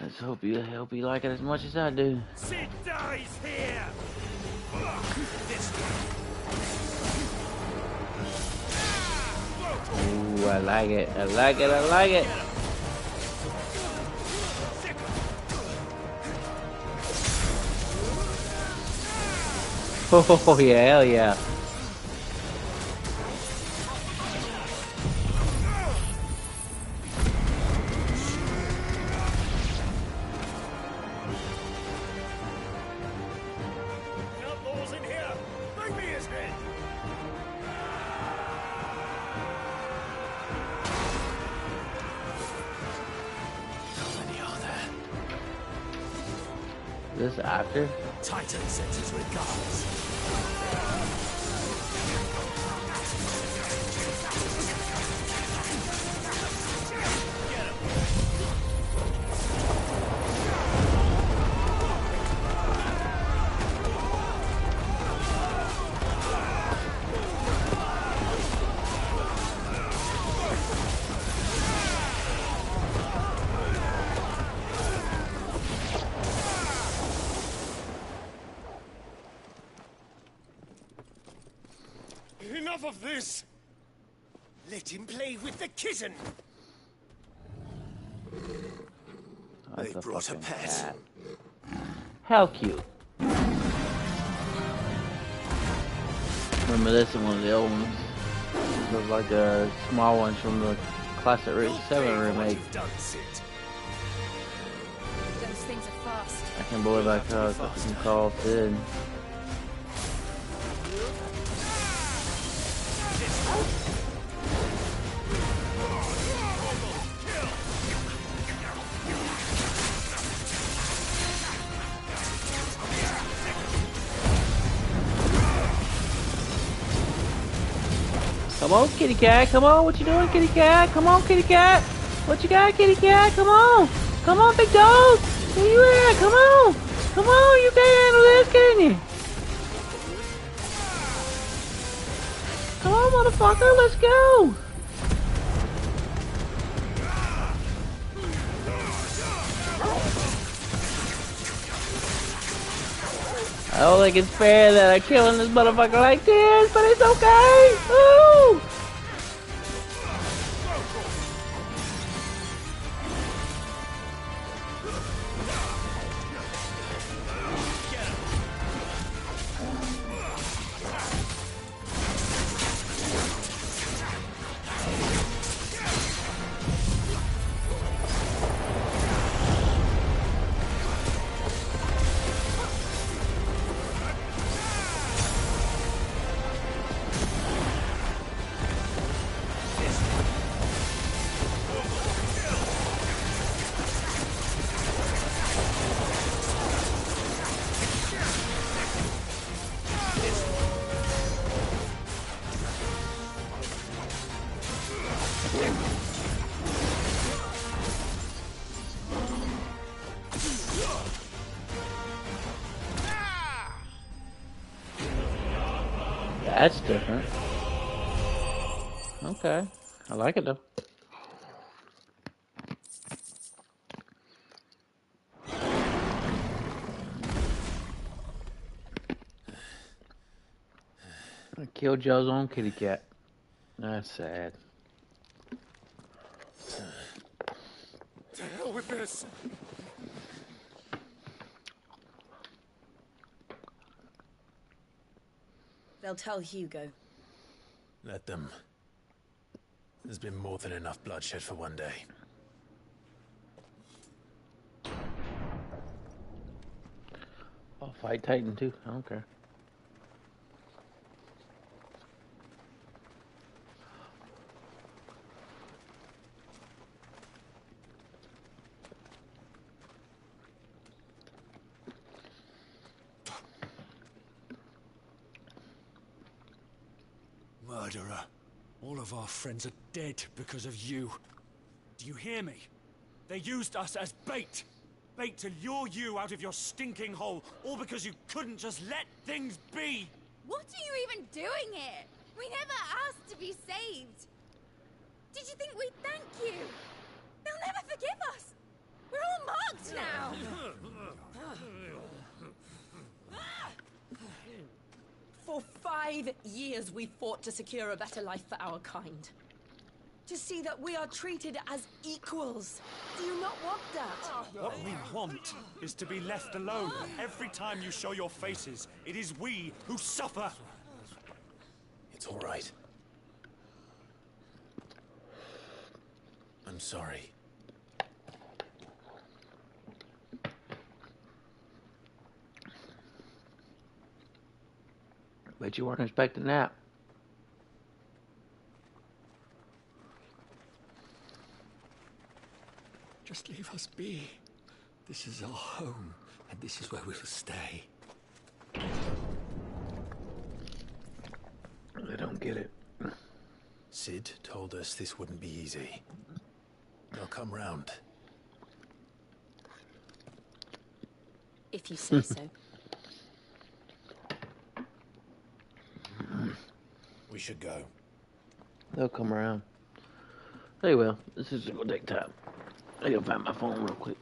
Let's hope you like it as much as I do. Sid dies here. This Ooh, I like it. I like it. I like it. Oh yeah, hell yeah. outlaws in here. Bring me his head. How many are there? This actor? Titan sends his regards. Enough of this. Let him play with the kitten. That's They brought a fucking pet. cat. How cute. Remember this in one of the old ones. Look like the small ones from the classic Resident 7 remake. You've done, Sid. Those things are fast. I can't believe I fucking called Sid. Come on, kitty cat. Come on, what you doing, kitty cat? Come on, kitty cat. What you got, kitty cat? Come on. Come on, big dog. Where you at? Come on. Come on, you can handle this, can you? Come on, motherfucker, let's go. I don't think it's fair that I'm killing this motherfucker like this, but it's okay. Woo! That's different. Okay. I like it though. I killed Joe's own kitty cat. That's sad. To hell with this. They'll tell Hugo. Let them. There's been more than enough bloodshed for one day. I'll fight Titan too. I don't care. Murderer. All of our friends are dead because of you. Do you hear me? They used us as bait. Bait to lure you out of your stinking hole, all because you couldn't just let things be. What are you even doing here? We never asked to be saved. Did you think we'd thank you? They'll never forgive us. We're all marked now. 5 years we fought to secure a better life for our kind. To see that we are treated as equals. Do you not want that? What we want is to be left alone. Every time you show your faces, it is we who suffer. It's all right. I'm sorry. Bet you weren't expecting that. Just leave us be. This is our home, and this is where we'll stay. I don't get it. Sid told us this wouldn't be easy. They'll come round. If you say so. We should go. They'll come around. They will. This is gonna take time. I gotta find my phone real quick.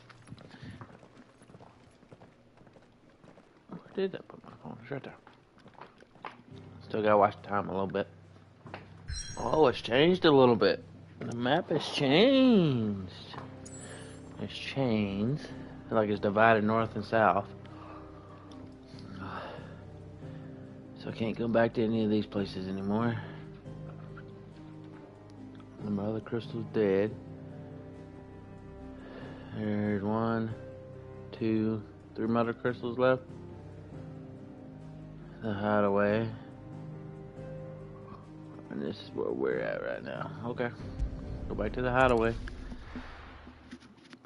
Where did I put my phone? It's right there. Still gotta watch the time a little bit. Oh, it's changed a little bit. The map has changed. It's changed. Like it's divided north and south. So I can't go back to any of these places anymore. And my other crystal's dead. There's 1, 2, 3 mother crystals left. The hideaway. And this is where we're at right now. Okay. Go back to the hideaway.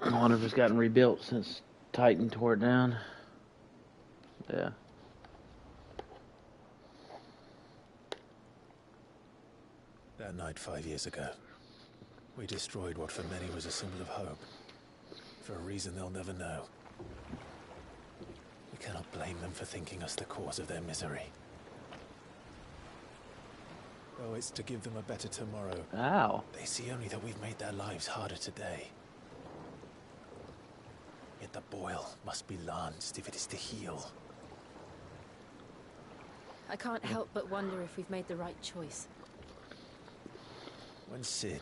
I wonder if it's gotten rebuilt since Titan tore it down. Yeah. That night 5 years ago, we destroyed what for many was a symbol of hope. For a reason they'll never know. We cannot blame them for thinking us the cause of their misery. Though it's to give them a better tomorrow. Ow. They see only that we've made their lives harder today. Yet the boil must be lanced if it is to heal. I can't help but wonder if we've made the right choice. When Sid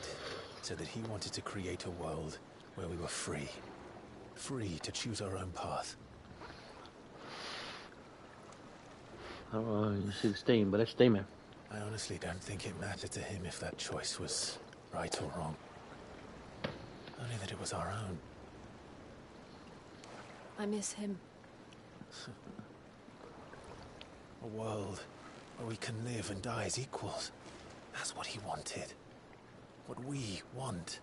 said that he wanted to create a world where we were free. Free to choose our own path. I don't know, you see the steam, but it's steaming. I honestly don't think it mattered to him if that choice was right or wrong. Only that it was our own. I miss him. A world where we can live and die as equals. That's what he wanted. What we want.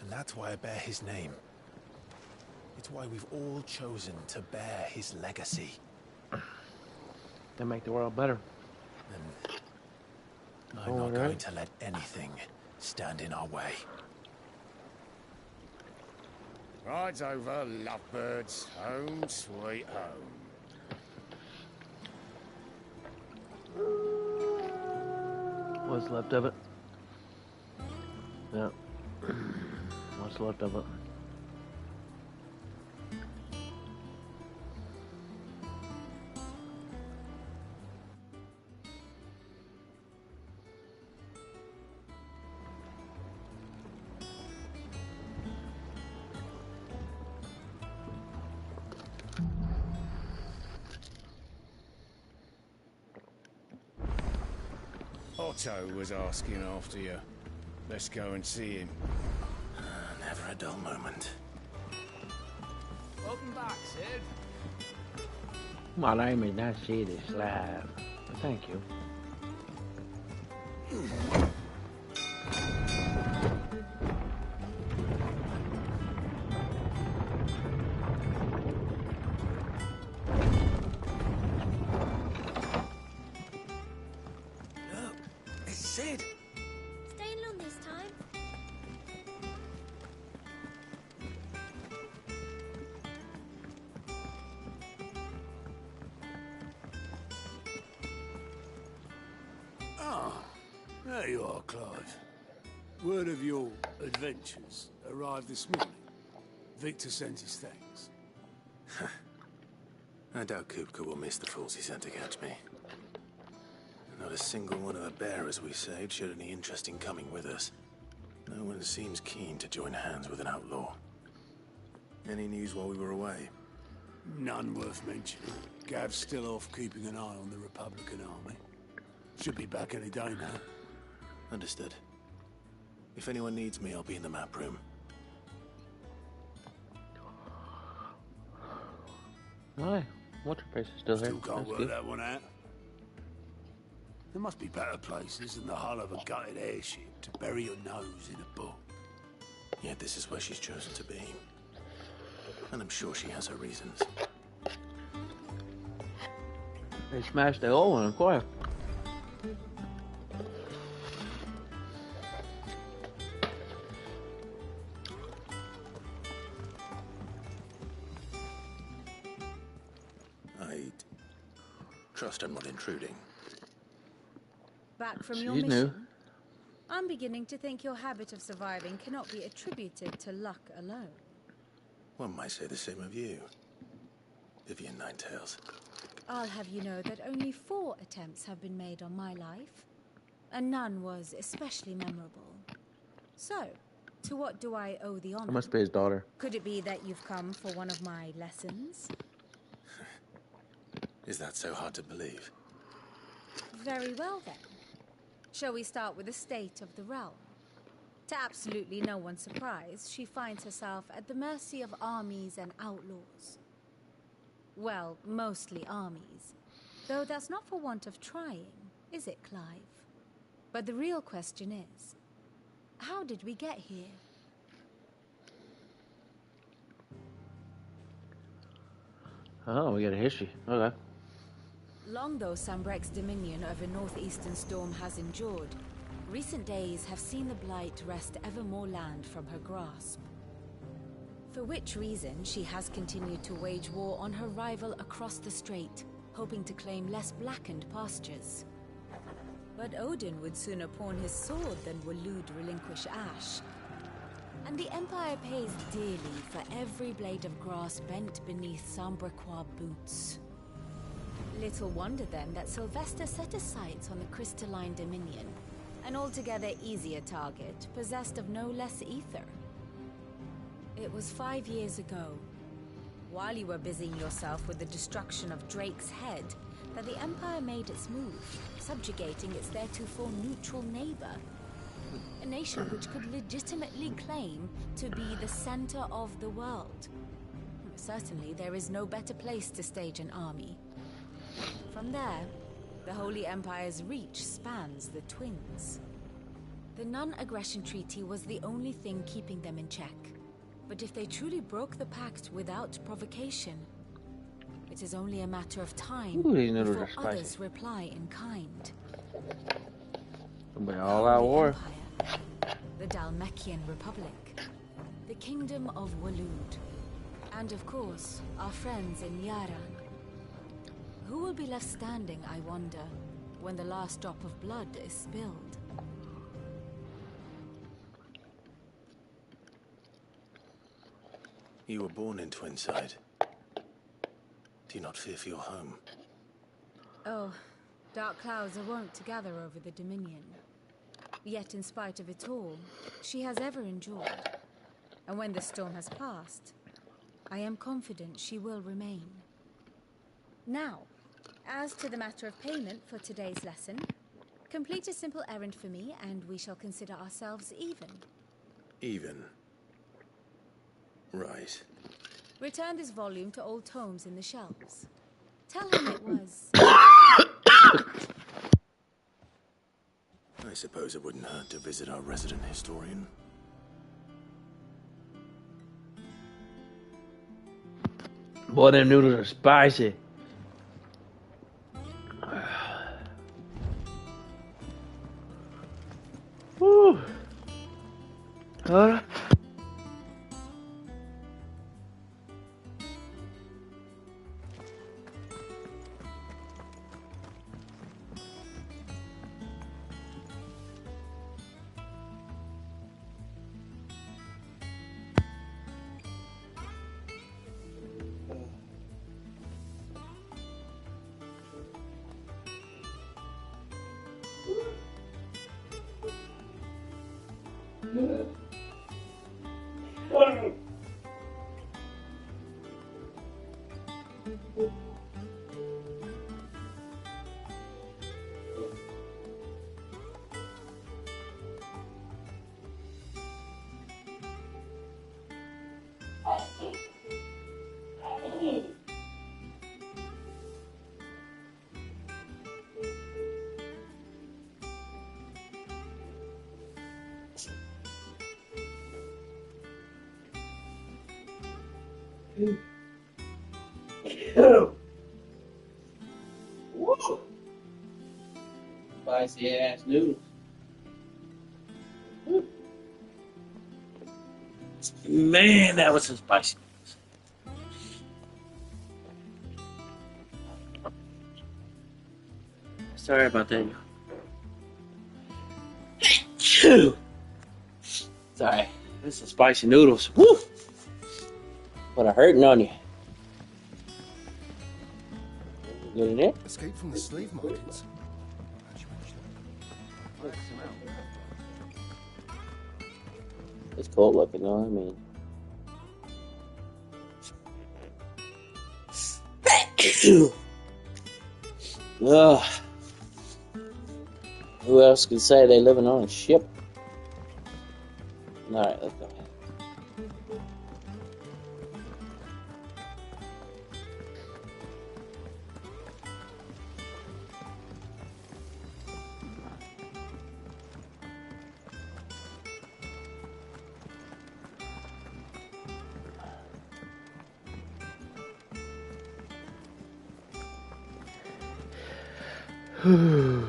And that's why I bear his name. It's why we've all chosen to bear his legacy. They make the world better. And I'm not going to let anything stand in our way. Ride's over, lovebirds. Home sweet home. What's left of it? Yeah. What's left of it? Otto was asking after you. Let's go and see him. Never a dull moment. Welcome back, Sid. My name is not Sid, it's live. Thank you. Sid! Staying long this time? There you are, Clive. Word of your adventures arrived this morning. Victor sent his thanks. I doubt Kupka will miss the fools he sent to catch me. Not a single one of the bearers we saved showed any interest in coming with us. No one seems keen to join hands with an outlaw. Any news while we were away? None worth mentioning. Gav's still off keeping an eye on the Republican army. Should be back any day now. Understood. If anyone needs me, I'll be in the map room. Why? What's your face is still here? Still can't That's work good. that one out. There must be better places than the hull of a gutted airship to bury your nose in a book. Yet this is where she's chosen to be. And I'm sure she has her reasons. They smashed the old one, of course. I trust I'm not intruding. Back from your She's mission? new. I'm beginning to think your habit of surviving cannot be attributed to luck alone. One might say the same of you, Vivian Ninetails. I'll have you know that only 4 attempts have been made on my life, and none was especially memorable. So, to what do I owe the honor? That must be his daughter. Could it be that you've come for one of my lessons? Is that so hard to believe? Very well then. Shall we start with the state of the realm? To absolutely no one's surprise, she finds herself at the mercy of armies and outlaws. Well, mostly armies. Though that's not for want of trying, is it, Clive? But the real question is, how did we get here? Oh, we got a history. Okay. Long though Sambrek's dominion over northeastern Storm has endured, recent days have seen the Blight wrest ever more land from her grasp. For which reason she has continued to wage war on her rival across the strait, hoping to claim less blackened pastures. But Odin would sooner pawn his sword than Waloed relinquish Ash. And the Empire pays dearly for every blade of grass bent beneath Sambrequois boots. Little wonder then that Sylvester set his sights on the Crystalline Dominion, an altogether easier target, possessed of no less ether. It was 5 years ago, while you were busying yourself with the destruction of Drake's head, that the Empire made its move, subjugating its theretofore neutral neighbor. A nation which could legitimately claim to be the center of the world. Certainly, there is no better place to stage an army. From there, the Holy Empire's reach spans the Twins. The non-aggression treaty was the only thing keeping them in check. But if they truly broke the pact without provocation, it is only a matter of time Ooh, these noodles before are spicy. others reply in kind. Somebody all out war. Empire, the Dhalmekian Republic, the Kingdom of Waloed, and of course, our friends in Yaran. Who will be left standing, I wonder, when the last drop of blood is spilled? You were born in Twinside. Do you not fear for your home? Oh, dark clouds are wont to gather over the Dominion. Yet in spite of it all, she has ever endured. And when the storm has passed, I am confident she will remain. Now, as to the matter of payment for today's lesson, complete a simple errand for me and we shall consider ourselves even. Even? Right. Return this volume to old tomes in the shelves. Tell him it was... I suppose it wouldn't hurt to visit our resident historian. Boy, them noodles are spicy. Woo. Spicy ass noodles. Man, that was some spicy. Sorry about that. Sorry, this is spicy noodles. Woo! But I'm hurting on you. Good in it? Escape from the slave markets. It's cool looking, though. I mean, ugh. Who else can say they living on a ship? All right, let's go. I'm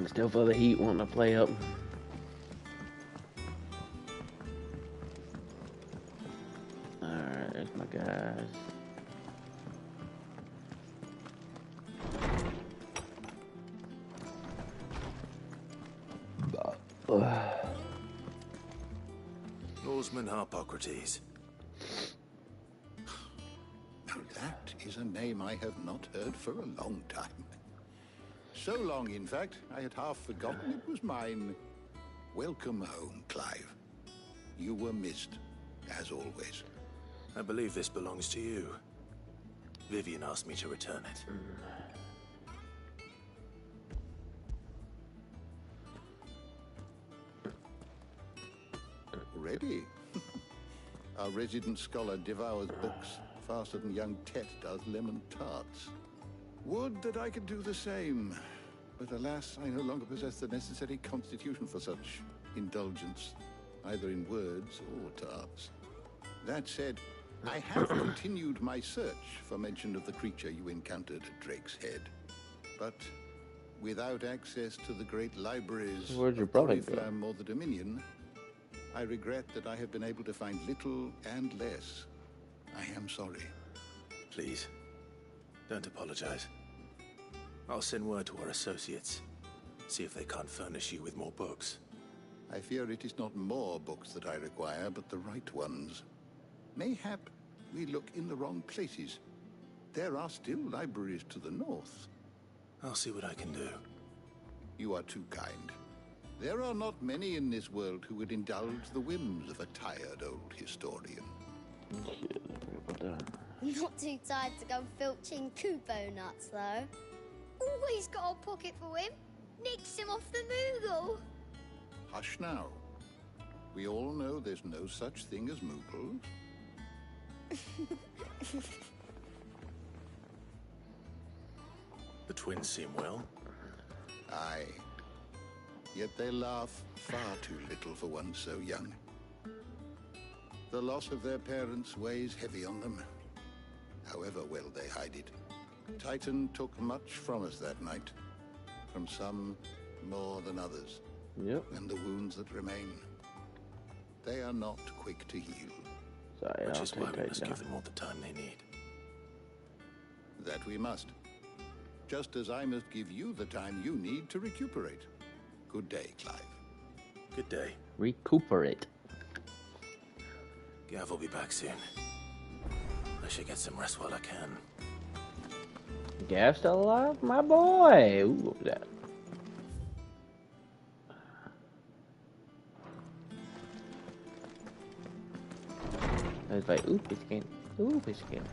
still for the heat, wanting to play up. Alright, there's my guys. Norseman Harpocrates. That is a name I have not heard for a long time. So long, in fact, I had half forgotten it was mine. Welcome home, Clive. You were missed, as always. I believe this belongs to you. Vivian asked me to return it. Ready? Our resident scholar devours books faster than young Tet does lemon tarts. Would that I could do the same. But alas, I no longer possess the necessary constitution for such indulgence, either in words or tarts. That said, I have continued my search for mention of the creature you encountered at Drake's Head. But without access to the great libraries Where'd your of brother go? Oriflamme or the Dominion, I regret that I have been able to find little and less. I am sorry. Please, don't apologize. I'll send word to our associates. See if they can't furnish you with more books. I fear it is not more books that I require, but the right ones. Mayhap we look in the wrong places. There are still libraries to the north. I'll see what I can do. You are too kind. There are not many in this world who would indulge the whims of a tired old historian. Not too tired to go filching Kupo nuts, though. Always got a pocket for him. Nicks him off the Moogle. Hush now. We all know there's no such thing as Moogles. The twins seem well. Aye. Yet they laugh far too little for one so young. The loss of their parents weighs heavy on them, however well they hide it. Titan took much from us that night, from some more than others. Yep. And the wounds that remain, they are not quick to heal. Sorry, Which I'll is why take we that must down. give them all the time they need. That we must. Just as I must give you the time you need to recuperate. Good day, Clive. Good day. Recuperate. Gav will be back soon. I should get some rest while I can. Gav still alive? My boy! Ooh, what was that? I was like, ooh, fish skin. Ooh, fish skin.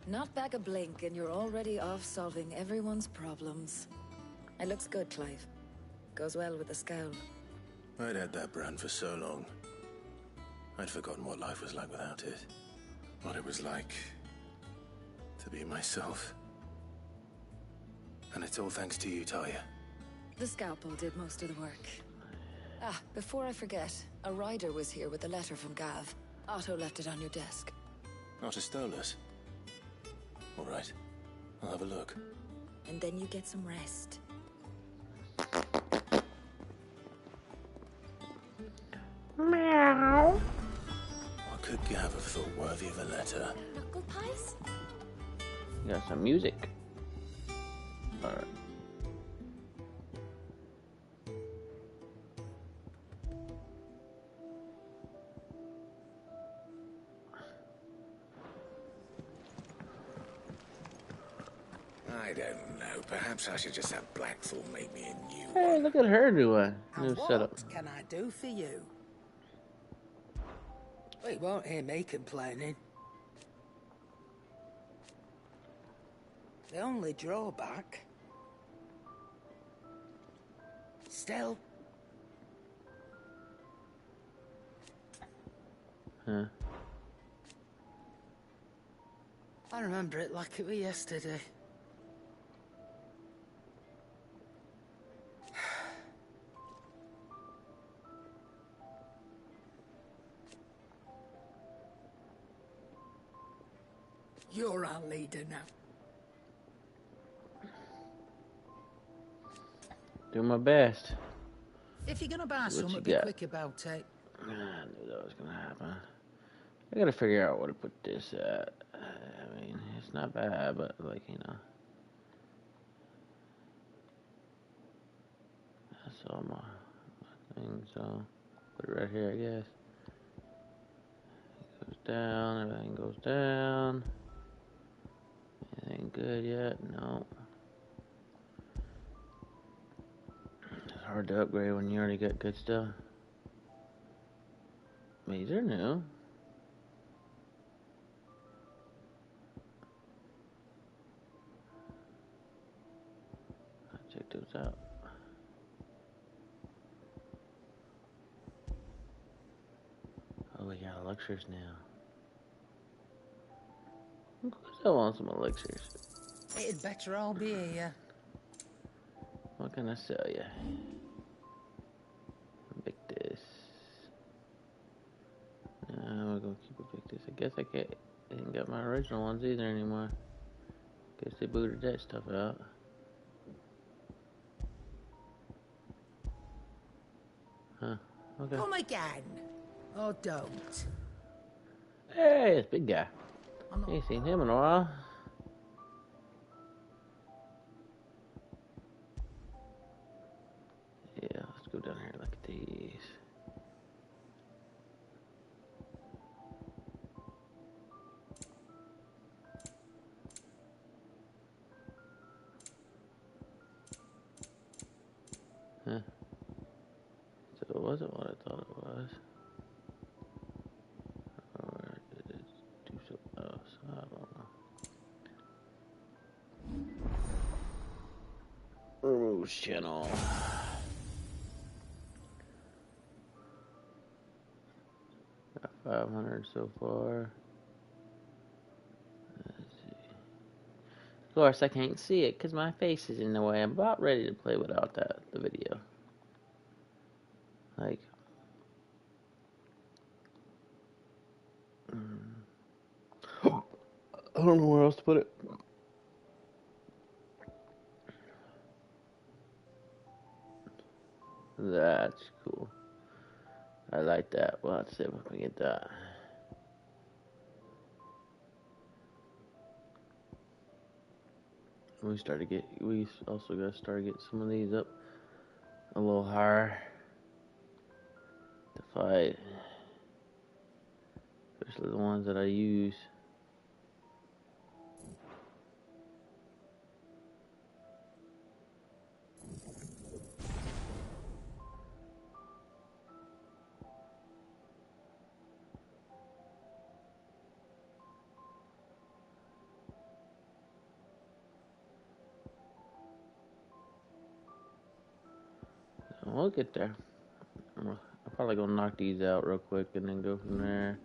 Not back a blink and you're already off solving everyone's problems. It looks good, Clive. Goes well with the scowl. I'd had that brand for so long. I'd forgotten what life was like without it. What it was like to be myself. And it's all thanks to you, Talia. The scalpel did most of the work. Ah, before I forget, a rider was here with a letter from Gav. Otto left it on your desk. Otto stole us. All right, I'll have a look. And then you get some rest. Meow. What could Gav have thought worthy of a letter? Knuckle pies? Got some music. Alright. I don't know. Perhaps I should just have Blackthorn make me a new Hey, one. look at her new And setup. what can I do for you? Well, you won't hear me complaining. The only drawback... Still... Huh. I remember it like it was yesterday. You're our leader now. Do my best. If you're gonna buy What some, you be got? quick about it. I knew that was gonna happen. I gotta figure out where to put this at. I mean, it's not bad, but like, you know. That's all my thing, so put it right here, I guess. It goes down, everything goes down. Anything good yet? No. It's hard to upgrade when you already got good stuff. These are new. I'll check those out. Oh, we got elixirs now. Of course I want some elixirs. It'd better all be here. What can I sell you? Victus. No, we're gonna keep a Victus. I guess I ain't got my original ones either anymore. Guess they booted that stuff out. Huh. Okay. Come again. Or don't. Hey, it's big guy. I'm not... Ain't seen him in a while. Yeah, let's go down here and look at these. Huh. So it wasn't what I thought it was. Or did it do something else? I don't know. Remove channel. Got 500 so far. Let's see. Of course, I can't see it because my face is in the way. I'm about ready to play without the video. Like, I don't know where else to put it. That's cool. I like that. Well, let's see if we can get that. We also got to start getting some of these up a little higher to fight, especially the ones that I use. We'll get there. I'll probably go knock these out real quick and then go from there.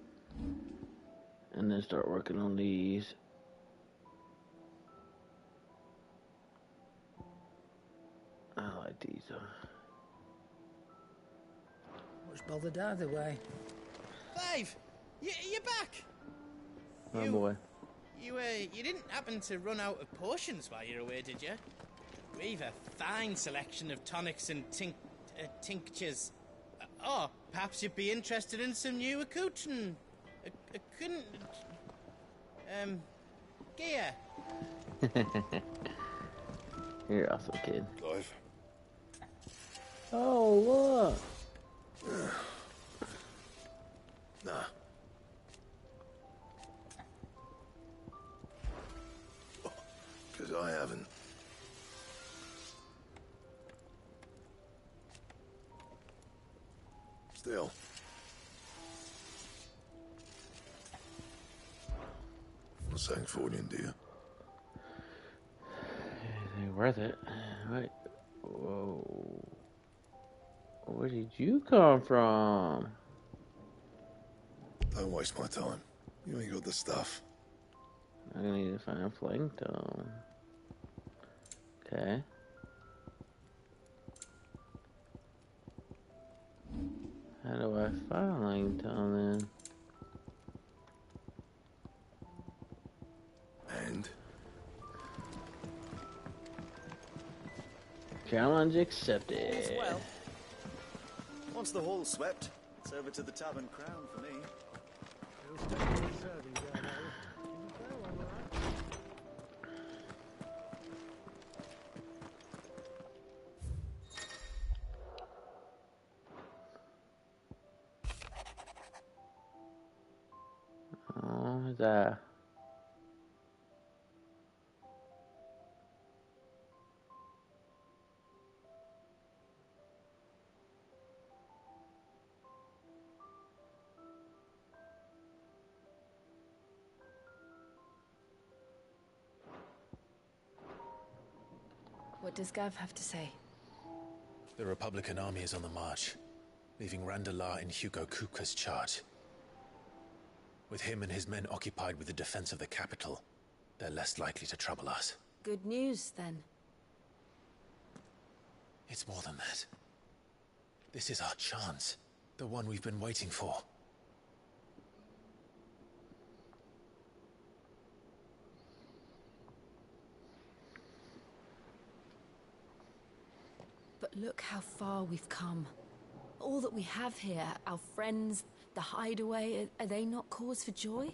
And then start working on these. I like these though. Much bothered either way. Clive, you're back. Oh boy. You didn't happen to run out of potions while you're away, did you? We've a fine selection of tonics and tinctures. Oh, perhaps you'd be interested in some new accoutrement. Gear. You're awesome, kid. Clive. Oh, look. Nah. Because I haven't. Still. Not saying fortune, do you? Anything worth it? Wait. Whoa. Where did you come from? Don't waste my time. You ain't got the stuff. I'm gonna need to find a flank tome. Okay. How do I find a Langtone then? And? Challenge accepted. Well, once the hall's swept, it's over to the Tavern Crown for me. Oh, that. What does Gav have to say? The Republican army is on the march, leaving Randalar in Hugo Kupka's charge. With him and his men occupied with the defense of the capital, they're less likely to trouble us. Good news, then. It's more than that. This is our chance. The one we've been waiting for. But look how far we've come. All that we have here, our friends, the hideaway, are they not cause for joy?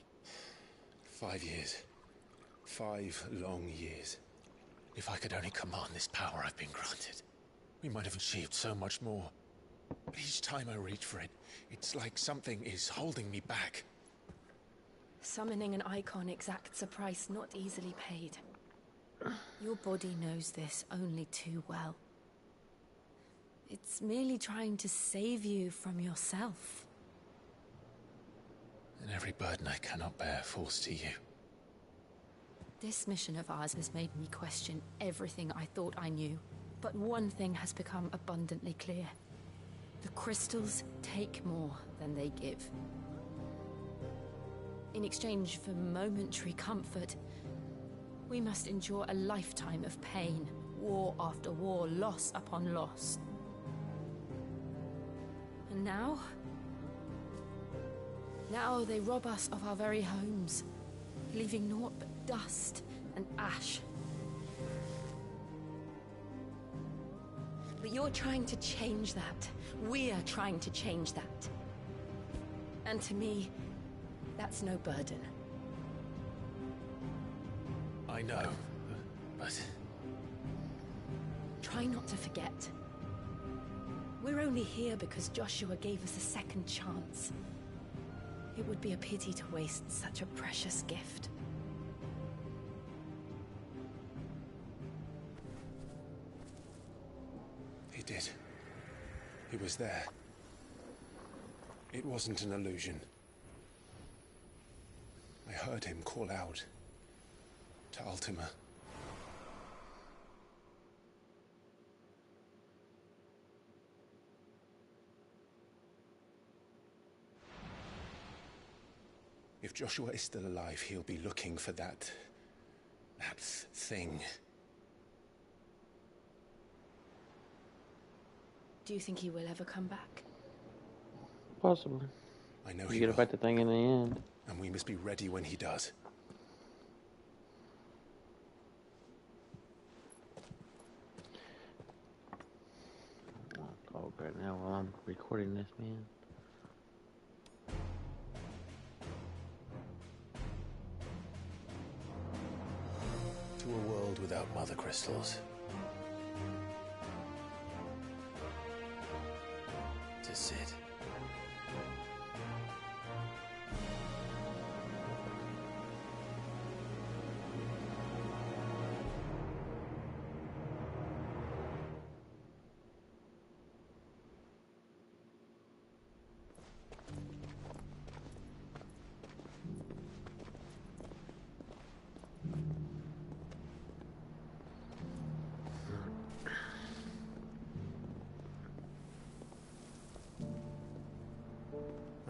5 years. 5 long years. If I could only command this power I've been granted, we might have achieved so much more. But each time I reach for it, it's like something is holding me back. Summoning an icon exacts a price not easily paid. Your body knows this only too well. It's merely trying to save you from yourself. And every burden I cannot bear falls to you. This mission of ours has made me question everything I thought I knew. But one thing has become abundantly clear. The crystals take more than they give. In exchange for momentary comfort, we must endure a lifetime of pain, war after war, loss upon loss. And now they rob us of our very homes, leaving naught but dust and ash. But you're trying to change that. We're trying to change that. And to me, that's no burden. I know, but... Try not to forget. We're only here because Joshua gave us a second chance. It would be a pity to waste such a precious gift. He did. He was there. It wasn't an illusion. I heard him call out to Ultima. If Joshua is still alive, he'll be looking for that thing. Do you think he will ever come back? Possibly. I know You he get will. to fight the thing in the end. And we must be ready when he does. Oh, right now while I'm recording this, man. To a world without mother crystals. To Cid.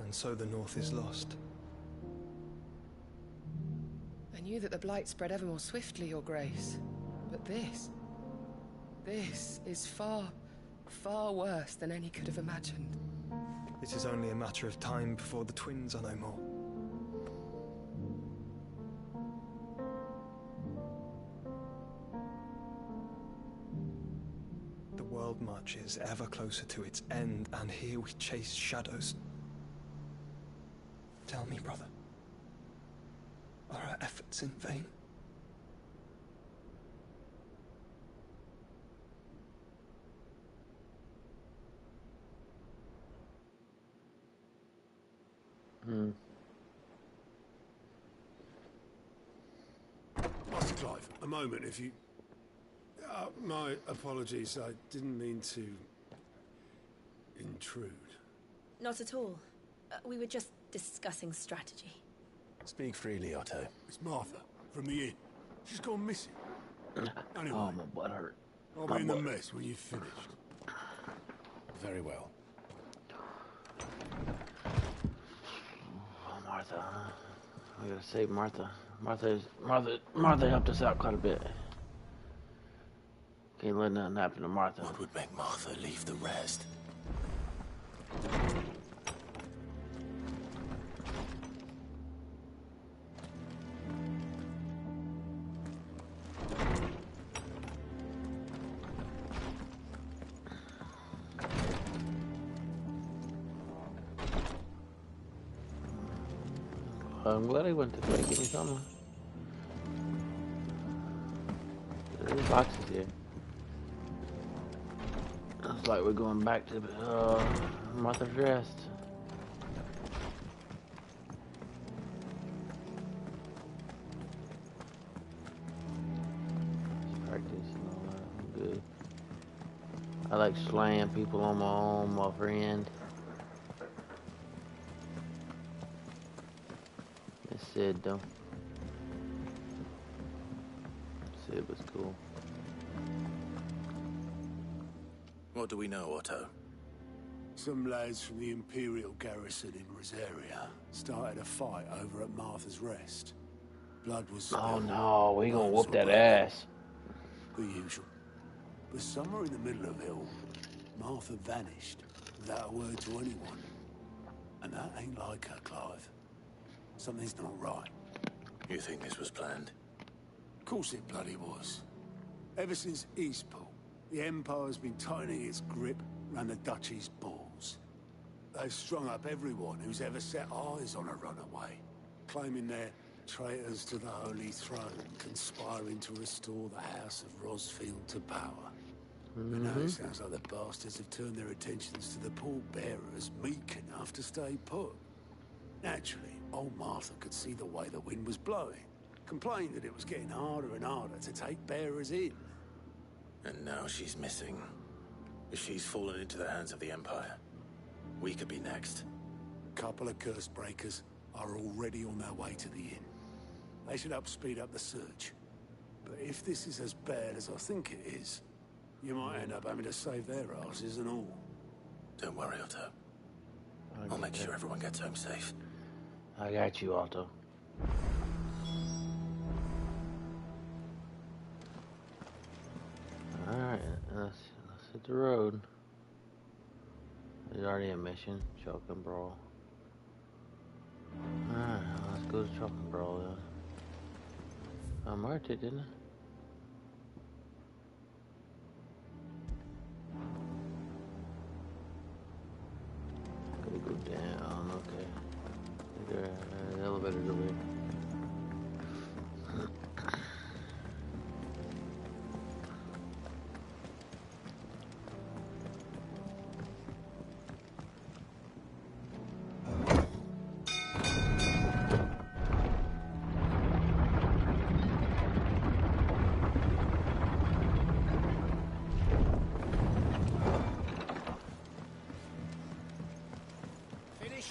And so the North is lost. I knew that the Blight spread ever more swiftly, Your Grace. But this is far, far worse than any could have imagined. It is only a matter of time before the twins are no more. The world marches ever closer to its end, and here we chase shadows. Tell me, brother, are our efforts in vain? Master Clive, a moment, if you... my apologies, I didn't mean to... intrude. Not at all. We were just discussing strategy. Speak freely, Otto. It's Martha, from the inn. She's gone missing. Anyway, Oh, my butt hurt. I'll My be in the butt. mess when you've finished. Very well. Oh, Martha. I gotta save Martha. Martha helped us out quite a bit. Can't let nothing happen to Martha. What would make Martha leave the rest? I'm glad he went to try to give me something. There's boxes here. Looks like we're going back to Martha's Rest. Practice and all that. I'm good. I like slaying people on my own, my friend. It's Cid though. Cid was cool. What do we know, Otto? Some lads from the Imperial garrison in Rosaria started a fight over at Martha's Rest. Blood was Oh spilled. no, we gonna Lives whoop were that broken. ass. The usual. But somewhere in the middle of it all, Martha vanished without a word to anyone. And that ain't like her, Clive. Something's not right. You think this was planned? Of course it bloody was. Ever since Eastpool, the Empire's been tightening its grip round the Duchy's balls. They've strung up everyone who's ever set eyes on a runaway, claiming they're traitors to the Holy Throne, conspiring to restore the House of Rosfield to power. But now it sounds like the bastards have turned their attentions to the pallbearers meek enough to stay put. Naturally, old Martha could see the way the wind was blowing, complained that it was getting harder and harder to take bearers in. And now she's missing. If she's fallen into the hands of the Empire, we could be next. A couple of curse breakers are already on their way to the inn. They should speed up the search. But if this is as bad as I think it is, you might end up having to save their asses and all. Don't worry, Otto. I'll make sure everyone gets home safe. I got you, Otto. Alright, let's hit the road. There's already a mission, Chalk and Brawl. Alright, let's go to Chalk and Brawl then. I marked it, didn't I? Gotta go down, okay. The elevator's over here.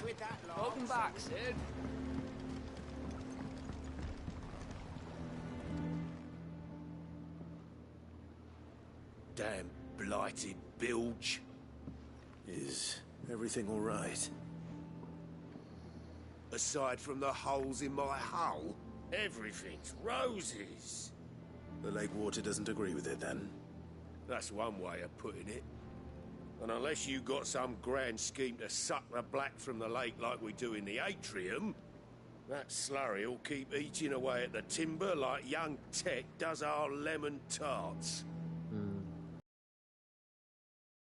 With that welcome back, Sid. Damn blighted bilge. Is everything all right? Aside from the holes in my hull, everything's roses. The lake water doesn't agree with it, then? That's one way of putting it. And unless you got some grand scheme to suck the black from the lake like we do in the atrium, that slurry will keep eating away at the timber like young Tech does our lemon tarts.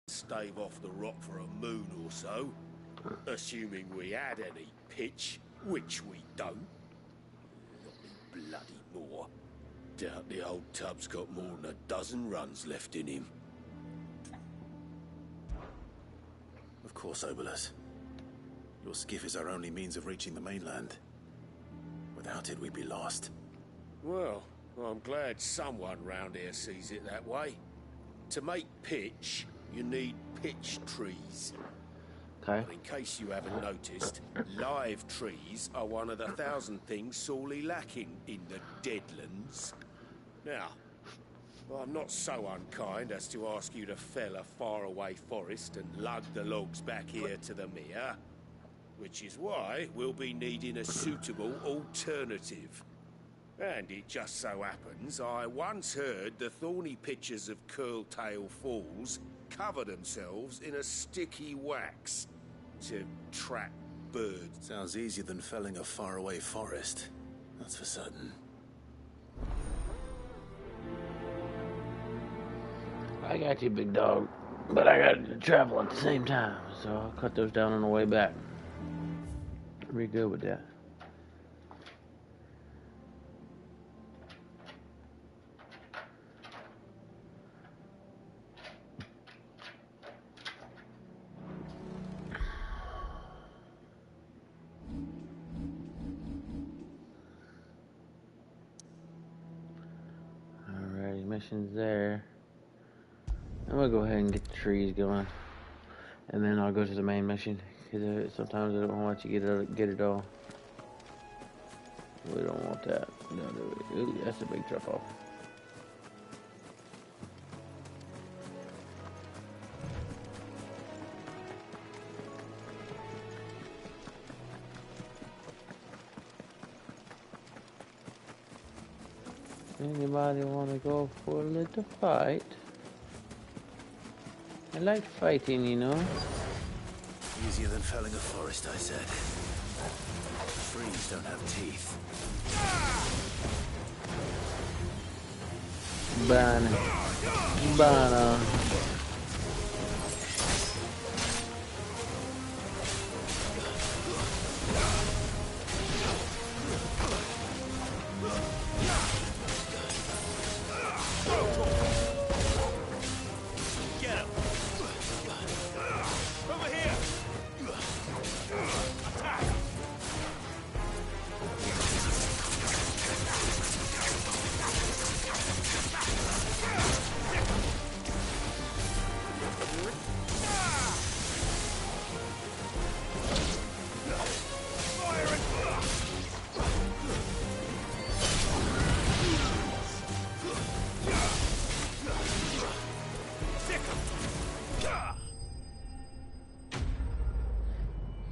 Stave off the rock for a moon or so, assuming we had any pitch, which we don't. Not any bloody more. Doubt the old tub's got more than a dozen runs left in him. Of course, Obolus. Your skiff is our only means of reaching the mainland. Without it, we'd be lost. Well, I'm glad someone round here sees it that way. To make pitch, you need pitch trees. Okay. And in case you haven't noticed, live trees are one of the 1,000 things sorely lacking in the Deadlands. Now, I'm not so unkind as to ask you to fell a faraway forest and lug the logs back here to the mere, which is why we'll be needing a suitable alternative. And it just so happens I once heard the thorny pitchers of Curltail Falls cover themselves in a sticky wax to trap birds. Sounds easier than felling a faraway forest, that's for certain. I got you, big dog, but I got to travel at the same time, so I'll cut those down on the way back. Be good with that. Alrighty, mission's there. I'm gonna go ahead and get the trees going, and then I'll go to the main mission, because sometimes I don't want you to get it all. We don't want that. No, ooh, that's a big drop off. Anybody want to go for a little fight? I like fighting, you know. Easier than felling a forest, I said. Trees don't have teeth. Bana.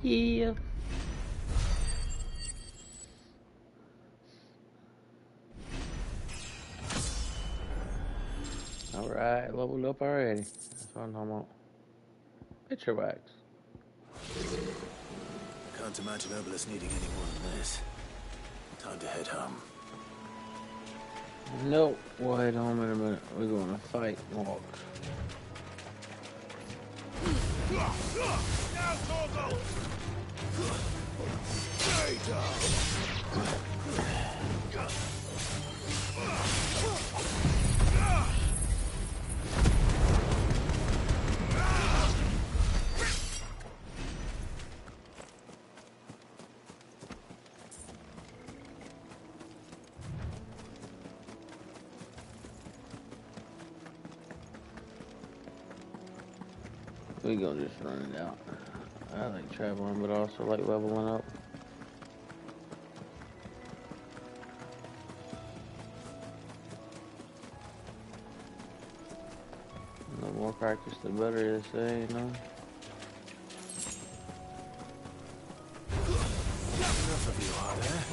Yeah. Alright, leveled up already. That's what I'm talking about. Picture wax. Can't imagine Obelisk needing any more than this. Time to head home. Nope. We'll head home in a minute. We're going to fight Morg. Now, Torgal! Stay down! We gonna just run it out. I like traveling, but also like leveling up. The more practice, the better, they say, you know. Enough of you are there.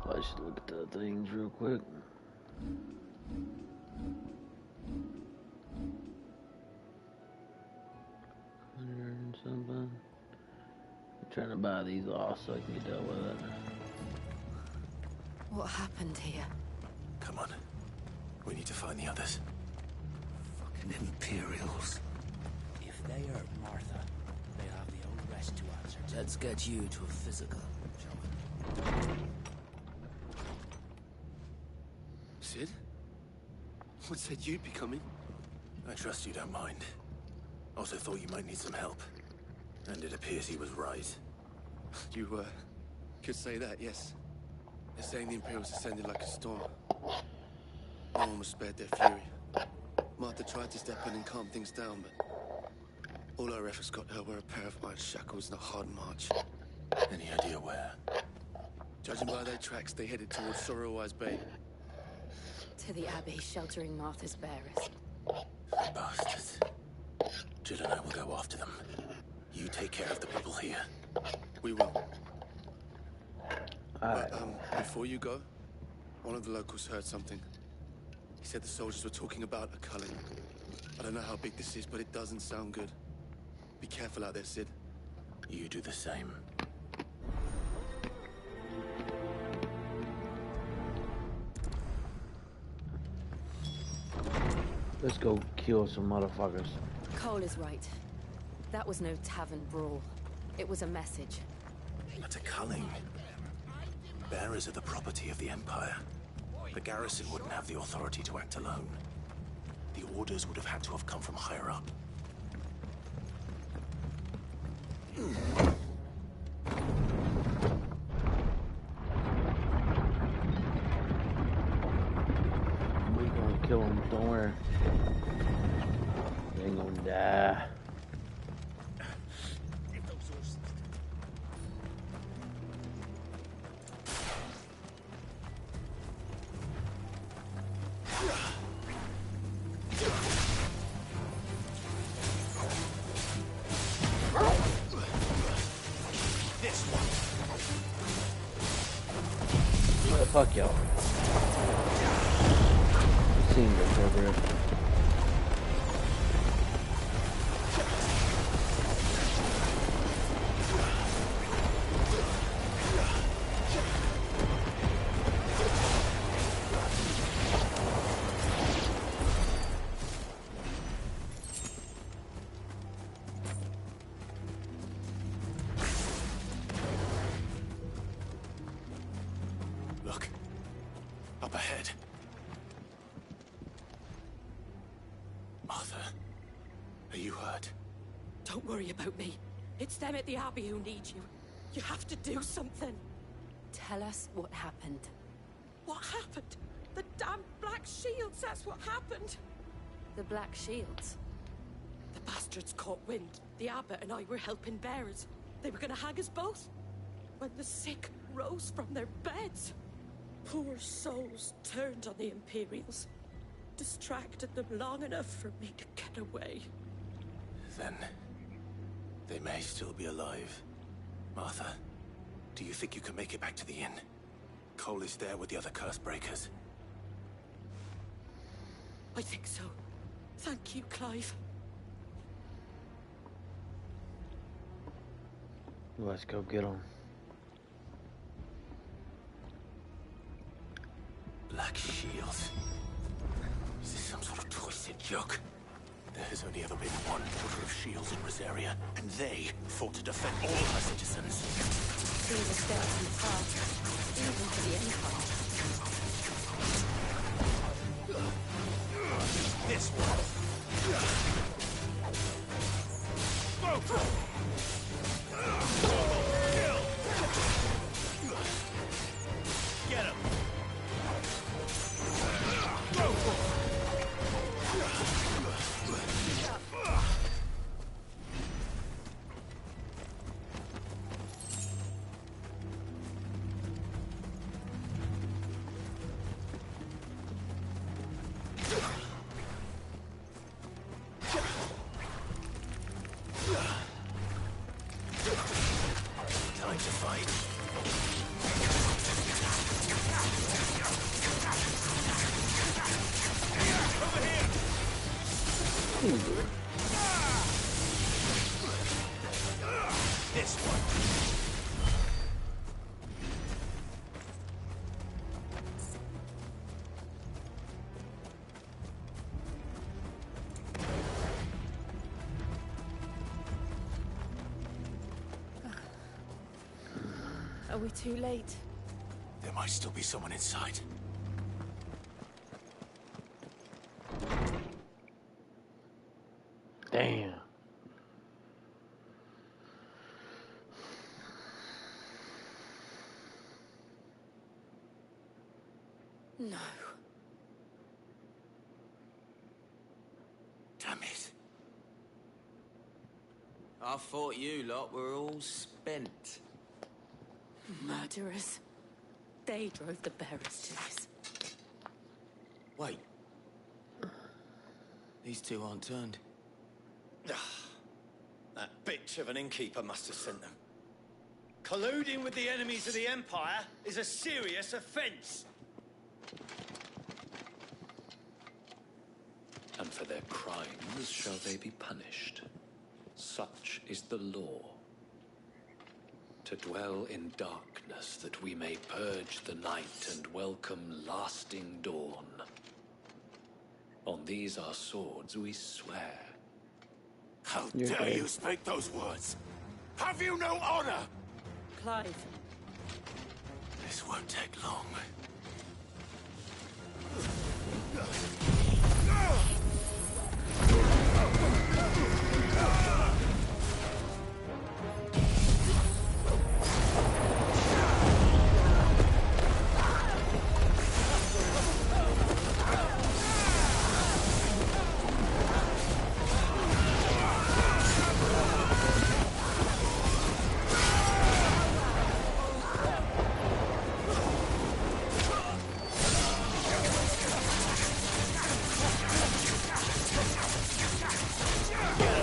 I should look at the things real quick. $100 something. I'm trying to buy these off so I can get done with it. What happened here? Come on. We need to find the others. Fucking Imperials. If they hurt Martha, they have the old rest to answer to. Let's get you to a physical, shall we? Sid? What said you'd be coming? I trust you don't mind. Also thought you might need some help. And it appears he was right. You, could say that, yes. They're saying the Imperials descended like a storm. No one was spared their fury. Martha tried to step in and calm things down, but all our efforts got her were a pair of iron shackles and a hard march. Any idea where? Judging by their tracks, they headed towards Sorrowwise Bay. To the Abbey, sheltering Martha's bearers. Bastards. Jill and I will go after them. You take care of the people here. We will. But, before you go, one of the locals heard something. He said the soldiers were talking about a culling. I don't know how big this is, but it doesn't sound good. Be careful out there, Sid. You do the same. Let's go kill some motherfuckers. Cole is right. That was no tavern brawl. It was a message. But a culling. Bearers are the property of the Empire. The garrison wouldn't have the authority to act alone. The orders would have had to have come from higher up. We gonna kill them, don't worry. They ain't gonna die. Fuck y'all. seems appropriate. Look. Up ahead. Martha, are you hurt? Don't worry about me. It's them at the Abbey who need you. You have to do something. Tell us what happened. What happened? The damn Black Shields, that's what happened. The Black Shields? The bastards caught wind. The Abbot and I were helping bearers. They were gonna hang us both. When the sick rose from their beds. Poor souls turned on the Imperials. Distracted them long enough for me to get away. Then they may still be alive. Martha, do you think you can make it back to the inn? Cole is there with the other curse breakers. I think so. Thank you, Clive. Let's go get them. Black Shields. Is this some sort of twisted joke? There has only ever been one order of shields in Rosaria, and they fought to defend all her citizens. These are steps in the past, even for the Empire. This one. Get him. Time to fight. This one. Are we too late? There might still be someone inside. Damn. No. Damn it. I thought you lot were all spent. Murderers. They drove the bearers to this. Wait. These two aren't turned. That bitch of an innkeeper must have sent them. Colluding with the enemies of the Empire is a serious offense. And for their crimes shall they be punished. Such is the law. To dwell in darkness that we may purge the night and welcome lasting dawn. On these our swords we swear. How dare you speak those words? Have you no honor? Clive. This won't take long. Get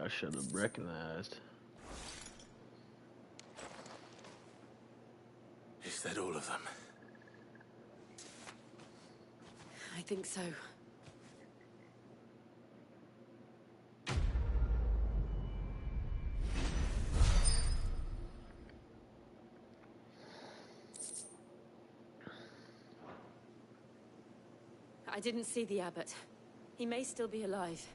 I should have recognized. Is that all of them? I think so. I didn't see the abbot. He may still be alive.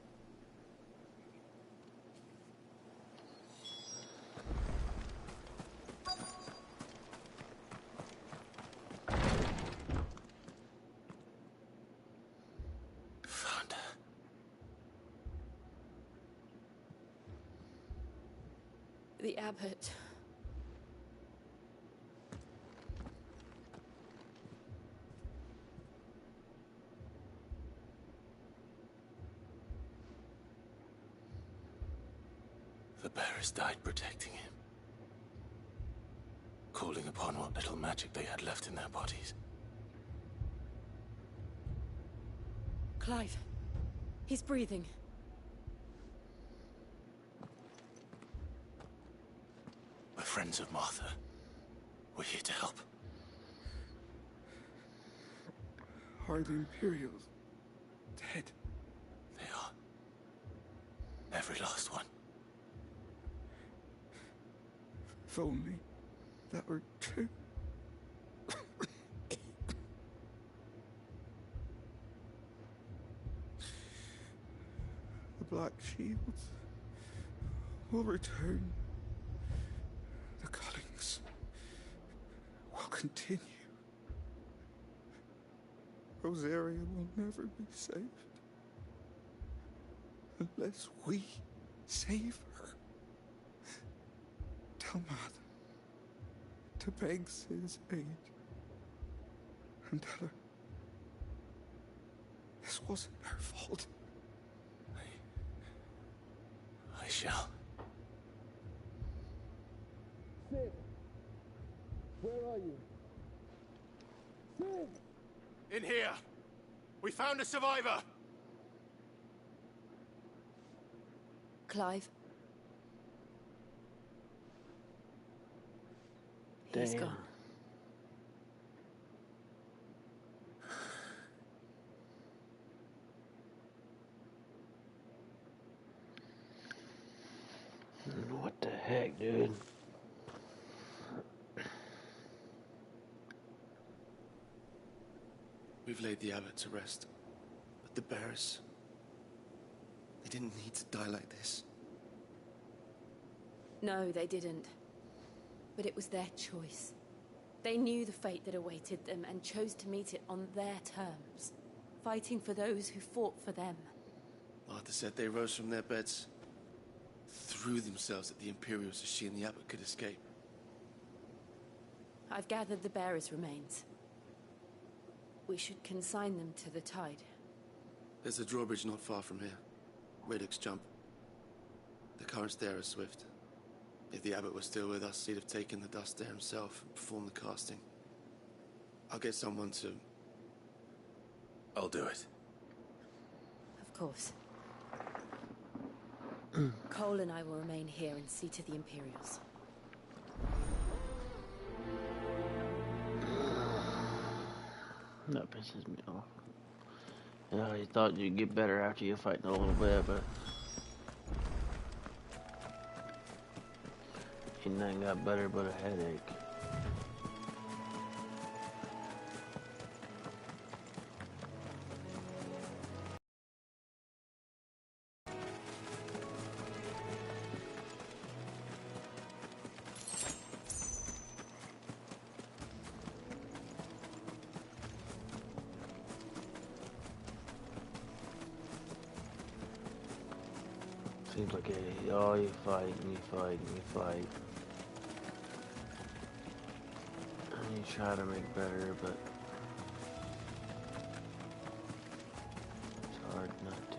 Found her. The abbot. The bearers died protecting him. Calling upon what little magic they had left in their bodies. Clive. He's breathing. We're friends of Martha. We're here to help. Are the Imperials dead? They are. Every last one. If only that were true. The Black Shields will return. The cuttings will continue. Rosaria will never be saved unless we save her. Tell Martha to beg Cid's aid and tell her this wasn't her fault. I shall. Cid, where are you? Cid! In here! We found a survivor! Clive. He's Damn. gone. What the heck, dude? We've laid the abbot to rest. But the bearers... they didn't need to die like this. No, they didn't. But it was their choice. They knew the fate that awaited them and chose to meet it on their terms, fighting for those who fought for them. Martha said they rose from their beds, threw themselves at the Imperials so she and the abbot could escape. I've gathered the bearers' remains. We should consign them to the tide. There's a drawbridge not far from here. Radix Jump. The currents there are swift. If the abbot was still with us, he'd have taken the dust there himself and performed the casting. I'll get someone to... I'll do it. Of course. Cole and I will remain here and see to the Imperials. That pisses me off. You know, you thought you'd get better after you fighting a little bit, but you nothing got better but a headache. Seems like you fight and you fight and you fight. And you try to make better, but it's hard not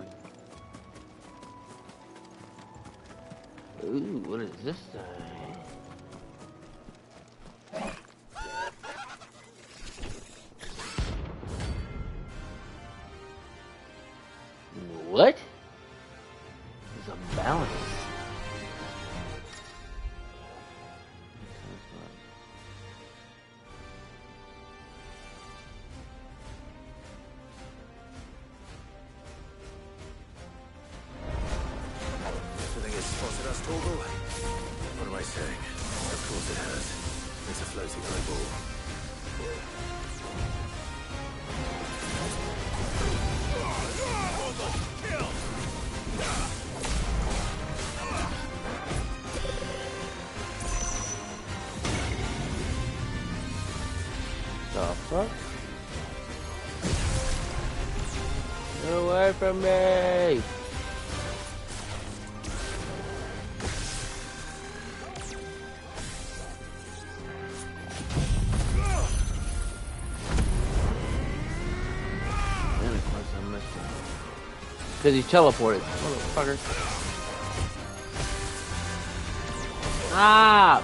to. Ooh, what is this thing? What? It's a Balance. You think it's spotted us, Torgal? What am I saying? Of course it has. It's a floating eyeball. The fuck? Get away from me! Because he's teleported. Motherfucker. Stop!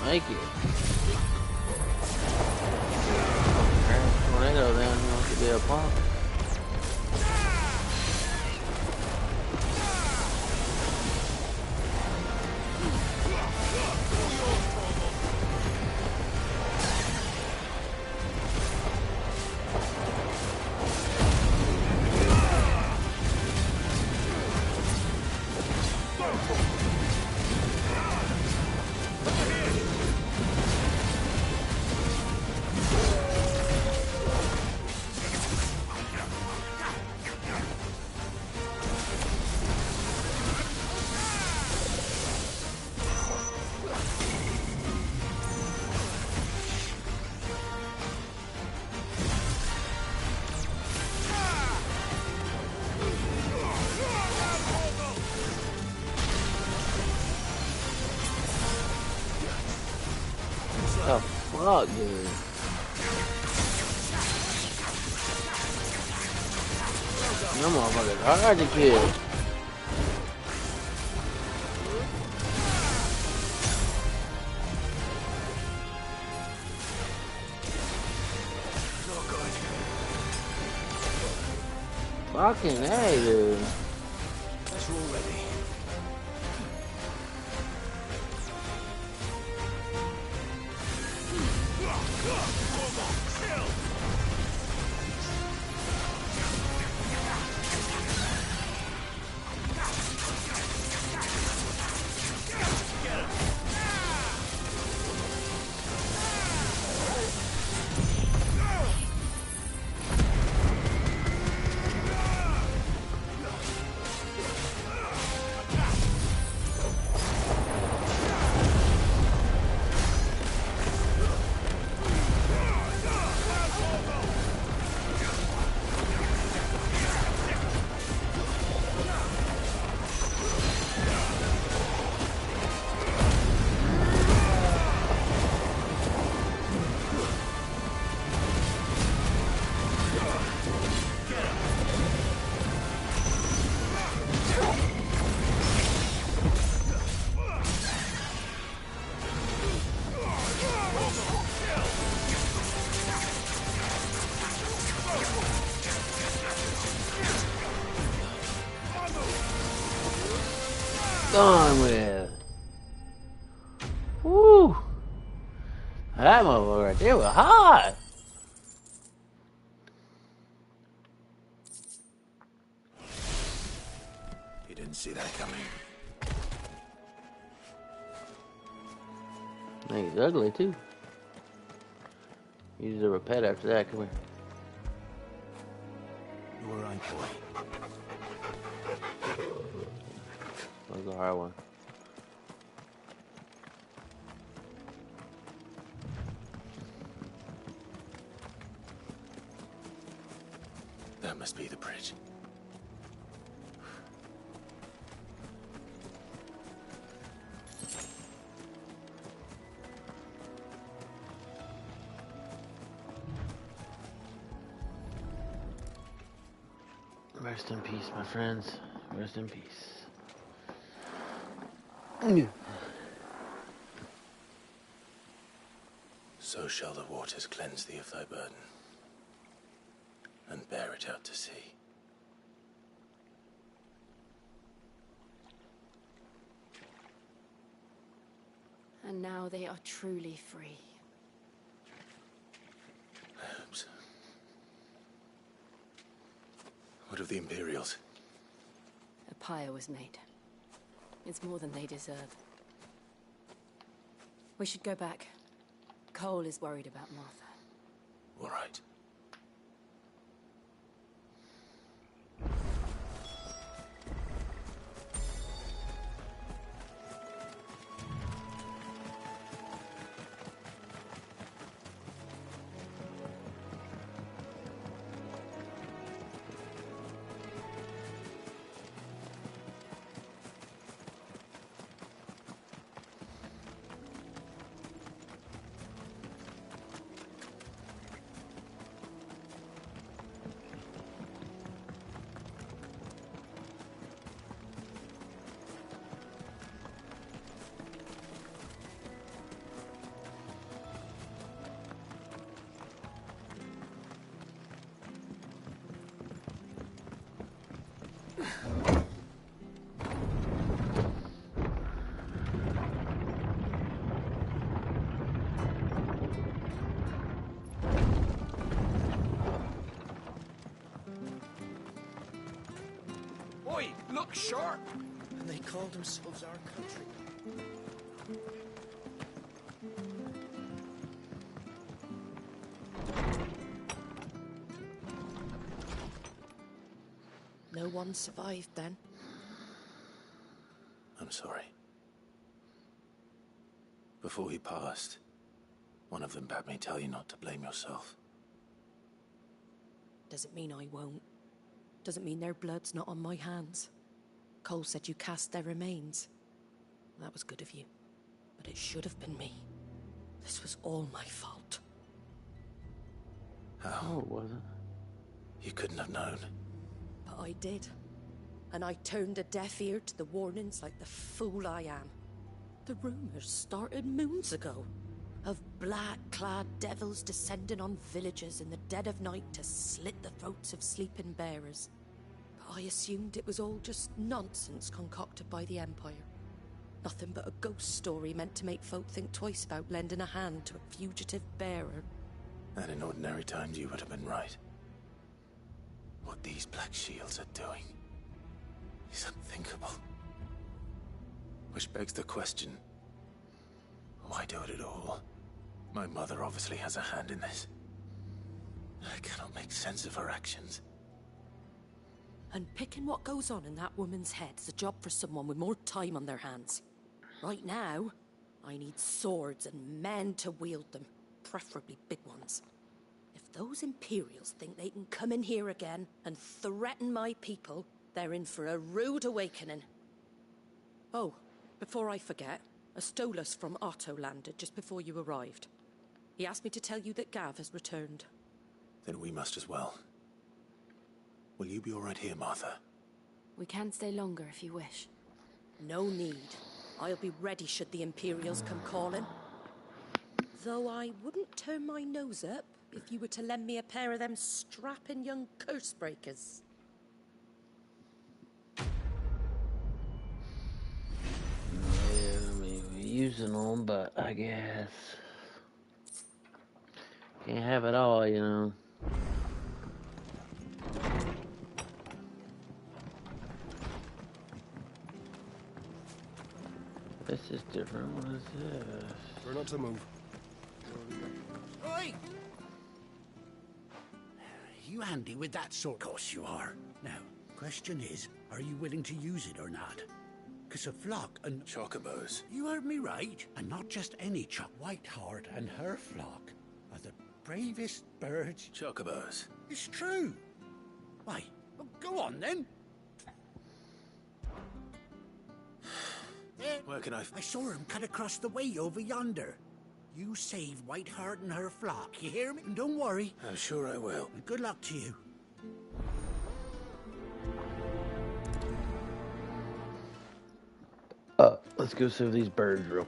Thank you. Tornado then, he wants to be a punk. Oh, fuck, dude. That motherfucker's hard to kill. Fucking hey, dude. That's all ready. Done with. Woo! That motherfucker right there was hot. You didn't see that coming. He's ugly too. He's a pet after that. Come here. You were right, boy. That was a hard one. That must be the bridge. Rest in peace, my friends. Rest in peace. So shall the waters cleanse thee of thy burden, and bear it out to sea. And now they are truly free. Herbs. What of the Imperials? A pyre was made. It's more than they deserve. We should go back. Cole is worried about Martha. All right. Oi, look sharp! And they call themselves our country. No one survived then. I'm sorry. Before he passed, one of them bade me tell you not to blame yourself. Doesn't mean I won't. Doesn't mean their blood's not on my hands. Cole said you cast their remains. That was good of you. But it should have been me. This was all my fault. How? No, it wasn't. You couldn't have known. But I did. And I turned a deaf ear to the warnings like the fool I am. The rumors started moons ago. Of black-clad devils descending on villages in the dead of night to slit the throats of sleeping bearers. But I assumed it was all just nonsense concocted by the Empire. Nothing but a ghost story meant to make folk think twice about lending a hand to a fugitive bearer. And in ordinary times you would have been right. What these Black Shields are doing is unthinkable. Which begs the question, why do it at all? My mother obviously has a hand in this. I cannot make sense of her actions. And picking what goes on in that woman's head is a job for someone with more time on their hands. Right now, I need swords and men to wield them, preferably big ones. If those Imperials think they can come in here again and threaten my people, they're in for a rude awakening. Oh, before I forget, a Stolas from Otto landed just before you arrived. He asked me to tell you that Gav has returned. Then we must as well. Will you be all right here, Martha? We can stay longer if you wish. No need. I'll be ready should the Imperials come calling. Though I wouldn't turn my nose up if you were to lend me a pair of them strapping young curse breakers. Yeah, I mean, we're using them, but I guess can't have it all, you know. This is different. What is this? We're not to move. Oi! You handy with that sword? Of course you are. Now, question is, are you willing to use it or not? 'Cause a flock and... Chocobos. You heard me right. And not just any choc. Whiteheart and her flock are the bravest birds... Chocobos. It's true. Why? Well, go on then. There. Where can I saw him cut across the way over yonder. You save Whiteheart and her flock, you hear me? And don't worry. I'm sure I will. And good luck to you. Let's go serve these birds real.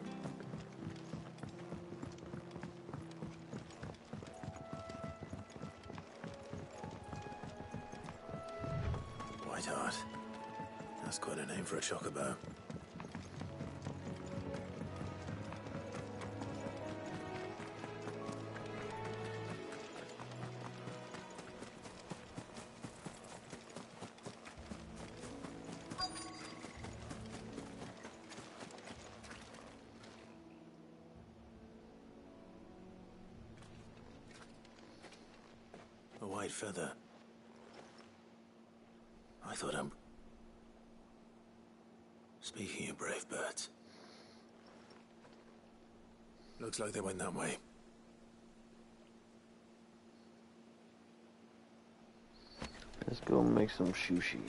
Whiteheart. That's quite a name for a chocobo. white feather. I thought I'm... Speaking of brave birds. Looks like they went that way. Let's go make some sushi.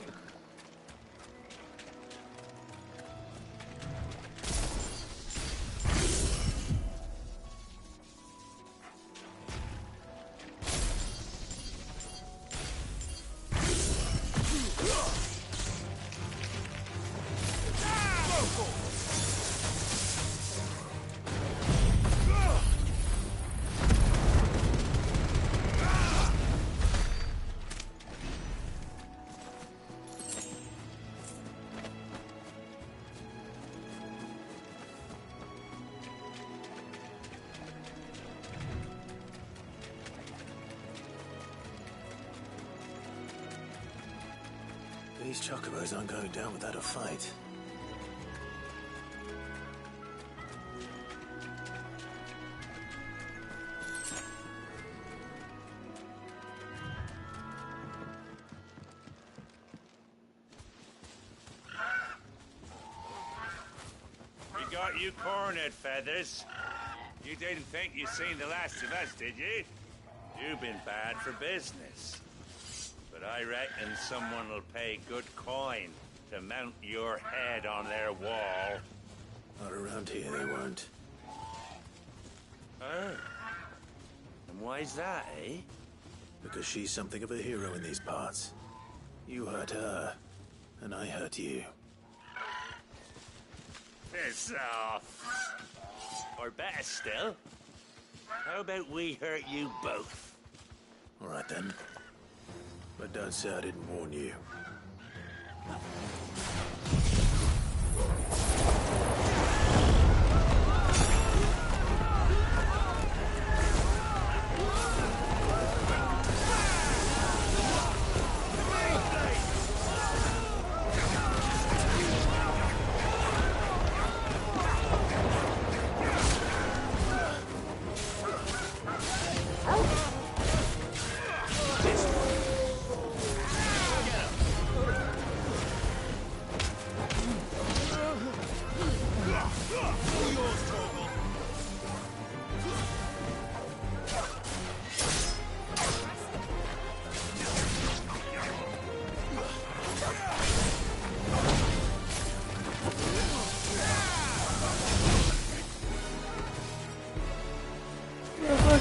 These chocobos aren't going down without a fight. We got you cornered, Feathers. You didn't think you'd seen the last of us, did you? You've been bad for business. But I reckon someone will pay good coin to mount your head on their wall. Not around here, they won't. Oh. And why's that, eh? Because she's something of a hero in these parts. You hurt her, and I hurt you. Piss off. Or better still, how about we hurt you both? All right, then. But don't say I didn't warn you.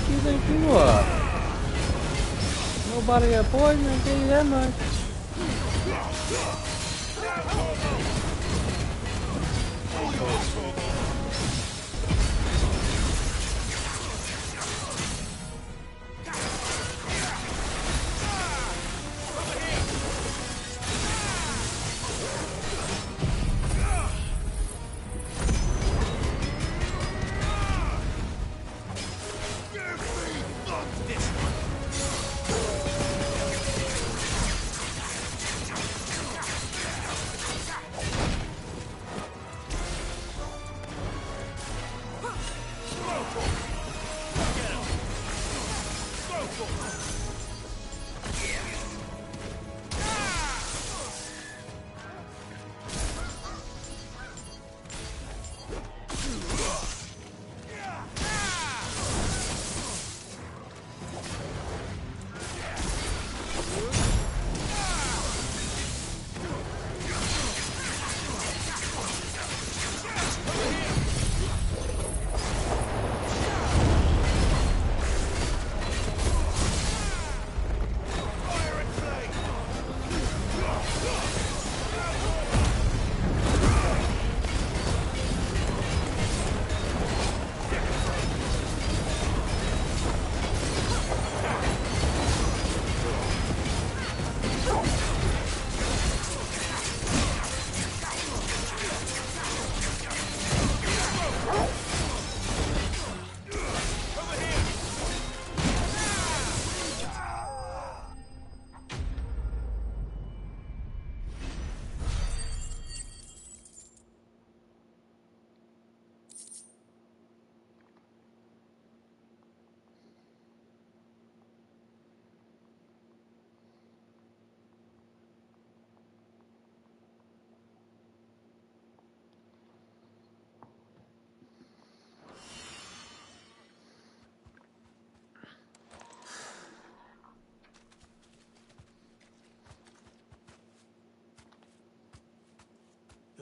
You think you are? Nobody got poison, I tell you that much.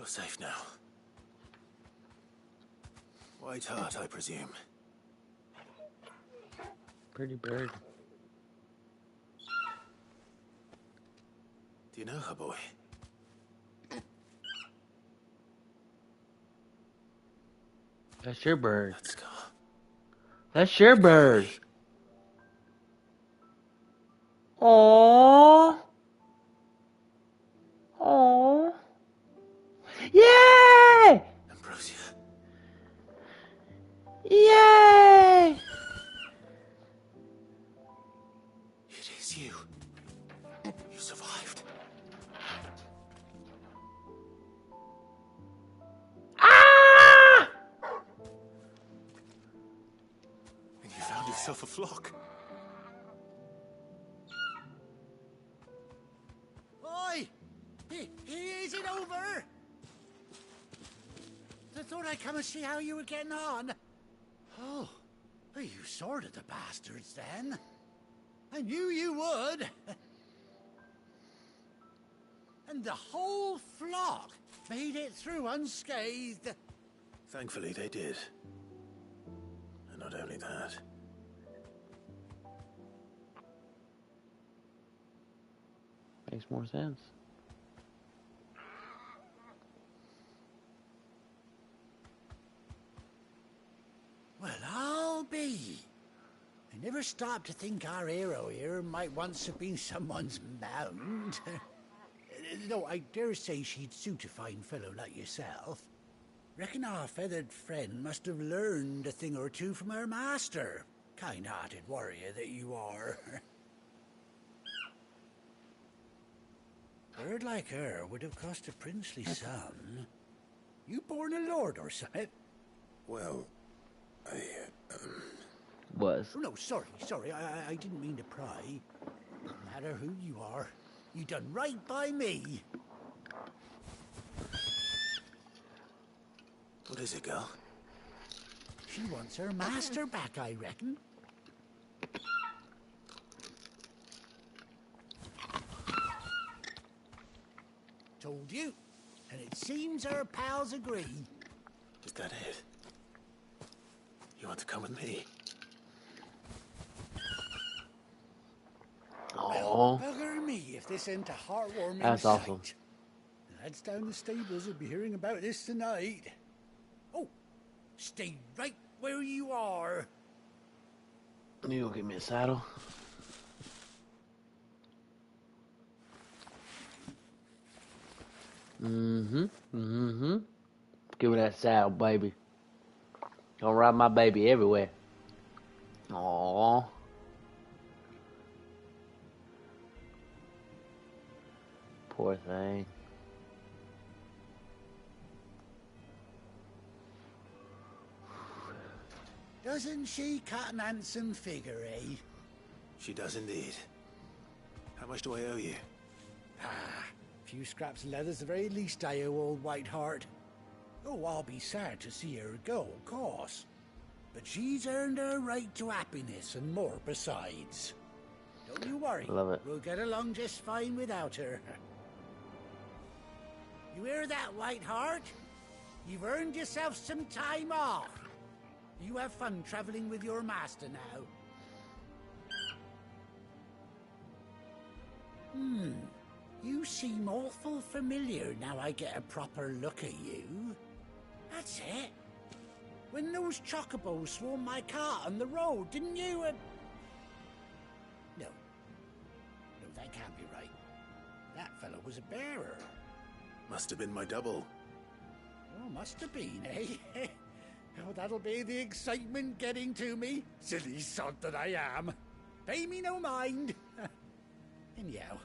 You're safe now. White Hart, I presume. Pretty bird. Do you know her, boy? That's your bird. Let's go. That's your bird. Aww. Aww. Yay! Ambrosia. Yay! It is you. You survived. Ah! And you found yourself a flock. Oi! Is it over? I thought I'd come and see how you were getting on. Oh, well, you sorted the bastards then. I knew you would. And the whole flock made it through unscathed. Thankfully, they did. And not only that. Makes more sense. Well, I'll be. I never stopped to think our hero here might once have been someone's mount. Though I dare say she'd suit a fine fellow like yourself. Reckon our feathered friend must have learned a thing or two from her master. Kind-hearted warrior that you are. Bird like her would have cost a princely sum. You born a lord or something? Well, I, Was. Oh, no, sorry. I didn't mean to pry. No matter who you are, you done right by me. What is it, girl? She wants her master back, I reckon. Told you. And it seems her pals agree. Is that it? You want to come with me? Oh, Bugger me if this ain't a heartwarming that's sight. awesome. The lads down the stables will be hearing about this tonight. Oh, stay right where you are. You go get me a saddle. Give me that saddle, baby. Gonna ride my baby everywhere. Aww. Poor thing. Doesn't she cut an handsome figure, eh? She does indeed. How much do I owe you? A few scraps of leather's the very least I owe old Whiteheart. Oh, I'll be sad to see her go, of course. But she's earned her right to happiness and more besides. Don't you worry. Love it. We'll get along just fine without her. You hear that, Whiteheart? You've earned yourself some time off. You have fun traveling with your master now. You seem awful familiar now I get a proper look at you. That's it. When those chocobos swarmed my cart on the road, didn't you? No, that can't be right. That fellow was a bearer. Must have been my double. Oh, must have been, eh? Oh, that'll be the excitement getting to me. Silly sod that I am. Pay me no mind. Anyhow,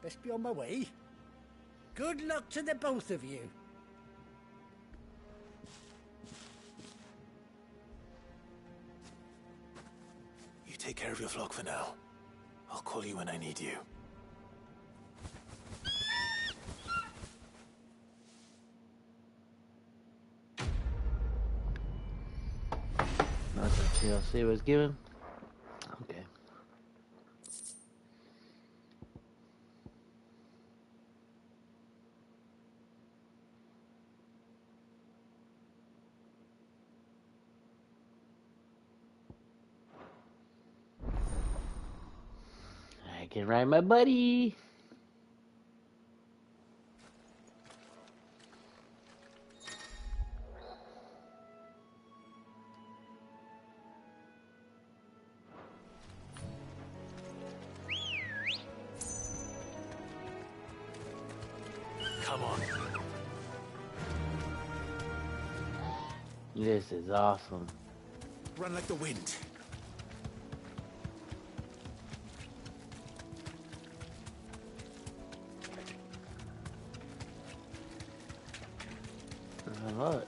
best be on my way. Good luck to the both of you. You take care of your flock for now. I'll call you when I need you. That's what TLC was given. Okay. can ride my buddy. Come on. This is awesome. Run like the wind. I love it.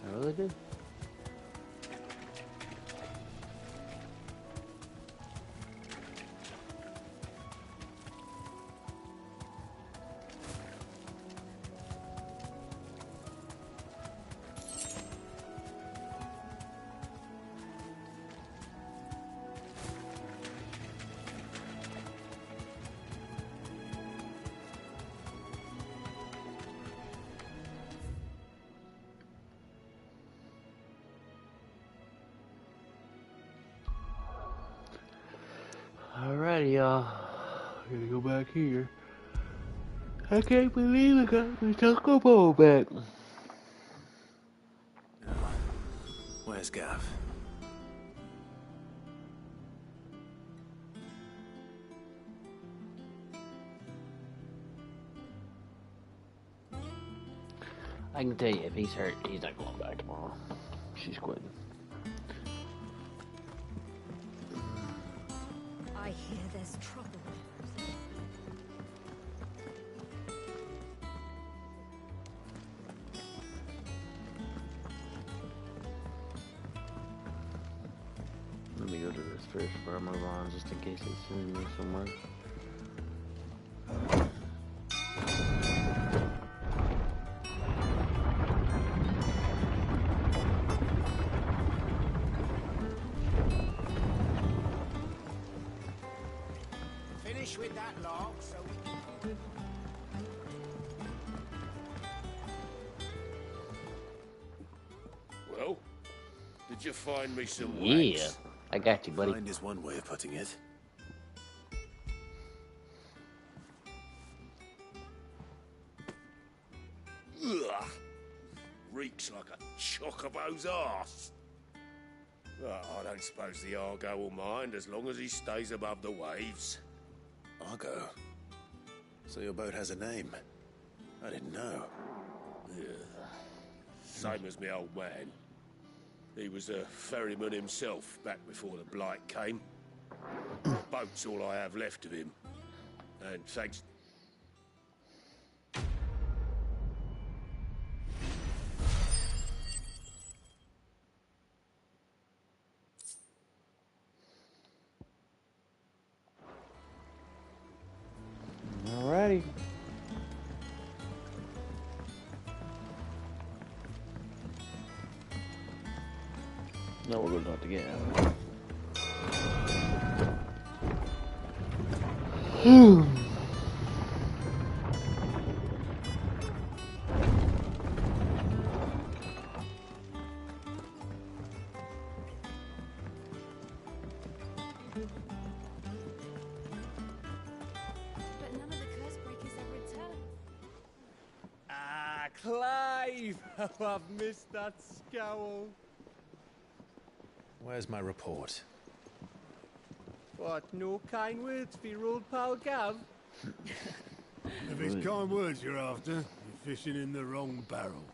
I really do. Alrighty, y'all. Gotta go back here. I can't believe I got my Taco Bell back. Where's Gav? I can tell you, if he's hurt, he's not going back tomorrow. She's quitting. I hear there's trouble. Let me go to this first before I move on, just in case it sends me somewhere. Finish with that log so we can... Well, did you find me some Yeah, wax? I got you, buddy. Find is one way of putting it. Ugh. Reeks like a chocobo's arse. Well, I don't suppose the Argo will mind as long as he stays above the waves. Argo? So your boat has a name? I didn't know. Yeah. Same as my old man. He was a ferryman himself back before the Blight came. Boat's all I have left of him. And thanks... Alrighty. No, we're going to have to get out. But none of the curse breakers have returned. Ah, Clive! How I've missed that scowl. Where's my report? What, no kind words for your old pal Gav? If it's kind words you're after, you're fishing in the wrong barrel.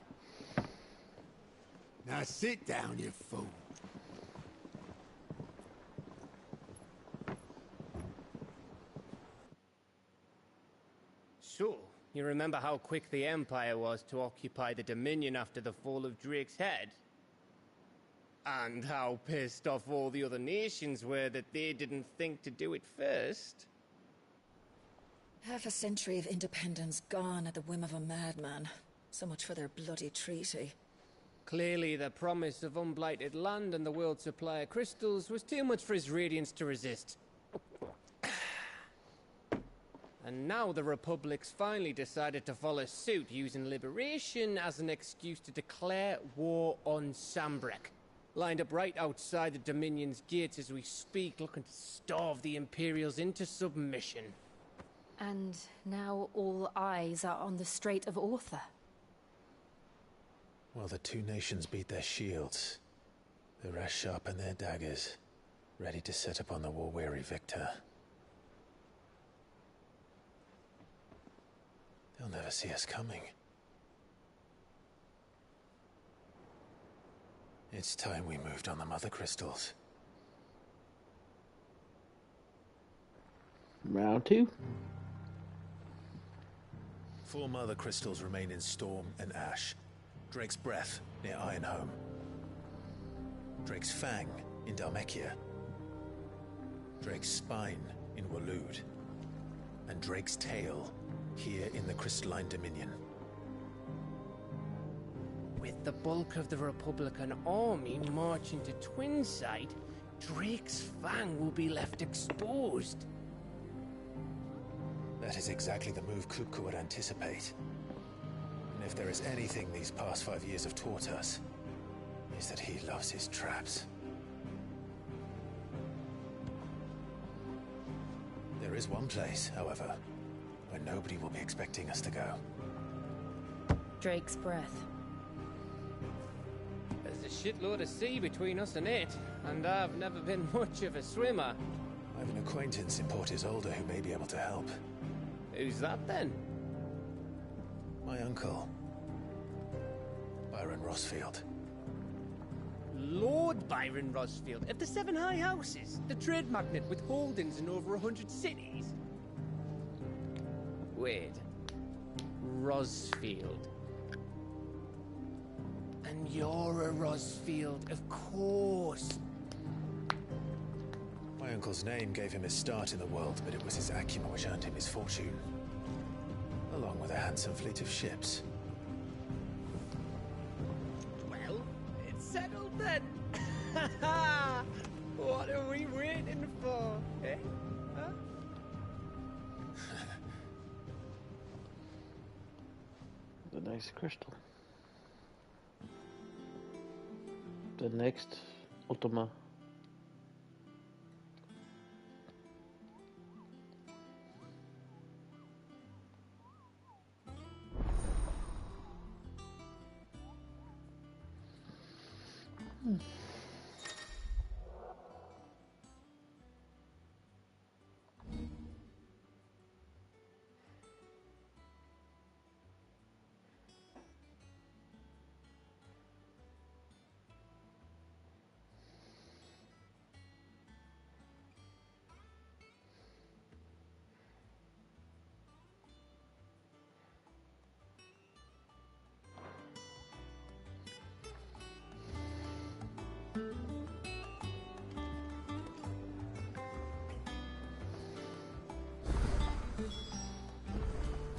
Now sit down, you fool. So, you remember how quick the Empire was to occupy the Dominion after the fall of Drake's Head? And how pissed off all the other nations were that they didn't think to do it first? Half a century of independence gone at the whim of a madman. So much for their bloody treaty. Clearly, the promise of unblighted land and the world's supply of crystals was too much for his radiance to resist. And now the Republic's finally decided to follow suit, using liberation as an excuse to declare war on Sambrek. lined up right outside the Dominion's gates as we speak, looking to starve the Imperials into submission. And now all eyes are on the Strait of Author. While the two nations beat their shields, the rest sharpen their daggers, ready to set upon the war-weary victor. They'll never see us coming. It's time we moved on the Mother Crystals. Round 2. 4 Mother Crystals remain in Storm and Ash. Drake's Breath near Ironhome. Drake's Fang in Dhalmekia. Drake's Spine in Waloed. And Drake's Tail here in the Crystalline Dominion. With the bulk of the Republican army marching to Twinside, Drake's Fang will be left exposed. That is exactly the move Kupka would anticipate. And if there is anything these past 5 years have taught us, is that he loves his traps. There is one place, however, where nobody will be expecting us to go. Drake's Breath. There's a shitload of sea between us and it, and I've never been much of a swimmer. I have an acquaintance in Port Isolde who may be able to help. Who's that then? My uncle, Byron Rosfield. Lord Byron Rosfield of the Seven High Houses, the trade magnate with holdings in over 100 cities. Wait, Rosfield. And you're a Rosfield, of course. My uncle's name gave him his start in the world, but it was his acumen which earned him his fortune. Along with a handsome fleet of ships. Well, it's settled then. What are we waiting for, eh? Huh? The next crystal. The next Ultima.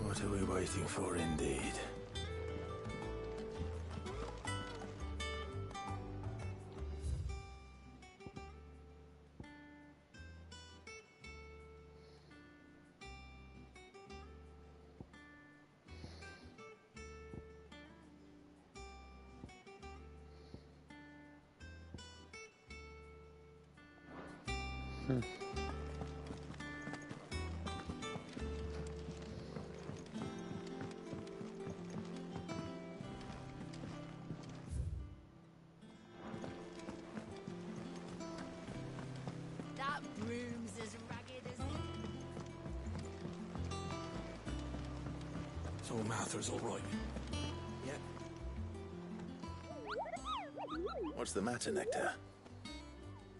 What are we waiting for, indeed? That broom's as ragged as... So Mather's all right. Yep. What's the matter, Nectar?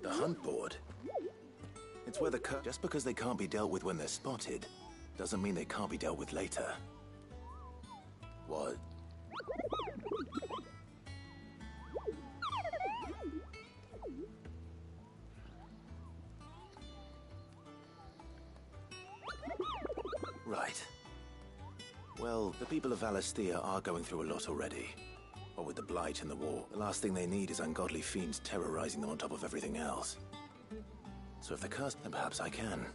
The hunt board? It's where the just because they can't be dealt with when they're spotted, doesn't mean they can't be dealt with later. What? Right. Well, the people of Valisthea are going through a lot already. What with the Blight and the war, the last thing they need is ungodly fiends terrorizing them on top of everything else. So if they're cursed, then perhaps I can.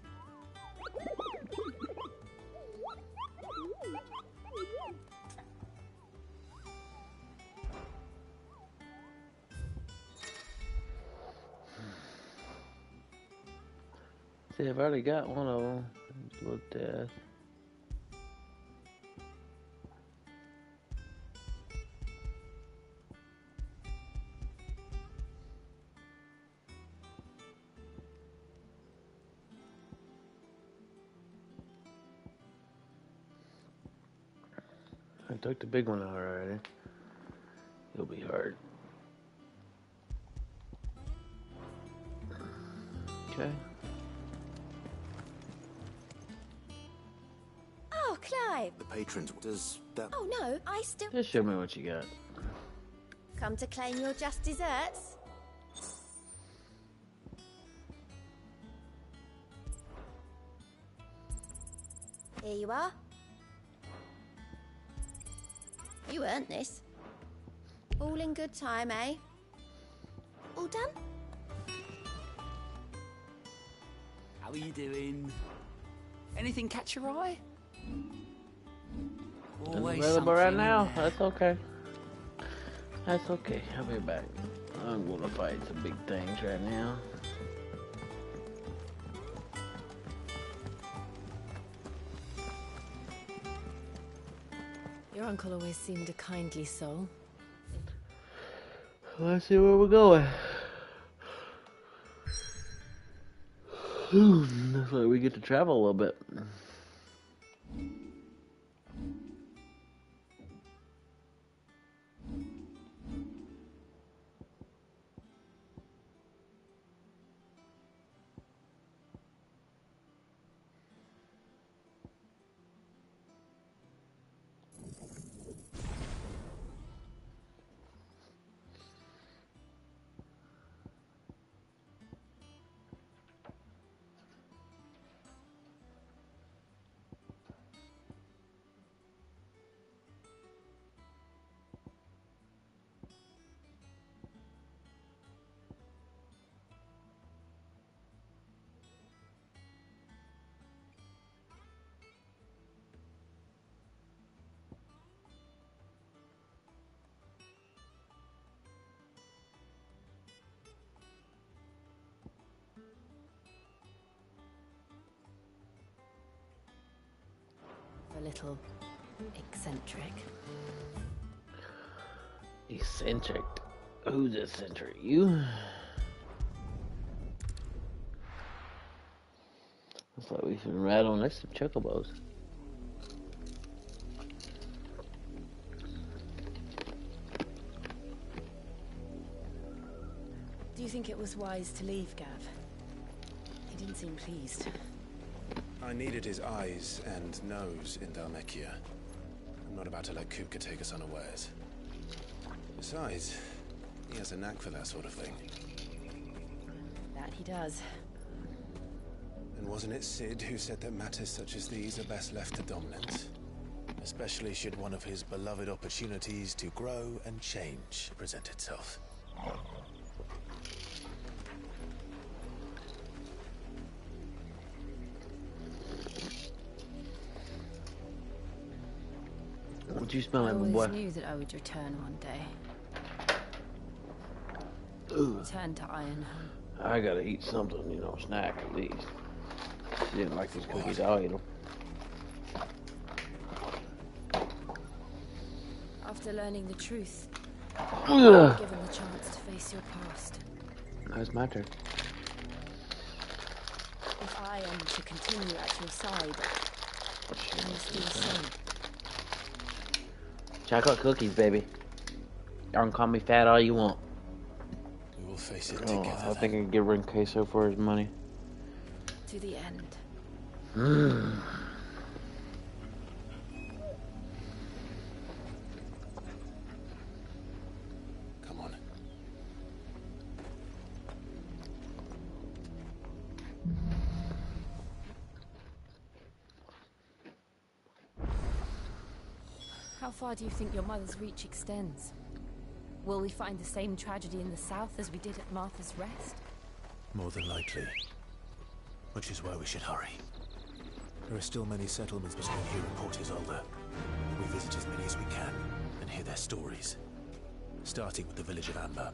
see, I've already got one of them. Look at I took the big one out already. It'll be hard. Okay. Oh, Clive! The patrons, does that... Oh no, I still... Just show me what you got. Come to claim your just desserts? Here you are. You earned this. All in good time, eh? All done? How are you doing? Anything catch your eye? Always Available right something now. in there. That's okay. That's okay. I'll be back. I'm gonna fight some big things right now. Your uncle always seemed a kindly soul. Let's see where we're going. Looks like we get to travel a little bit. A little eccentric. Eccentric. Who's eccentric? You? Looks like we should ride on next to chocobos. Do you think it was wise to leave, Gav? He didn't seem pleased. I needed his eyes and nose in Dhalmekia. I'm not about to let Kupka take us unawares. Besides, he has a knack for that sort of thing. That he does. And wasn't it Sid who said that matters such as these are best left to dominance? Especially should one of his beloved opportunities to grow and change present itself. What you smell I like, my always boy? knew that I would return one day. Ooh. Return to Ironhome. I gotta eat something, you know, snack at least. She didn't like these cookies, I'll eat them. After learning the truth, Ugh. you're given the chance to face your past. Now it's my turn. If I am to continue at your side, I must do the same. Chocolate cookies, baby. Y'all can call me fat all you want. We will face it Oh, together. I think I can give Ren Queso for his money. To the end. Come on. How far do you think your mother's reach extends? Will we find the same tragedy in the south as we did at Martha's Rest? More than likely. Which is why we should hurry. There are still many settlements between here and Port Isolde. We visit as many as we can and hear their stories. Starting with the village of Amber.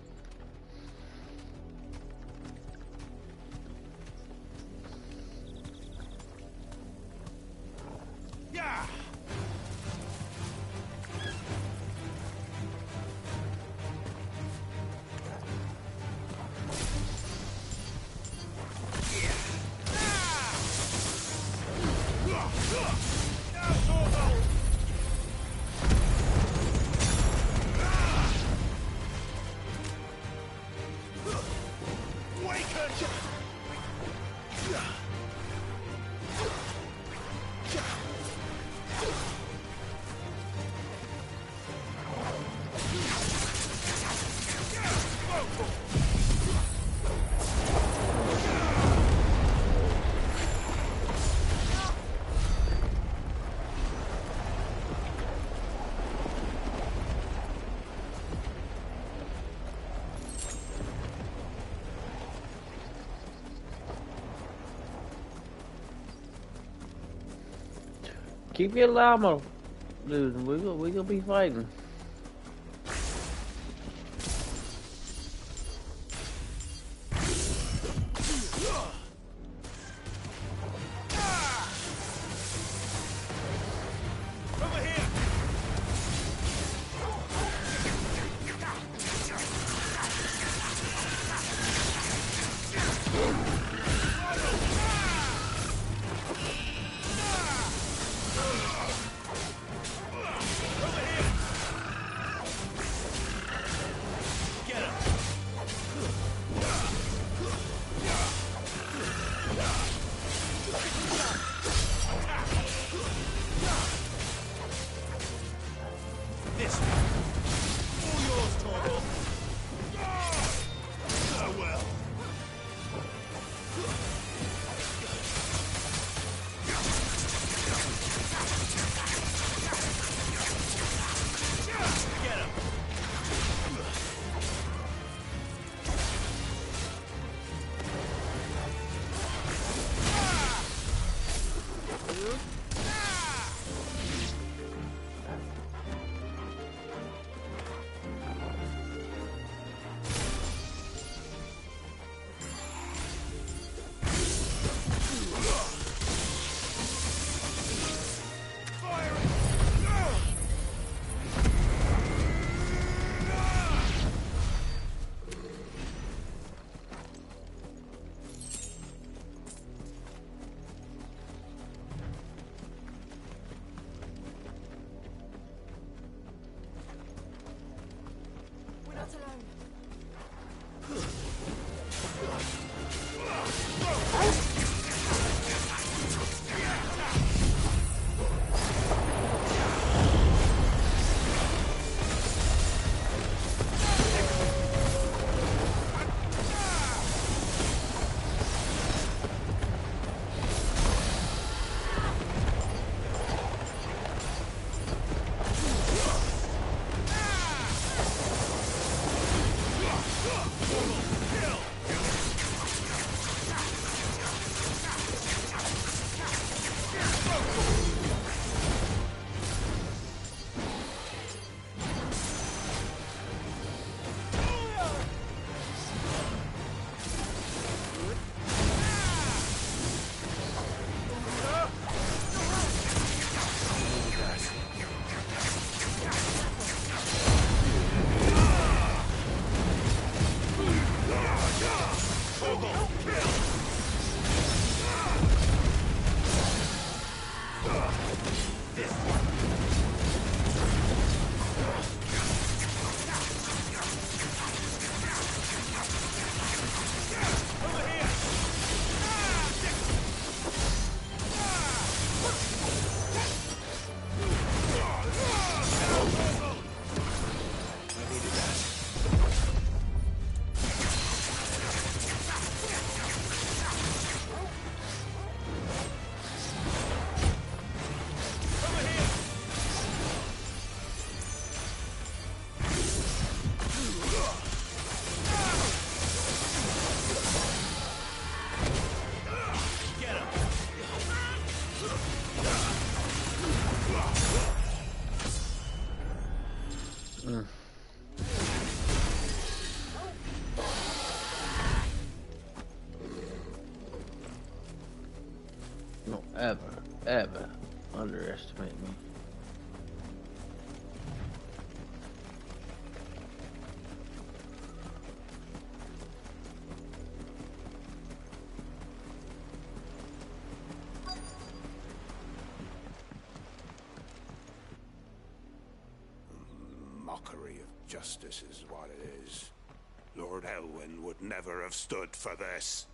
Keep your llama, dude. We gonna be fighting. Don't ever underestimate me. Mockery of justice is what it is. Lord Elwyn would never have stood for this.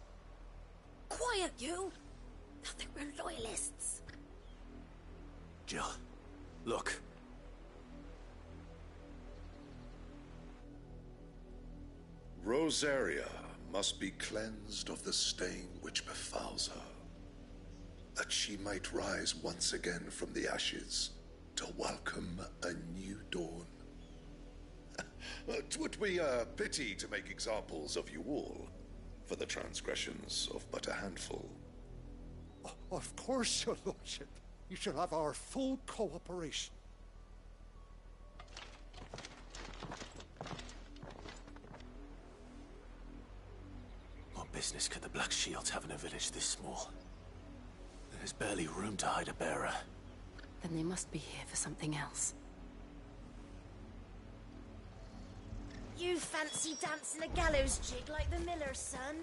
Quiet, you! Thought they were loyalists. Jill, look. Rosaria must be cleansed of the stain which befouls her, that she might rise once again from the ashes to welcome a new dawn. 'Twould be a pity to make examples of you all, for the transgressions of but a handful. Of course, your lordship. You shall have our full cooperation. What business could the Black Shields have in a village this small? There's barely room to hide a bearer. Then they must be here for something else. You fancy dancing a gallows jig like the miller's son?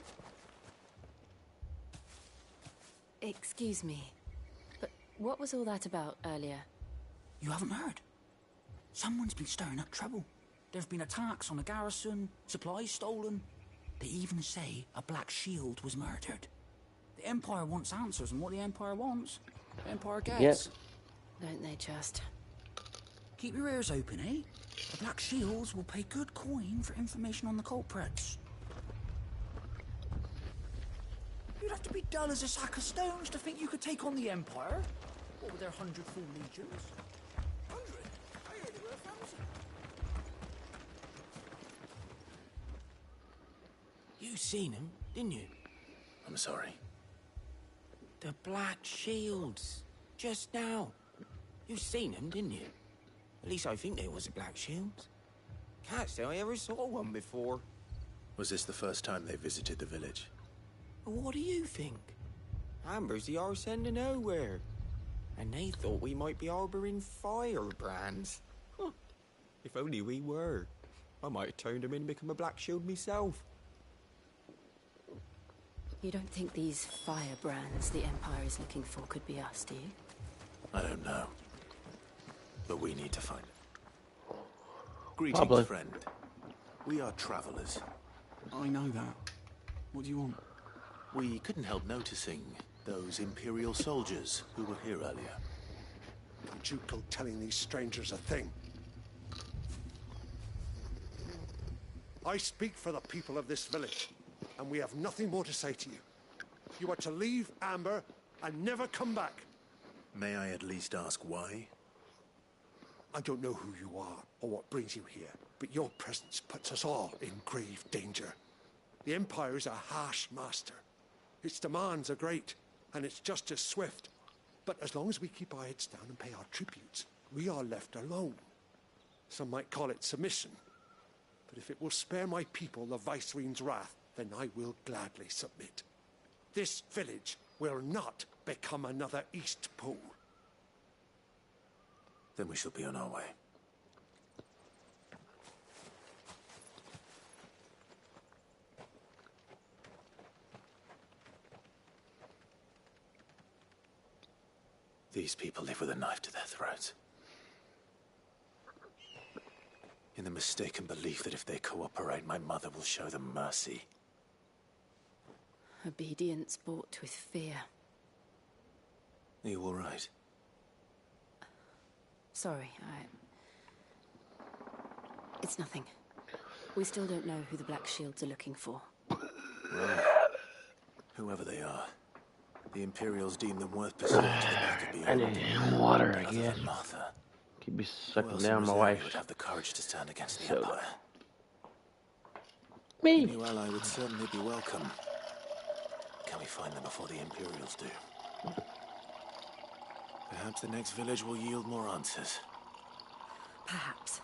Excuse me, but what was all that about earlier? You haven't heard? Someone's been stirring up trouble. There've been attacks on the garrison, supplies stolen. They even say a Black Shield was murdered. The Empire wants answers, and what the Empire wants, the Empire gets. Don't they just? Keep your ears open, eh? The Black Shields will pay good coin for information on the culprits. You'd have to be dull as a sack of stones to think you could take on the Empire. What with their 100 full legions? 100? I heard they were 1,000. You seen him, didn't you? I'm sorry. The Black Shields. Just now. You seen them, didn't you? At least I think they was a Black Shields. Can't say I ever saw one before. Was this the first time they visited the village? What do you think? Amber's the arse end of nowhere. And they thought we might be harboring firebrands. Huh. If only we were. I might have turned them in and become a Black Shield myself. You don't think these firebrands the Empire is looking for could be us, do you? I don't know. But we need to find it. Greetings, Probably. friend. We are travelers. I know that. What do you want? We couldn't help noticing those Imperial soldiers who were here earlier. Don't you go telling these strangers a thing. I speak for the people of this village, and we have nothing more to say to you. You are to leave Amber and never come back. May I at least ask why? I don't know who you are or what brings you here, but your presence puts us all in grave danger. The Empire is a harsh master. Its demands are great, and its justice swift. But as long as we keep our heads down and pay our tributes, we are left alone. Some might call it submission. But if it will spare my people the Viceroy's wrath, then I will gladly submit. This village will not become another Eastpool. Then we shall be on our way. These people live with a knife to their throats. In the mistaken belief that if they cooperate, my mother will show them mercy. Obedience bought with fear. Are you all right? Sorry, It's nothing. We still don't know who the Black Shields are looking for. Well, whoever they are, the Imperials deem them worth pursuing to the back of the I need water, I guess. Martha. Keep me Who sucking else down in my Rosaria wife. would have the courage to stand against the Soda. Empire? Me. A new ally would certainly be welcome. Can we find them before the Imperials do? Perhaps the next village will yield more answers. Perhaps.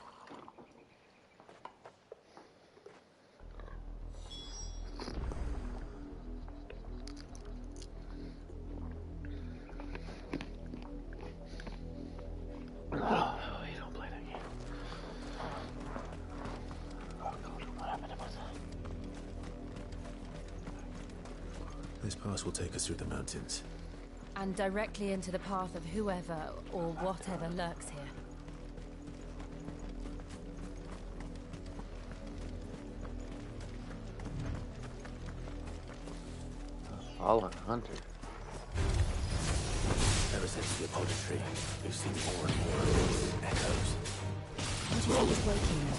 Oh, you don't play that game. Oh, God, what happened to us? This pass will take us through the mountains. And directly into the path of whoever or whatever lurks here. Fallen Hunter. Ever since the Apollo tree, we've seen more and more of these echoes. What do you think is waking them?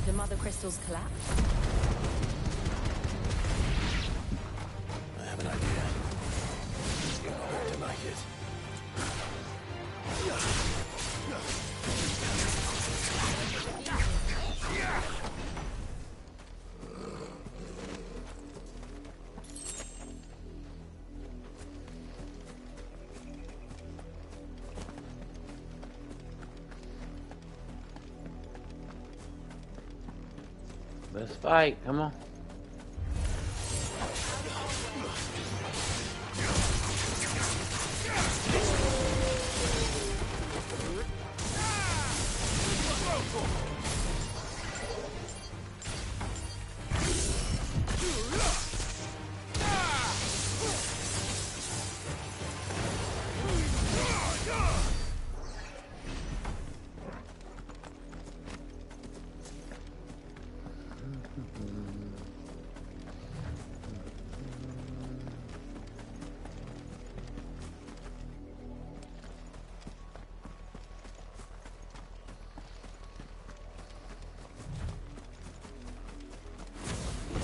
The mother crystals collapse? I have an idea. You're not going to like it. Let's fight. Come on.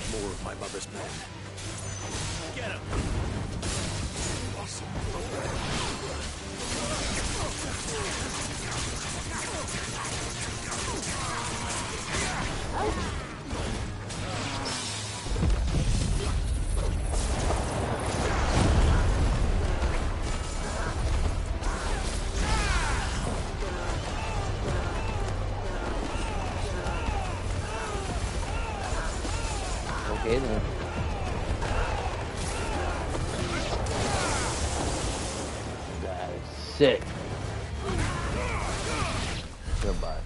More of my mother's men. Get him! Okay then. That is sick. Goodbye.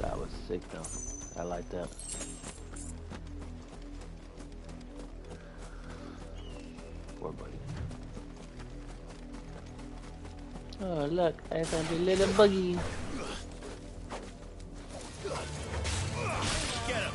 That was sick though. I like that. Poor buddy. Oh look, I found a little buggy. Get him!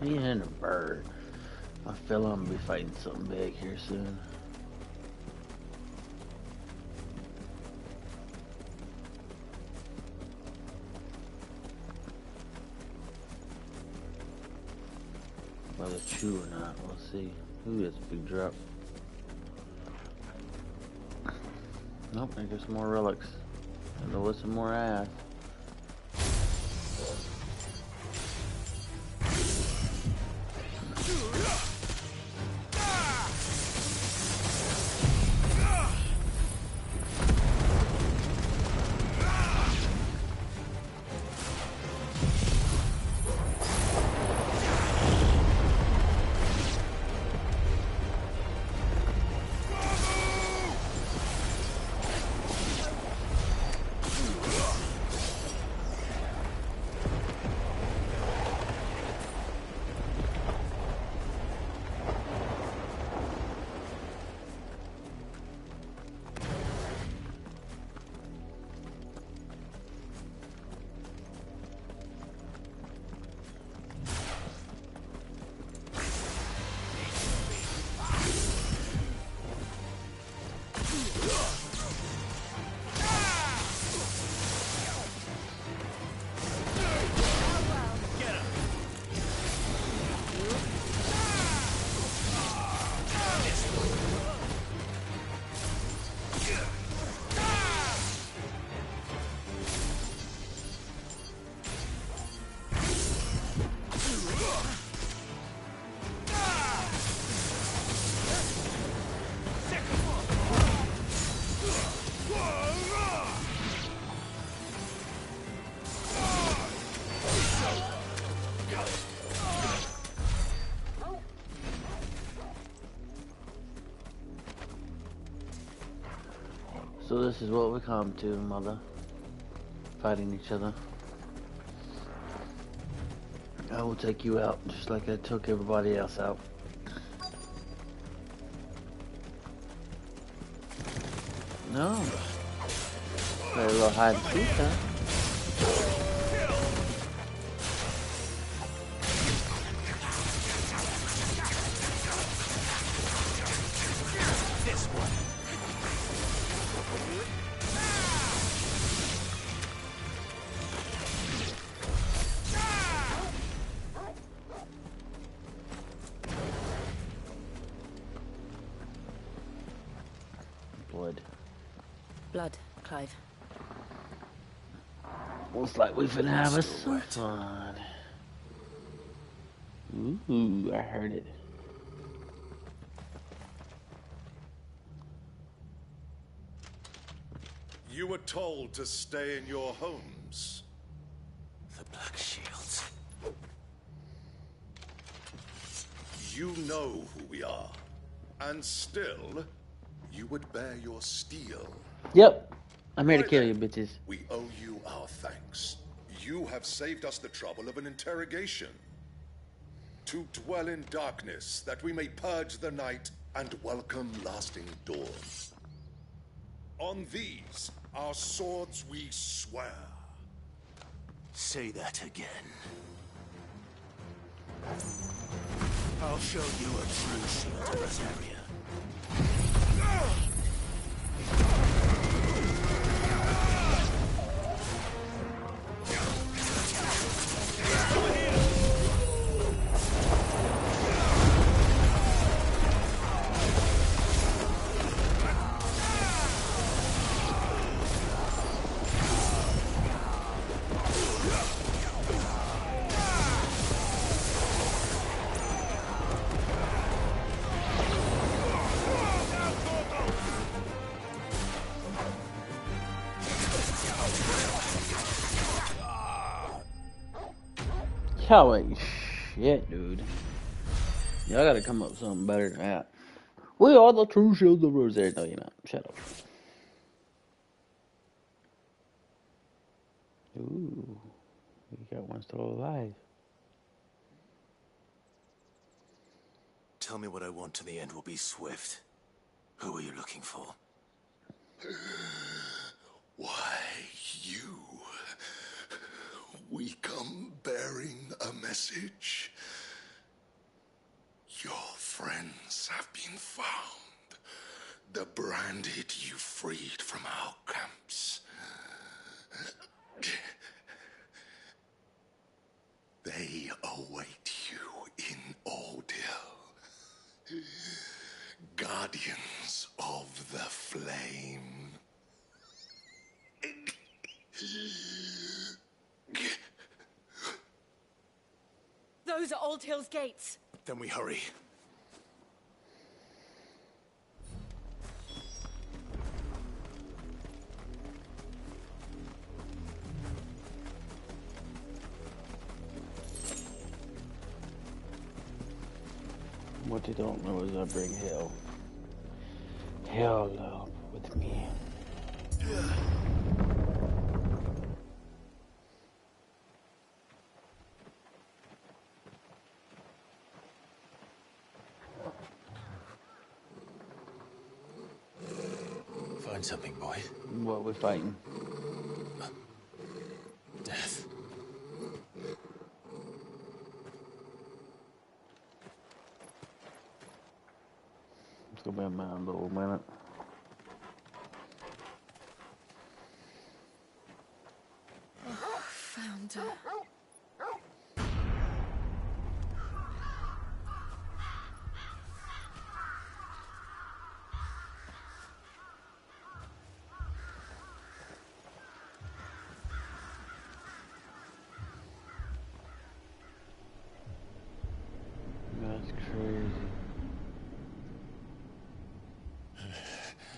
He and a bird. I feel I'm gonna be fighting something big here soon. Whether true or not, we'll see. Ooh, that's a big drop. Nope, there's some more relics. And there was some more ass. So this is what we come to, mother. Fighting each other. I will take you out, just like I took everybody else out. No. Got a little hide and seek, huh? This one. wood. Blood, Clive. Looks like we finna have us some fun. Ooh, I heard it. You were told to stay in your homes. The Black Shields. You know who we are. And still, you would bear your steel. Yep. I'm here to kill you, bitches. We owe you our thanks. You have saved us the trouble of an interrogation. To dwell in darkness, that we may purge the night and welcome lasting dawn. On these, our swords we swear. Say that again. I'll show you a true shield of Rosaria. Y'all ain't shit, dude. Y'all gotta come up with something better than that. We are the true shields of Rosaria. No, you're not. Shut up. Ooh. We got one still alive. Tell me what I want and the end will be swift. Who are you looking for? Why, you. We come bearing a message. Your friends have been found. The branded you freed from our camps. They await you in Aldil. Guardians of the Flame. Those are Old Hill's gates. Then we hurry. What they don't know is I bring hell. Hell up with me. Find something, boy. What we're fighting? Death. It's gonna be a man, little minute. Found her. That's crazy.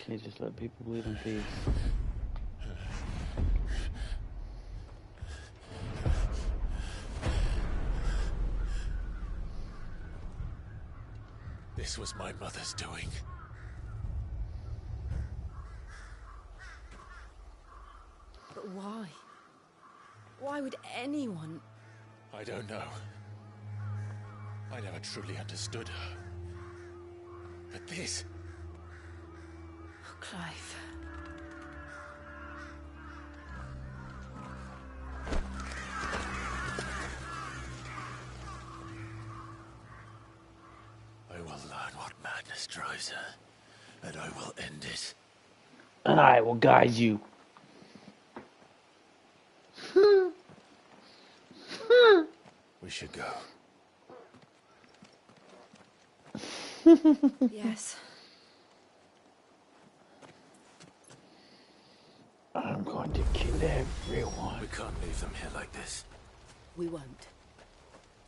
Can't just let people bleed in peace. This was my mother's doing. But why? Why would anyone... I don't know. I never truly understood her. But this... Oh, Clive. I will learn what madness drives her, and I will end it. And I will guide you. We should go. Yes. real one. We can't leave them here like this. We won't.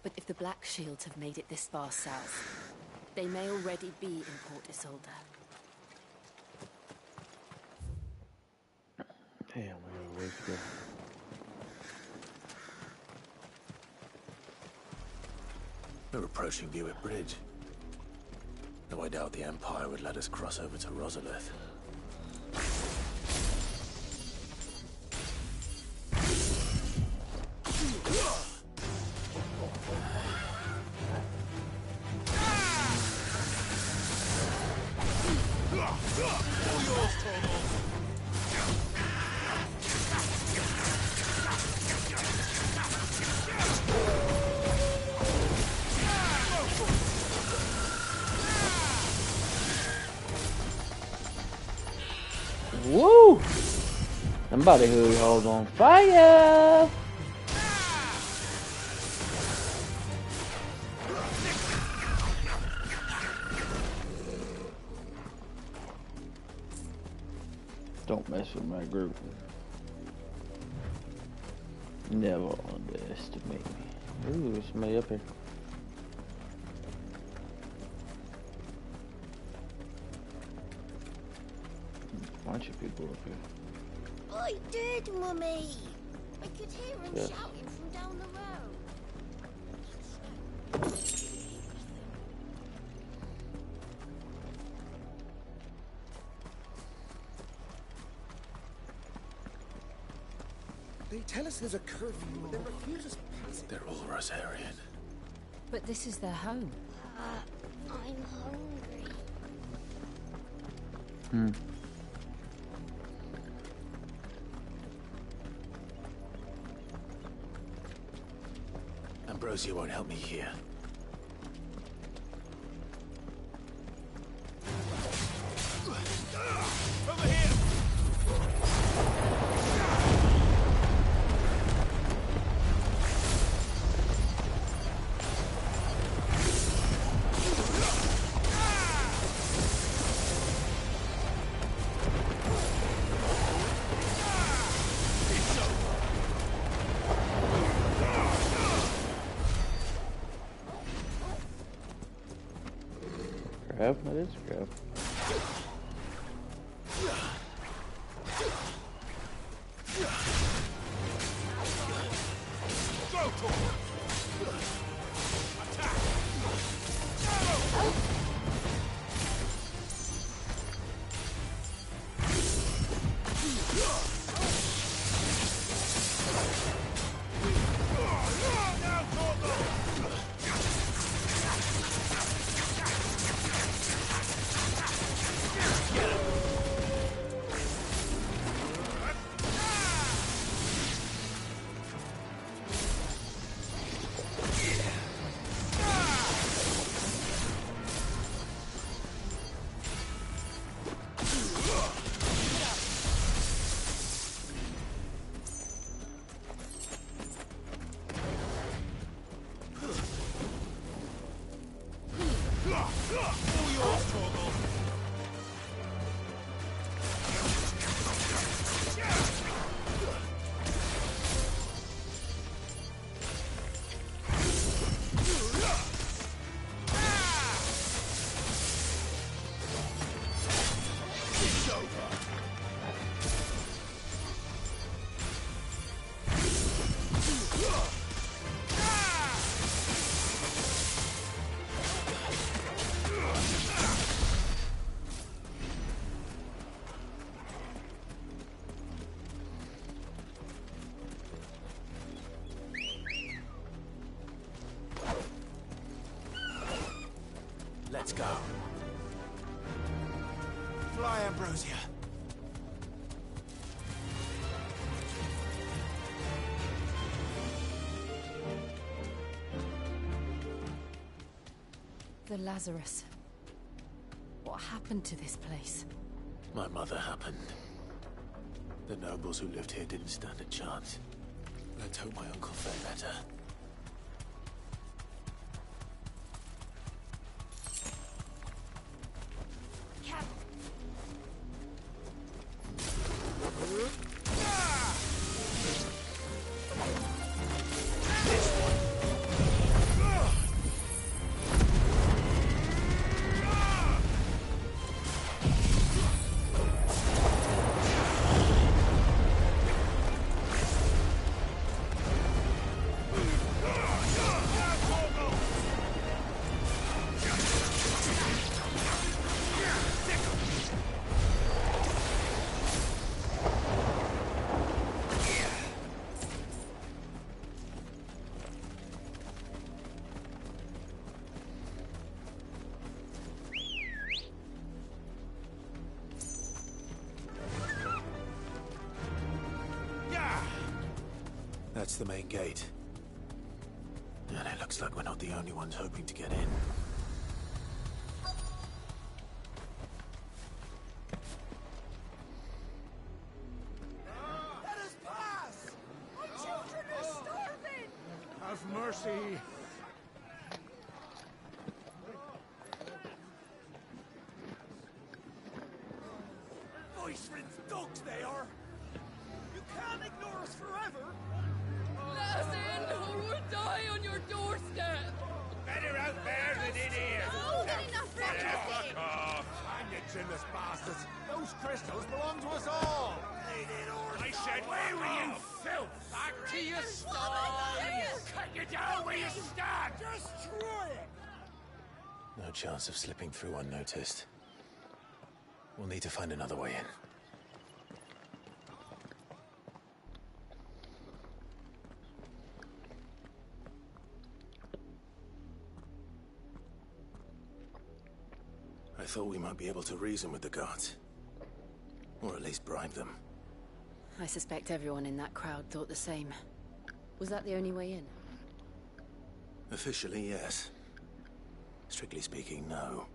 But if the Black Shields have made it this far south, they may already be in Port Isolde. Damn, we got a ways to go. We're approaching Buick Bridge. No, I doubt the Empire would let us cross over to Rosalith. Woo! Somebody who holds on fire! Don't mess with my group. Never underestimate me. Ooh, there's somebody up here. Bunch of people up here. I did, Mummy. I could hear him Yes. shouting from down the road. They tell us there's a curfew, but they refuse us passage. They're all Rosarian. But this is their home. I'm hungry. Hmm. Ambrosia won't help me here. Over here! Crap, that is crap. Let's go. Fly, Ambrosia. The Lazarus. What happened to this place? My mother happened. The nobles who lived here didn't stand a chance. Let's hope my uncle fared better. the main gate. And it looks like we're not the only ones hoping to get in. Let us pass! My children are starving! Have mercy! Voice-ridden dogs they are! You can't ignore us forever! Let us in, or we'll die on your doorstep! Better out there than in here! Oh, enough Fuck off! Hang you chinless bastards! Those crystals belong to us all! I said, where were you, filth? Back to your stalls! Cut you down where you stand! Destroy it! No chance of slipping through unnoticed. We'll need to find another way in. I thought we might be able to reason with the guards. Or at least bribe them. I suspect everyone in that crowd thought the same. Was that the only way in? Officially, yes. Strictly speaking, no.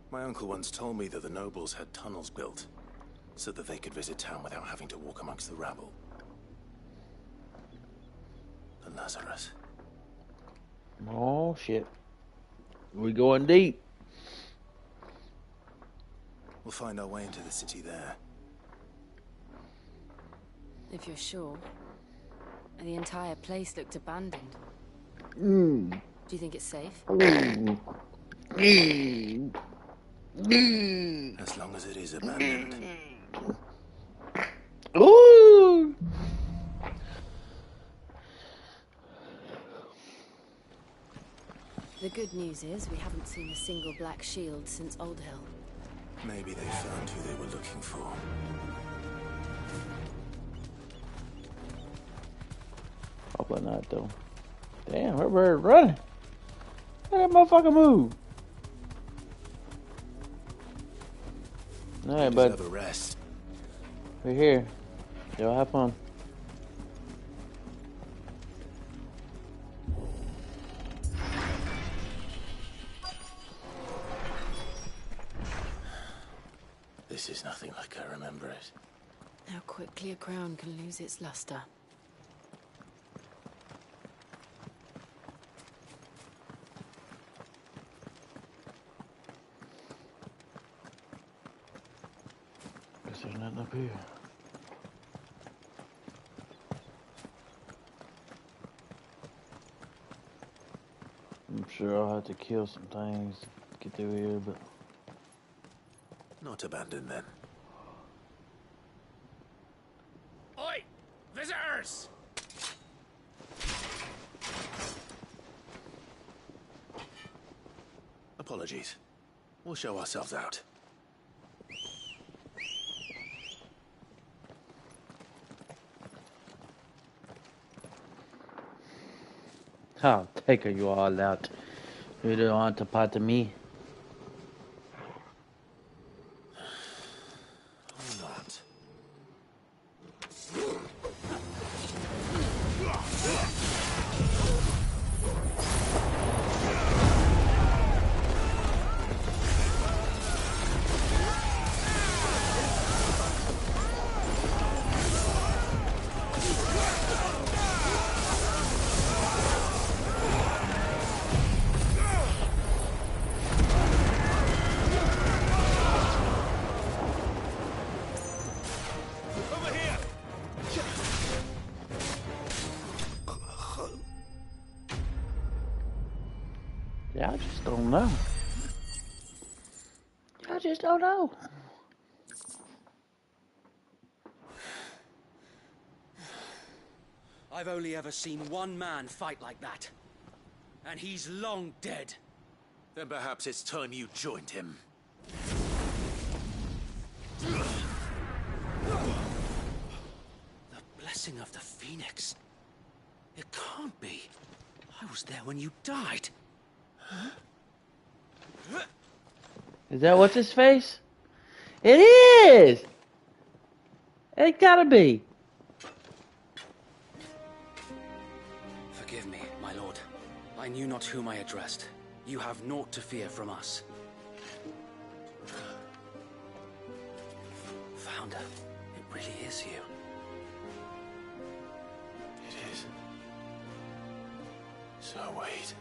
My uncle once told me that the nobles had tunnels built, so that they could visit town without having to walk amongst the rabble. The Lazarus. Oh, shit. We going deep. We'll find our way into the city there. If you're sure. The entire place looked abandoned. Mm. Do you think it's safe? Mm. Mm. As long as it is abandoned. Ooh! The good news is we haven't seen a single black shield since Old Hill. Maybe they found who they were looking for. Probably not, though. Damn, her bird running. Let that motherfucker move. Alright, bud. Deserve a rest. We're here. Y'all have fun. This is nothing like I remember it. How quickly a crown can lose its luster. Guess there's nothing up here. I'm sure I'll have to kill some things to get through here, but... Not abandoned, then. Oi! Visitors! Apologies. We'll show ourselves out. I'll take you all out. You don't want to part of me. Or not. Yeah, I just don't know. I just don't know. I've only ever seen one man fight like that. And he's long dead. Then perhaps it's time you joined him. The blessing of the Phoenix. It can't be. I was there when you died. Is that what's his face? It is! It gotta be. I knew not whom I addressed. You have naught to fear from us. Founder, it really is you. It is. So wait.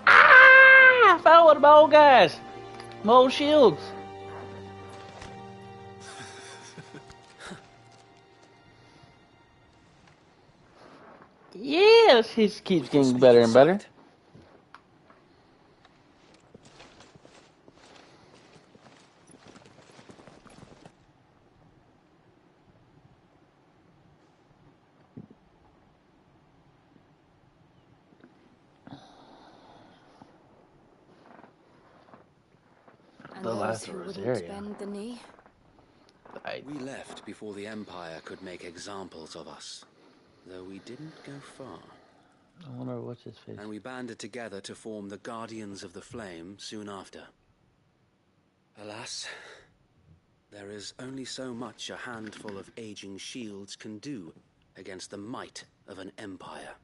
Ah! I found one of my old guys. My old shields. Yes, his keeps getting better and better. And The those last who wouldn't Rosaria. bend the knee. We left before the Empire could make examples of us, though we didn't go far. I wonder what's his face. And we banded together to form the Guardians of the Flame soon after. Alas, there is only so much a handful of aging shields can do against the might of an empire.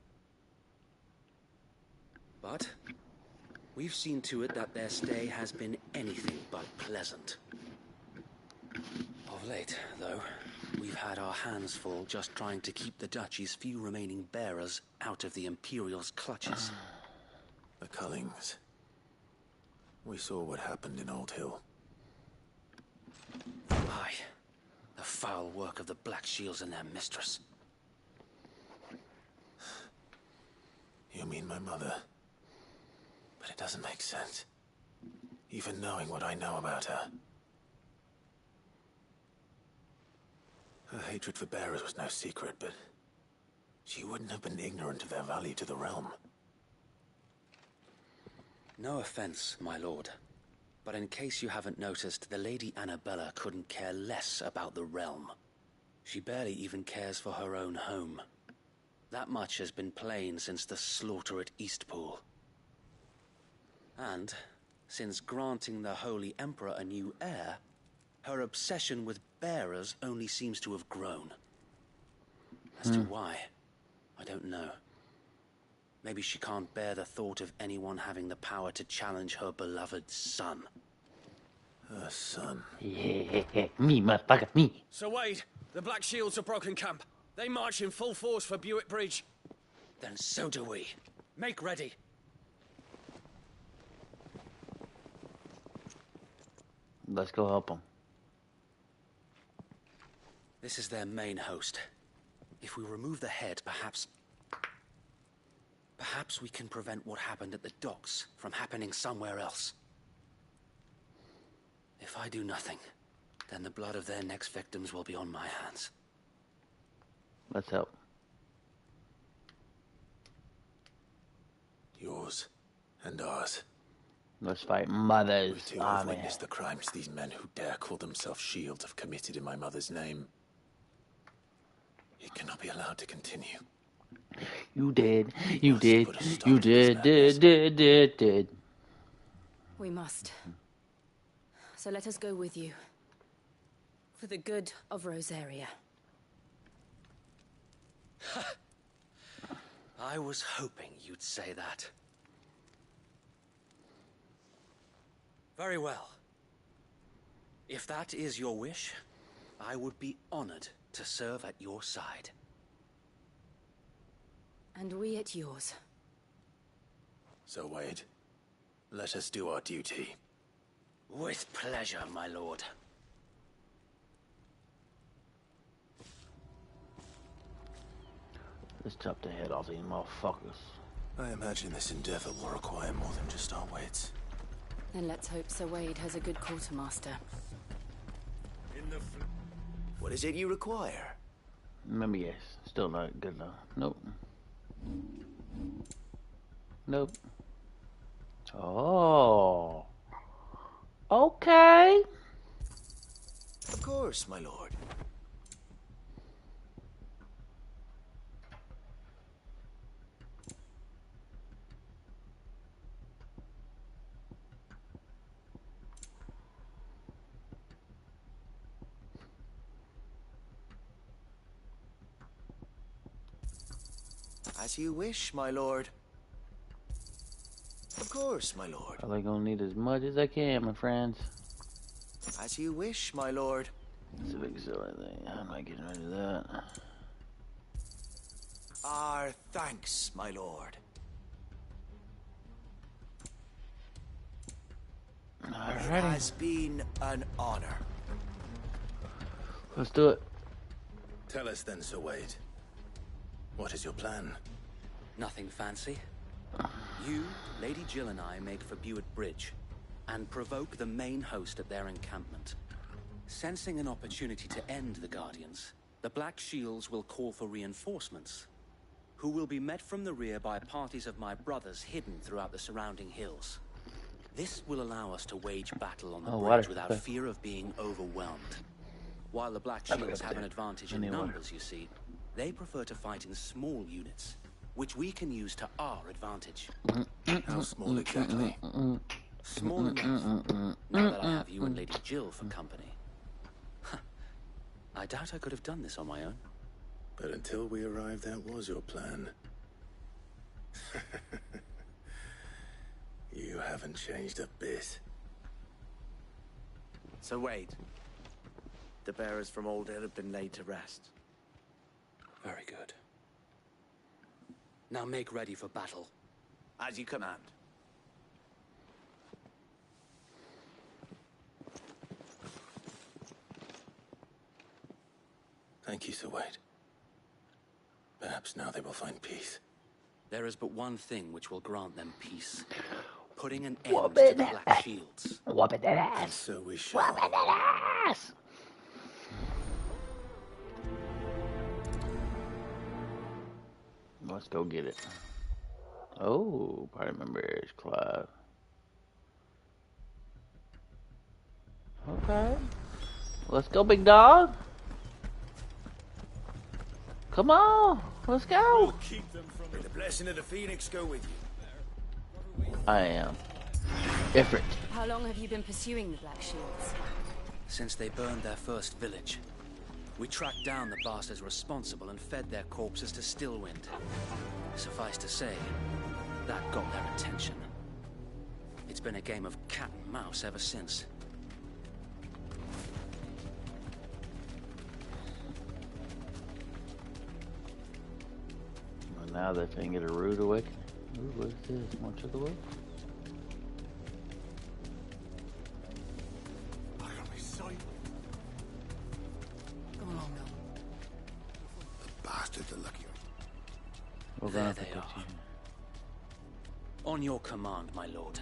But we've seen to it that their stay has been anything but pleasant. Of late, though, we've had our hands full just trying to keep the Duchy's few remaining bearers out of the Imperial's clutches. The Cullings. We saw what happened in Old Hill. Aye, the foul work of the Black Shields and their mistress. You mean my mother? But it doesn't make sense. Even knowing what I know about her. Her hatred for bearers was no secret, but she wouldn't have been ignorant of their value to the realm. No offense, my lord, but in case you haven't noticed, the Lady Annabella couldn't care less about the realm. She barely even cares for her own home. That much has been plain since the slaughter at Eastpool. And, since granting the Holy Emperor a new heir, her obsession with bearers only seems to have grown. As to why, I don't know. Maybe she can't bear the thought of anyone having the power to challenge her beloved son. Her son? Yeah, me, motherfucker, me. Sir Wade, the Black Shields have broken camp. They march in full force for Buick Bridge. Then so do we. Make ready. Let's go help them. This is their main host. If we remove the head, perhaps we can prevent what happened at the docks from happening somewhere else. If I do nothing, then the blood of their next victims will be on my hands. Let's help. Yours and ours. Let's fight Mother's We too have army. witnessed the crimes these men who dare call themselves shields have committed in my mother's name. It cannot be allowed to continue. You did. You did. You did. We must. So let us go with you. For the good of Rosaria. I was hoping you'd say that. Very well. If that is your wish, I would be honored to serve at your side. And we at yours. So, Wade, let us do our duty. With pleasure, my lord. Let's chop the head off these motherfuckers. I imagine this endeavor will require more than just our wits. Then let's hope Sir Wade has a good quartermaster. What is it you require? Maybe yes. Still not good though. Nope. Nope. Oh. Okay. Of course, my lord. As you wish, my lord. Of course, my lord. Probably gonna need as much as I can, my friends. As you wish, my lord. It's a big silly thing. How am I getting rid of that? Our thanks, my lord. Alrighty. It has been an honor. Let's do it. Tell us then, Sir Wade. What is your plan? Nothing fancy. You, Lady Jill and I make for Buett Bridge and provoke the main host at their encampment. Sensing an opportunity to end the Guardians, the Black Shields will call for reinforcements, who will be met from the rear by parties of my brothers hidden throughout the surrounding hills. This will allow us to wage battle on the bridge without fear of being overwhelmed. While the Black Shields have an advantage in numbers, you see, they prefer to fight in small units, which we can use to our advantage. How small exactly? Small enough, now that I have you and Lady Jill for company. I doubt I could have done this on my own. But until we arrived, that was your plan. You haven't changed a bit. So Wade, the bearers from Old Hill have been laid to rest. Very good. Now make ready for battle. As you command. Thank you, Sir Wade. Perhaps now they will find peace. There is but one thing which will grant them peace. Putting an end to the Black Shields. Whooping that ass. And so we shall. Whooping that ass. Let's go get it. Oh, party members, Clive. Okay. Let's go, big dog. Come on. Let's go. We'll keep them from May the blessing of the Phoenix go with you. I am. Different. How long have you been pursuing the Black Shields? Since they burned their first village. We tracked down the bastards responsible and fed their corpses to Stillwind. Suffice to say, that got their attention. It's been a game of cat and mouse ever since. Well, now they can get a rude awakening. Ooh, what is this? More to the wood? Bastards are lucky. There they are. On your command, my lord.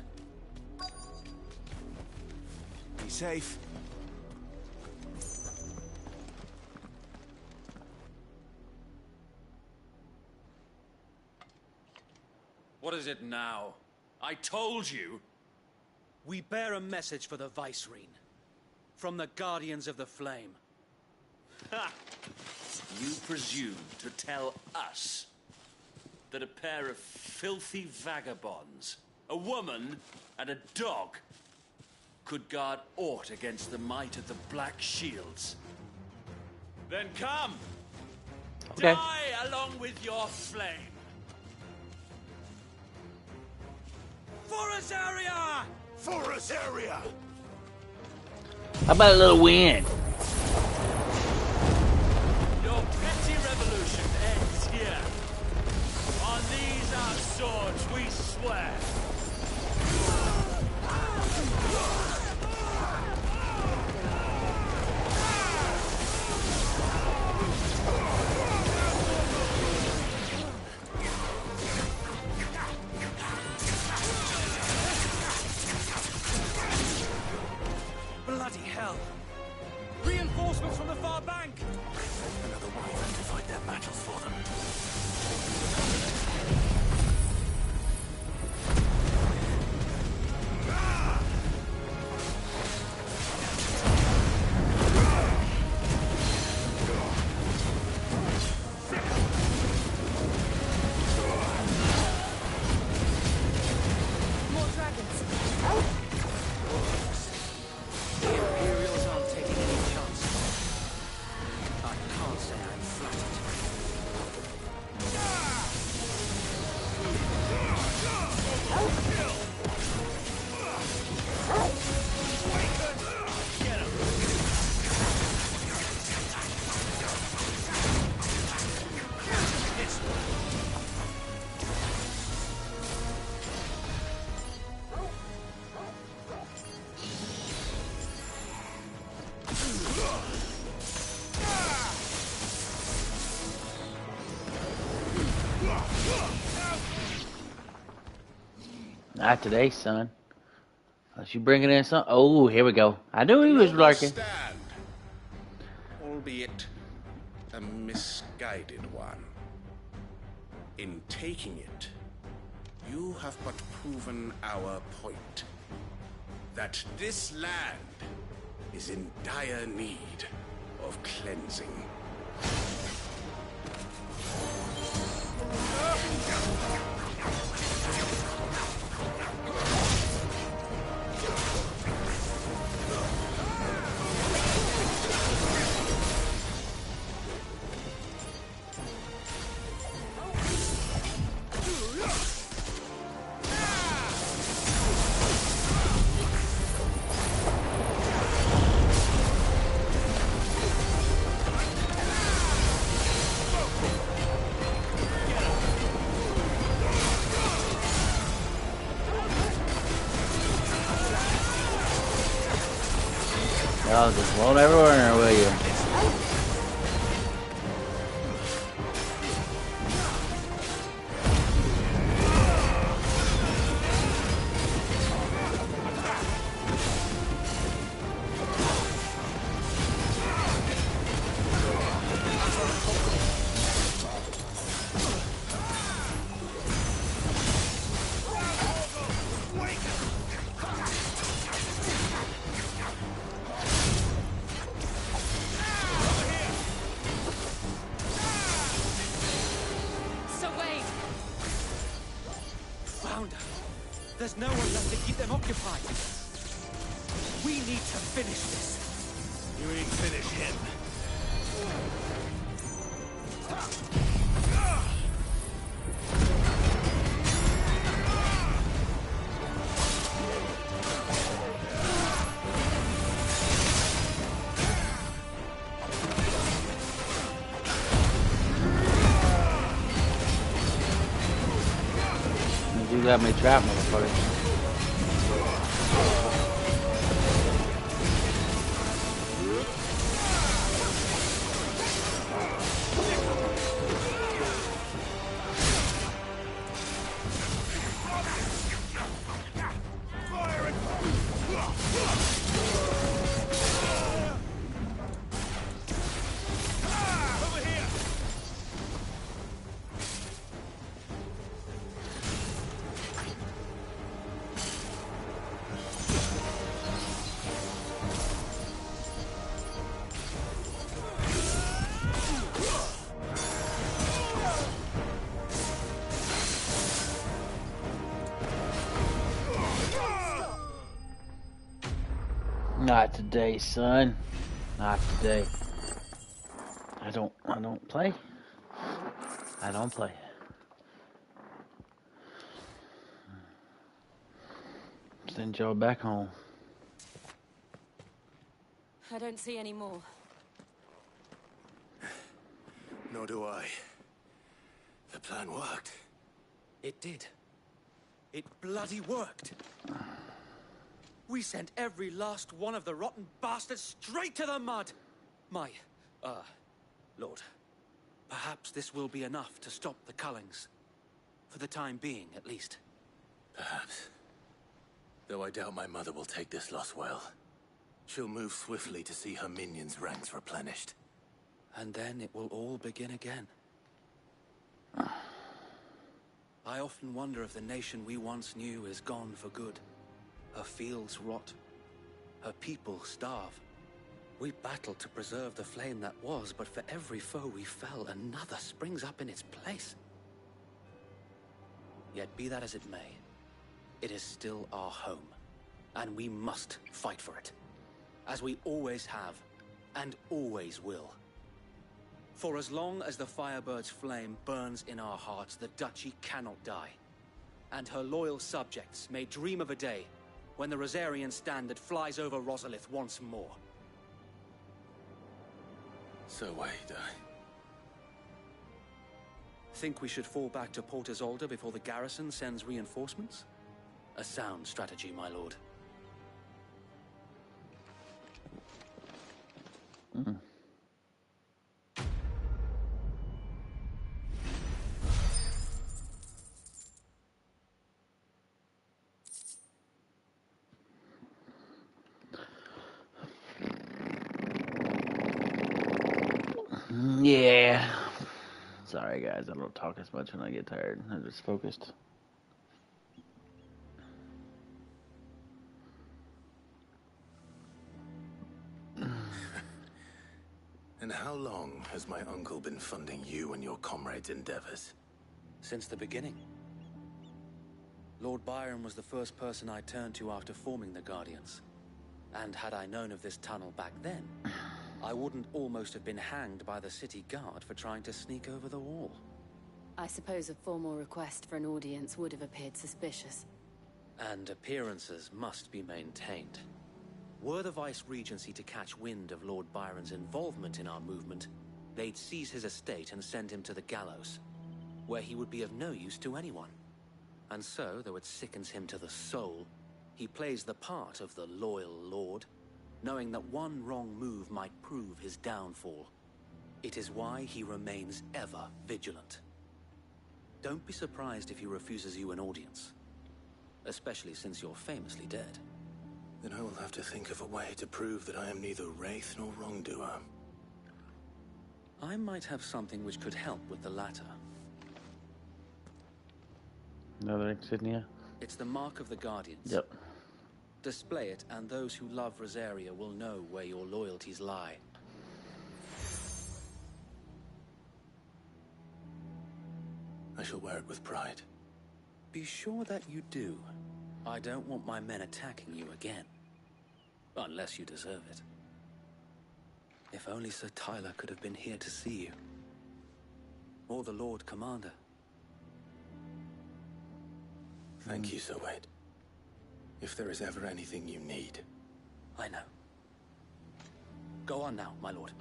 Be safe. What is it now? I told you! We bear a message for the Vicereine. From the Guardians of the Flame. Ha! You presume to tell us that a pair of filthy vagabonds, a woman and a dog, could guard aught against the might of the Black Shields? Then come! Okay. Die along with your flame! For Azaria! For Azaria! How about a little wind? Your petty revolution ends here. On these our swords we swear. Bloody hell! Reinforcements from the far bank! Another wyvern to fight their battles for them. Not today, son. Unless you bringing in some. Oh, here we go. I knew he was lurking. Stand, albeit a misguided one. In taking it, you have but proven our point. That this land is in dire need of cleansing. Y'all just roll everywhere, will you? There's no one left to keep them occupied. We need to finish this. You ain't finish him. You got me trapped, motherfucker. Not today, son. Not today. I don't play. I don't play. Send y'all back home. I don't see any more. Nor do I. The plan worked. It did. It bloody worked. We sent every last one of the rotten bastards straight to the mud! Lord, perhaps this will be enough to stop the Cullings. For the time being, at least. Perhaps. Though I doubt my mother will take this loss well. She'll move swiftly to see her minions' ranks replenished. And then it will all begin again. I often wonder if the nation we once knew is gone for good. Her fields rot. Her people starve. We battled to preserve the flame that was, but for every foe we fell, another springs up in its place. Yet be that as it may, it is still our home, and we must fight for it, as we always have, and always will. For as long as the Firebird's flame burns in our hearts, the Duchy cannot die, and her loyal subjects may dream of a day when the Rosarian standard flies over Rosalith once more. So wait, Think we should fall back to Port Isolde before the garrison sends reinforcements? A sound strategy, my lord. Yeah. Sorry, guys. I don't talk as much when I get tired. I'm just focused. And how long has my uncle been funding you and your comrades' endeavors? Since the beginning. Lord Byron was the first person I turned to after forming the Guardians. And had I known of this tunnel back then, I wouldn't almost have been hanged by the city guard for trying to sneak over the wall. I suppose a formal request for an audience would have appeared suspicious. And appearances must be maintained. Were the Vice-Regency to catch wind of Lord Byron's involvement in our movement, they'd seize his estate and send him to the gallows, where he would be of no use to anyone. And so, though it sickens him to the soul, he plays the part of the loyal lord, knowing that one wrong move might prove his downfall. It is why he remains ever vigilant. Don't be surprised if he refuses you an audience, especially since you're famously dead. Then I will have to think of a way to prove that I am neither wraith nor wrongdoer. I might have something which could help with the latter. Another insignia? It's the Mark of the Guardians. Yep. Display it, and those who love Rosaria will know where your loyalties lie. I shall wear it with pride. Be sure that you do. I don't want my men attacking you again. Unless you deserve it. If only Sir Tyler could have been here to see you. Or the Lord Commander. Thank you, Sir Wade. If there is ever anything you need. I know. Go on now, my lord.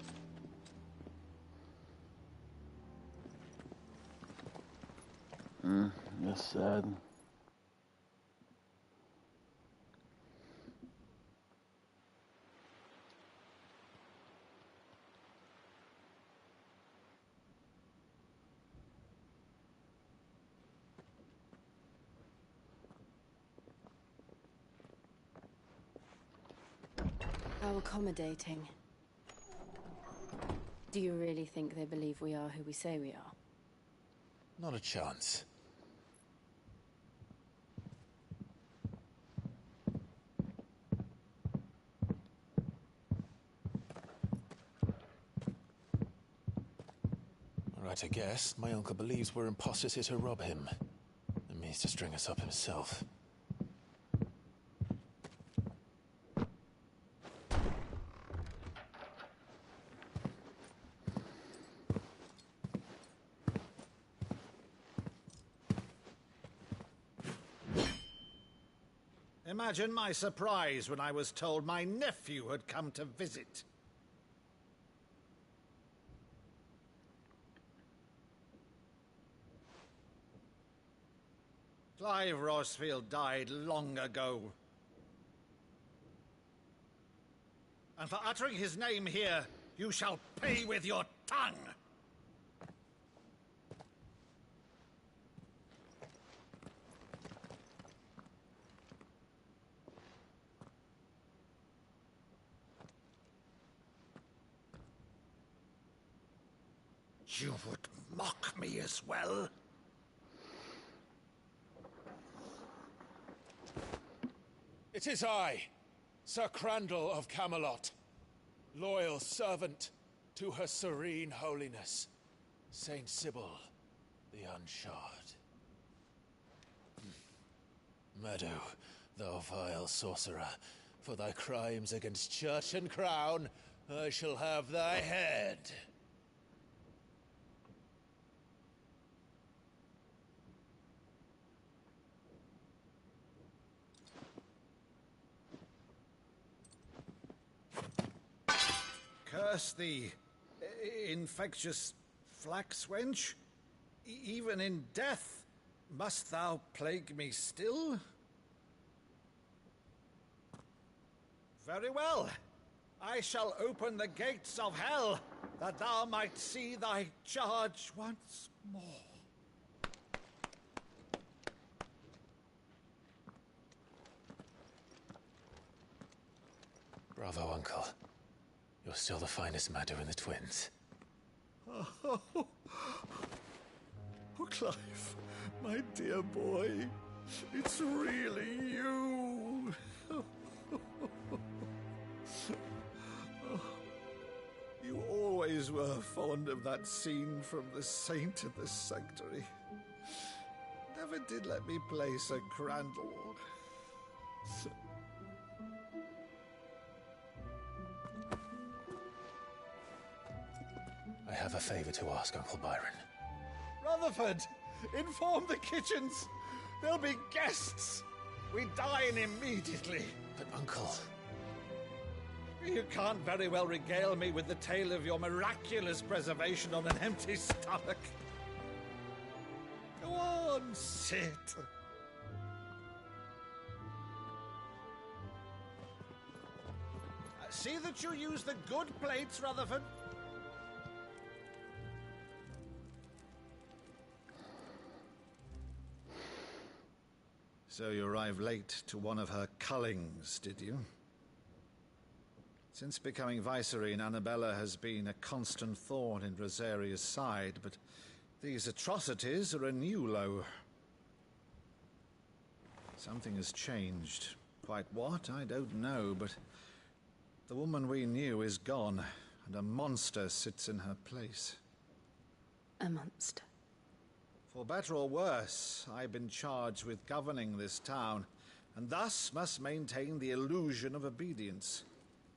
That's sad. How accommodating. Do you really think they believe we are who we say we are? Not a chance. Right, I guess. My uncle believes we're imposters here to rob him. And means to string us up himself. Imagine my surprise when I was told my nephew had come to visit. Clive Rosfield died long ago. And for uttering his name here, you shall pay with your tongue! You would mock me as well? It is I, Sir Crandall of Camelot, loyal servant to Her Serene Holiness, Saint Sybil the Unshod. Meadow, thou vile sorcerer, for thy crimes against church and crown, I shall have thy head. Curse thee, infectious flax wench. Even in death, must thou plague me still? Very well. I shall open the gates of hell, that thou might see thy charge once more. Bravo, Uncle. You're still the finest Meadow in the twins. Oh, Clive, my dear boy, it's really you. You always were fond of that scene from The Saint in the Sanctuary. Never did let me play Sir Crandall. I have a favor to ask, Uncle Byron. Rutherford, inform the kitchens. There'll be guests. We dine immediately. But, Uncle... You can't very well regale me with the tale of your miraculous preservation on an empty stomach. Go on, sit. See that you use the good plates, Rutherford. So you arrived late to one of her cullings, did you? Since becoming Vicereine, Annabella has been a constant thorn in Rosaria's side, but these atrocities are a new low. Something has changed. Quite what, I don't know, but the woman we knew is gone, and a monster sits in her place. A monster? For better or worse, I've been charged with governing this town, and thus must maintain the illusion of obedience.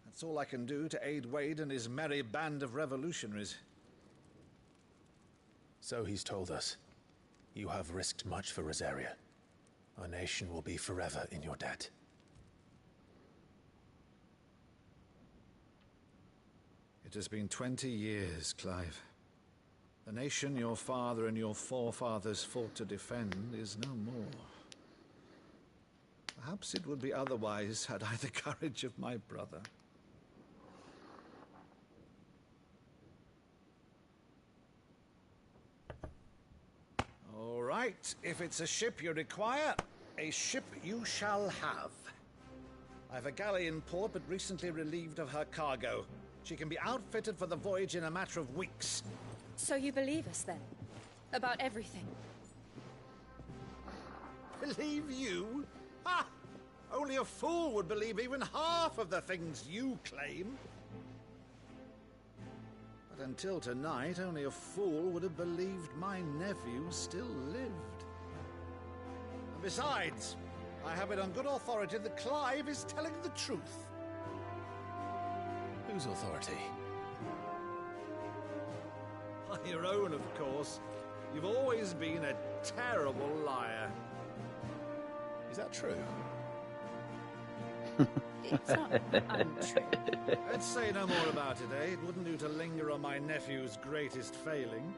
That's all I can do to aid Wade and his merry band of revolutionaries. So he's told us. You have risked much for Rosaria. Our nation will be forever in your debt. It has been 20 years, Clive. The nation your father and your forefathers fought to defend is no more. Perhaps it would be otherwise had I the courage of my brother. All right, if it's a ship you require, a ship you shall have. I've a galley in port, but recently relieved of her cargo. She can be outfitted for the voyage in a matter of weeks. So you believe us, then? About everything? Believe you? Ha! Only a fool would believe even half of the things you claim. But until tonight, only a fool would have believed my nephew still lived. And besides, I have it on good authority that Clive is telling the truth. Whose authority? Your own, of course. You've always been a terrible liar. Is that true? It's not untrue. Let's say no more about it, eh? It wouldn't do to linger on my nephew's greatest failing.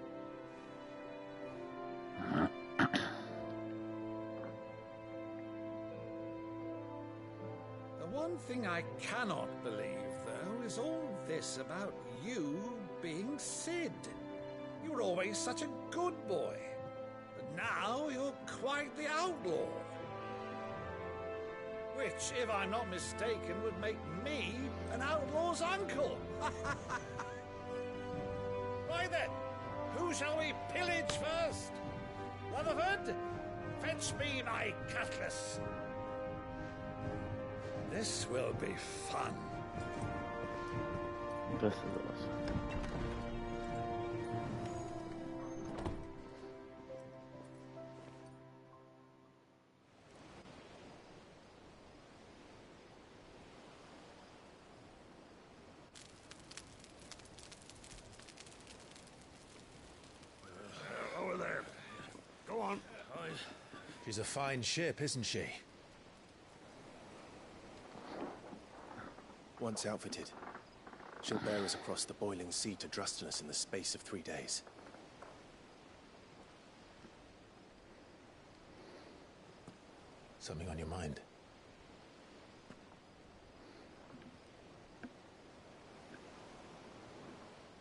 The one thing I cannot believe, though, is all this about you being Cid. You were always such a good boy, but now you're quite the outlaw. Which, if I'm not mistaken, would make me an outlaw's uncle. Right then, who shall we pillage first? Rutherford, fetch me my cutlass. This will be fun. This is awesome. Over there. Go on. She's a fine ship, isn't she? Once outfitted, she'll bear us across the boiling sea to Drustinus in the space of 3 days. Something on your mind?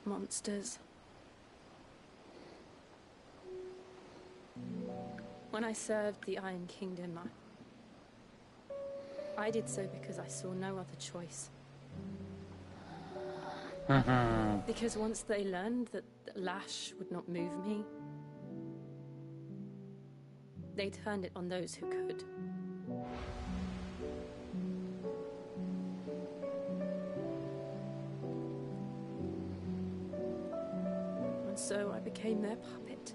Monsters. When I served the Iron Kingdom, I did so because I saw no other choice. Because once they learned that Lash would not move me, they turned it on those who could. And so I became their puppet.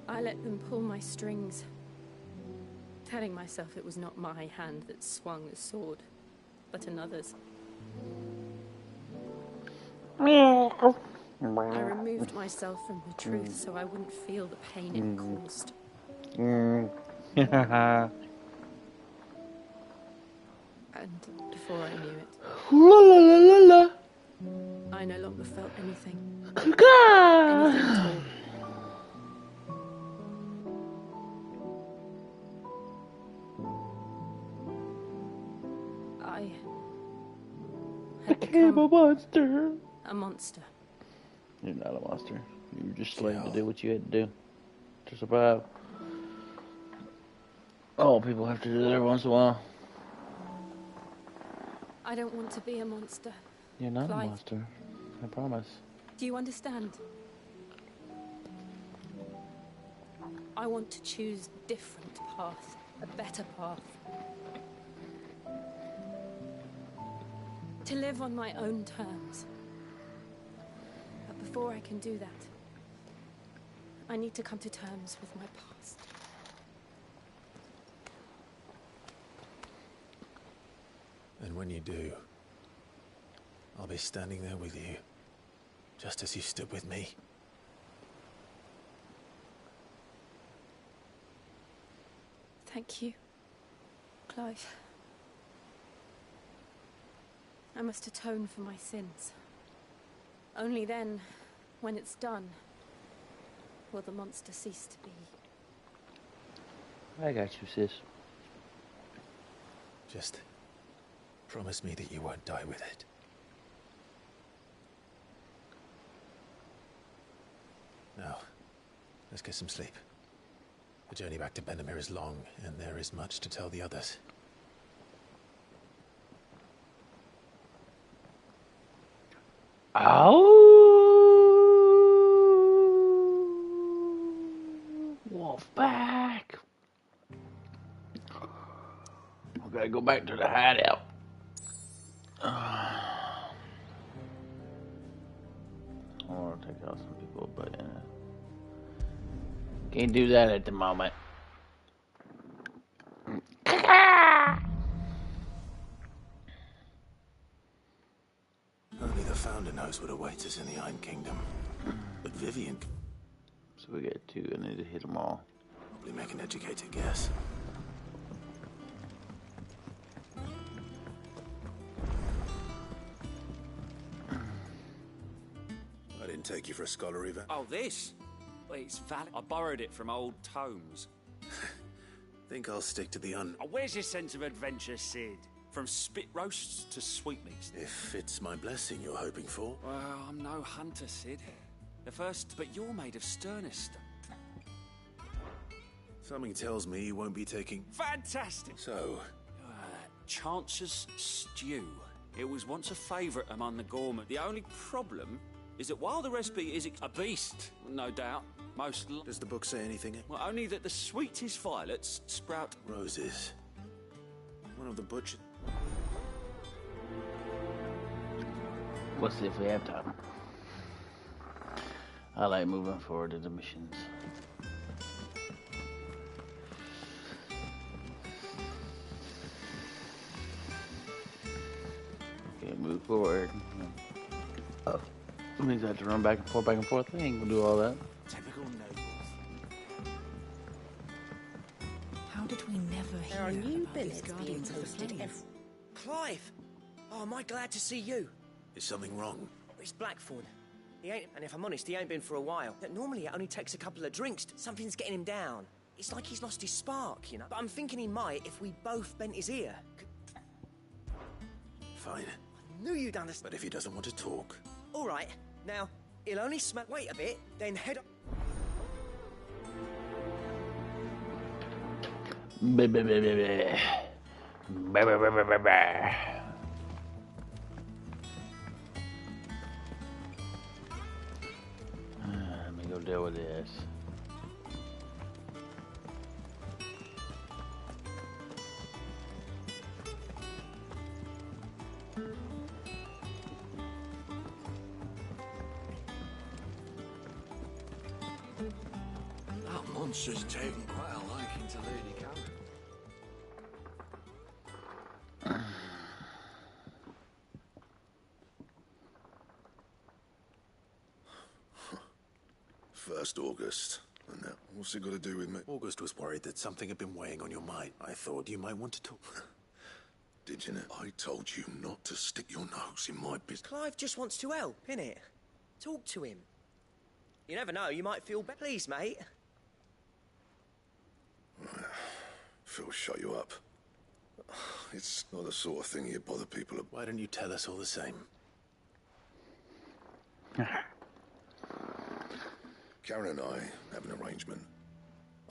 I let them pull my strings, telling myself it was not my hand that swung the sword, but another's. I removed myself from the truth so I wouldn't feel the pain it caused. And before I knew it, I no longer felt anything. Anything at all. I became a monster. A monster. You're not a monster. You were just slated to do what you had to do to survive. Oh, people have to do that every once in a while. I don't want to be a monster. You're not Clive. a monster. I promise. Do you understand? I want to choose a different path, a better path. To live on my own terms. But before I can do that, I need to come to terms with my past. And when you do, I'll be standing there with you, just as you stood with me. Thank you, Clive. I must atone for my sins. Only then, when it's done, will the monster cease to be. I got you, sis. Just promise me that you won't die with it. Now, let's get some sleep. The journey back to Benamir is long, and there is much to tell the others. Wolfpack. We gotta go back to the hideout. I want to take out some people, but can't do that at the moment. Only the Founder knows what awaits us in the Iron Kingdom. But Vivian... So we got two, I need to hit them all. Probably make an educated guess. I didn't take you for a scholar either. Oh, this? Well, it's valid. I borrowed it from old tomes. Think I'll stick to the Oh, where's your sense of adventure, Sid? From spit roasts to sweetmeats. If it's my blessing you're hoping for. Well, I'm no hunter, Sid. The first, but you're made of sterner stuff. Something tells me you won't be taking... Fantastic! So? Chance's Stew. It was once a favourite among the gourmet. The only problem is that while the recipe is a beast, no doubt, most... Does the book say anything? Well, only that the sweetest violets sprout... Roses. One of the butcher... Let's see if we have time. I like moving forward to the missions. Okay, move forward. Oh, that means I have to run back and forth, back and forth. I ain't gonna do all that. Typical nobles. How did we never There are hear new about these billets being guardians of the posted plains? every... Clive! Oh, am I glad to see you? Is something wrong? It's Blackthorn. He ain't, and if I'm honest, he ain't been for a while. Normally it only takes a couple of drinks. Something's getting him down. It's like he's lost his spark, you know? But I'm thinking he might if we both bent his ear. Fine. I knew you'd understand. But if he doesn't want to talk... All right. Now, he'll only smell... Wait a bit, then head up... to deal with this. That monster's taken quite a liking to Lady Karen. First August. And now, what's it got to do with me? August was worried that something had been weighing on your mind. I thought you might want to talk. Did you know? I told you not to stick your nose in my business. Clive just wants to help, innit? Talk to him. You never know, you might feel better. Please, mate. Phil, shut you up. It's not the sort of thing you bother people about. Why don't you tell us all the same? Karen and I have an arrangement.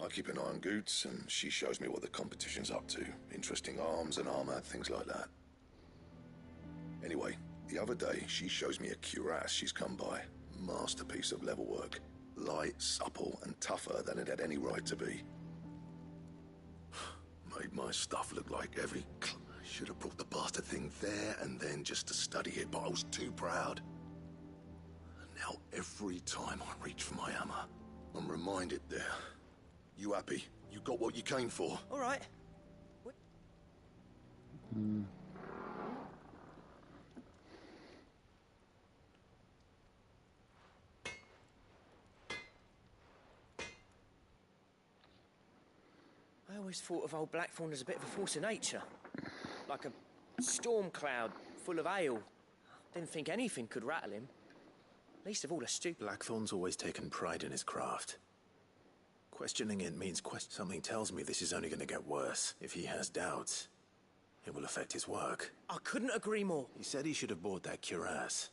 I keep an eye on Goots, and she shows me what the competition's up to. Interesting arms and armor, things like that. Anyway, the other day, she shows me a cuirass she's come by. Masterpiece of level work. Light, supple, and tougher than it had any right to be. Made my stuff look like every... Should have brought the bastard thing there and then just to study it, but I was too proud. And now every time I reach for my hammer, I'm reminded there. You happy? You got what you came for? All right. I always thought of old Blackthorn as a bit of a force of nature. Like a storm cloud full of hail. Didn't think anything could rattle him. Least of all a stupid... Blackthorn's always taken pride in his craft. Questioning it means something tells me this is only going to get worse. If he has doubts, it will affect his work. I couldn't agree more. He said he should have bought that cuirass.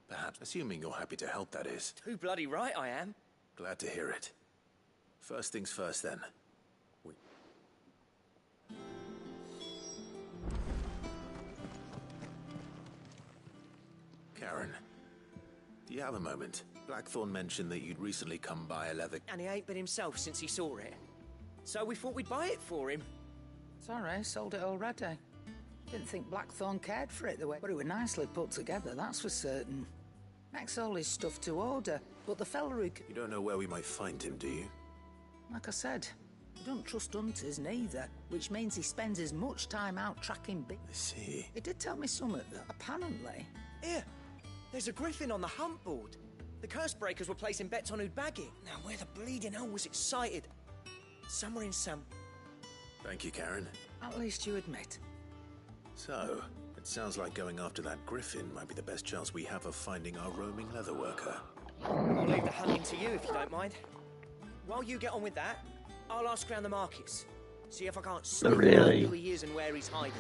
Perhaps, assuming you're happy to help, that is. Too bloody right I am. Glad to hear it. First things first, then. Karen, do you have a moment? Blackthorn mentioned that you'd recently come by a leather... And he ain't been himself since he saw it. So we thought we'd buy it for him. Sorry, sold it already. Didn't think Blackthorn cared for it the way, but it was nicely put together, that's for certain. Makes all his stuff to order, but the fella who... You don't know where we might find him, do you? Like I said, I don't trust hunters neither, which means he spends as much time out tracking big... I see. He did tell me something, though. Apparently... Here, there's a griffin on the hunt board. The curse breakers were placing bets on who'd bag it. Now, where the bleeding hell was it sighted? Somewhere in Sam. Thank you, Karen. At least you admit. So, it sounds like going after that griffin might be the best chance we have of finding our roaming leatherworker. I'll leave the hunting to you if you don't mind. While you get on with that, I'll ask around the markets. See if I can't sneak out who he is and where he's hiding.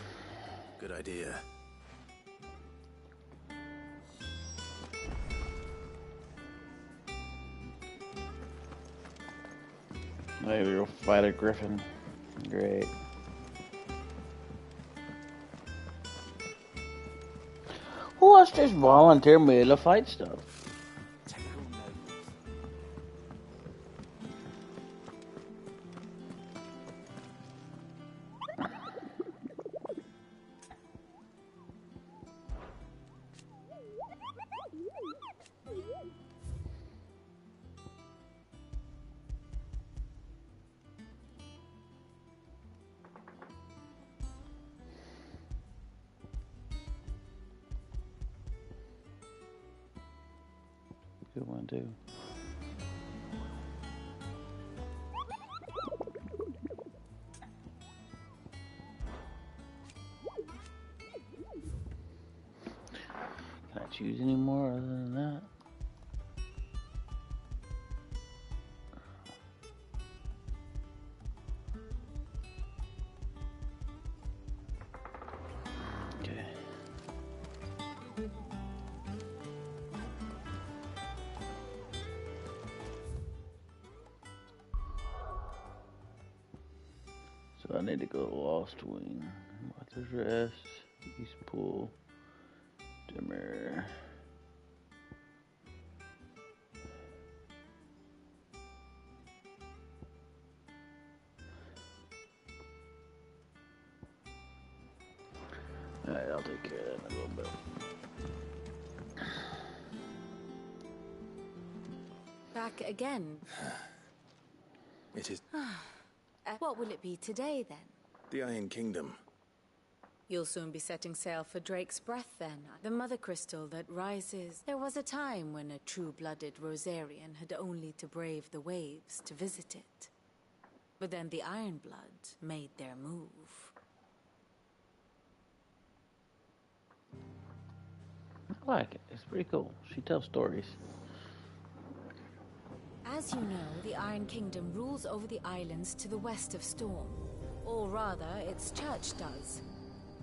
Good idea. Maybe we'll fight a griffin. Great. Who wants to just volunteer me to fight stuff? Good one, too. Can I choose any more other than that? Okay. So I need to go to Lost Wing, Martha's Rest, East Pool, Dimmer. take care of that in a little bit. Back again. It is What will it be today, then? the Iron Kingdom. You'll soon be setting sail for Drake's Breath, then. The mother crystal that rises. There was a time when a true-blooded Rosarian had only to brave the waves to visit it. But then the Ironblood made their move. I like it. It's pretty cool. She tells stories. As you know, the Iron Kingdom rules over the islands to the west of Storm. Or rather, its church does.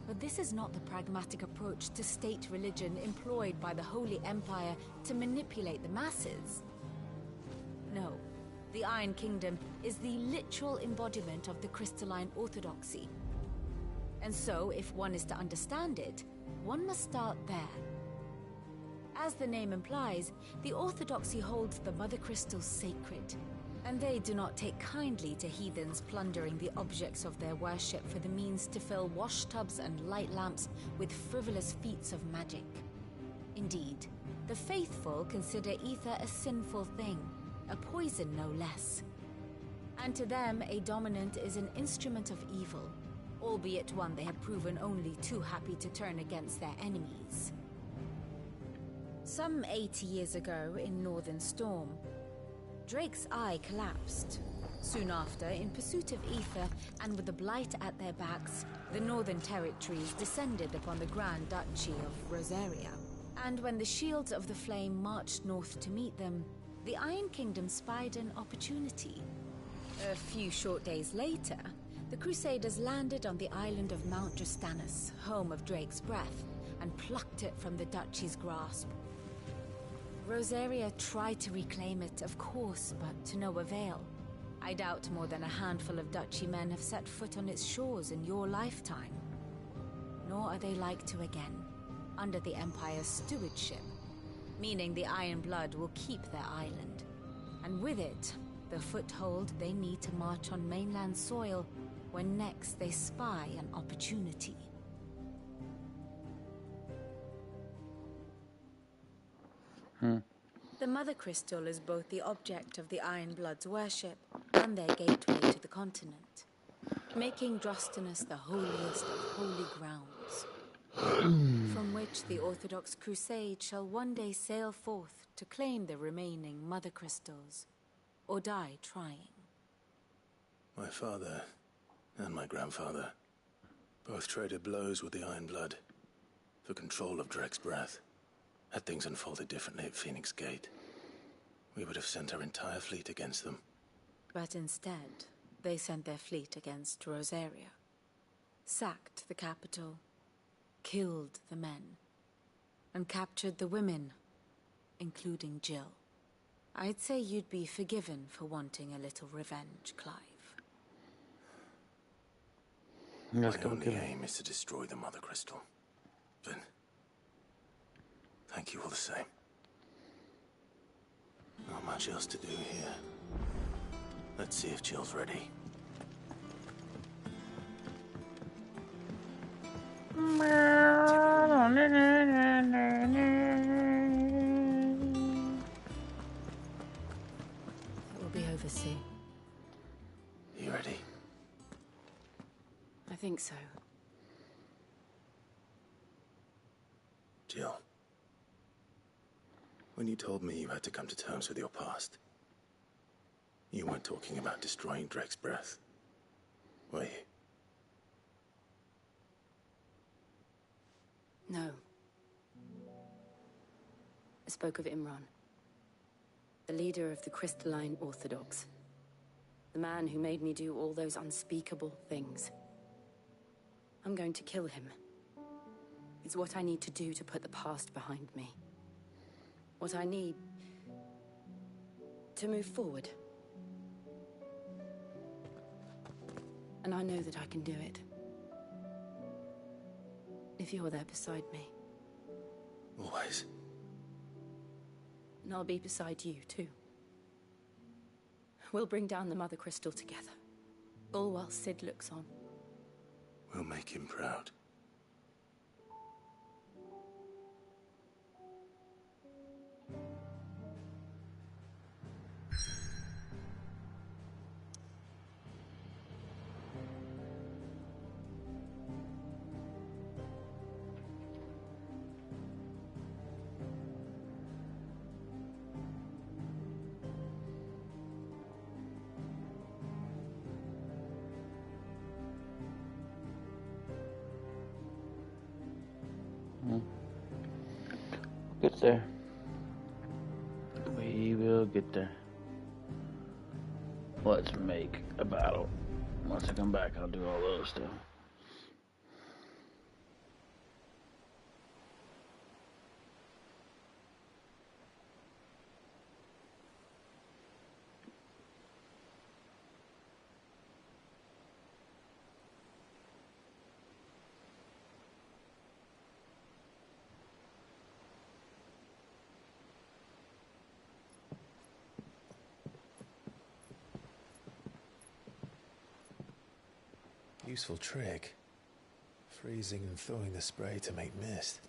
But this is not the pragmatic approach to state religion employed by the Holy Empire to manipulate the masses. No, the Iron Kingdom is the literal embodiment of the crystalline orthodoxy. And so, if one is to understand it, one must start there. As the name implies, the orthodoxy holds the Mother Crystals sacred, and they do not take kindly to heathens plundering the objects of their worship for the means to fill washtubs and light lamps with frivolous feats of magic. Indeed, the faithful consider ether a sinful thing, a poison no less. And to them, a dominant is an instrument of evil, albeit one they have proven only too happy to turn against their enemies. Some 80 years ago in Northern Storm, Drake's eye collapsed. Soon after, in pursuit of ether and with the Blight at their backs, the Northern Territories descended upon the Grand Duchy of Rosaria. And when the Shields of the Flame marched north to meet them, the Iron Kingdom spied an opportunity. A few short days later, the Crusaders landed on the island of Mount Justanus, home of Drake's Breath, and plucked it from the Duchy's grasp. Rosaria tried to reclaim it, of course, but to no avail. I doubt more than a handful of Duchy men have set foot on its shores in your lifetime. Nor are they like to again, under the Empire's stewardship, meaning the Iron Blood will keep their island, and with it, the foothold they need to march on mainland soil when next they spy an opportunity. The Mother Crystal is both the object of the Iron Blood's worship and their gateway to the continent, making Drostanus the holiest of holy grounds, from which the Orthodox Crusade shall one day sail forth to claim the remaining Mother Crystals, or die trying. My father and my grandfather both traded blows with the Iron Blood for control of Drake's Breath. Had things unfolded differently at Phoenix Gate, we would have sent our entire fleet against them. But instead, they sent their fleet against Rosaria, sacked the capital, killed the men, and captured the women, including Jill. I'd say you'd be forgiven for wanting a little revenge, Clive. My only aim is to destroy the Mother Crystal. But thank you all the same. Not much else to do here. Let's see if Jill's ready. It will be over soon. You ready? I think so. Jill. When you told me you had to come to terms with your past, you weren't talking about destroying Drake's Breath, were you? No. I spoke of Imran, the leader of the Crystalline Orthodox. The man who made me do all those unspeakable things. I'm going to kill him. It's what I need to do to put the past behind me. What I need to move forward. And I know that I can do it. If you're there beside me. Always. And I'll be beside you, too. We'll bring down the Mother Crystal together. All while Sid looks on. We'll make him proud. Get there. We will get there. Let's make a battle. Once I come back, I'll do all those stuff. Useful trick. Freezing and thawing the spray to make mist.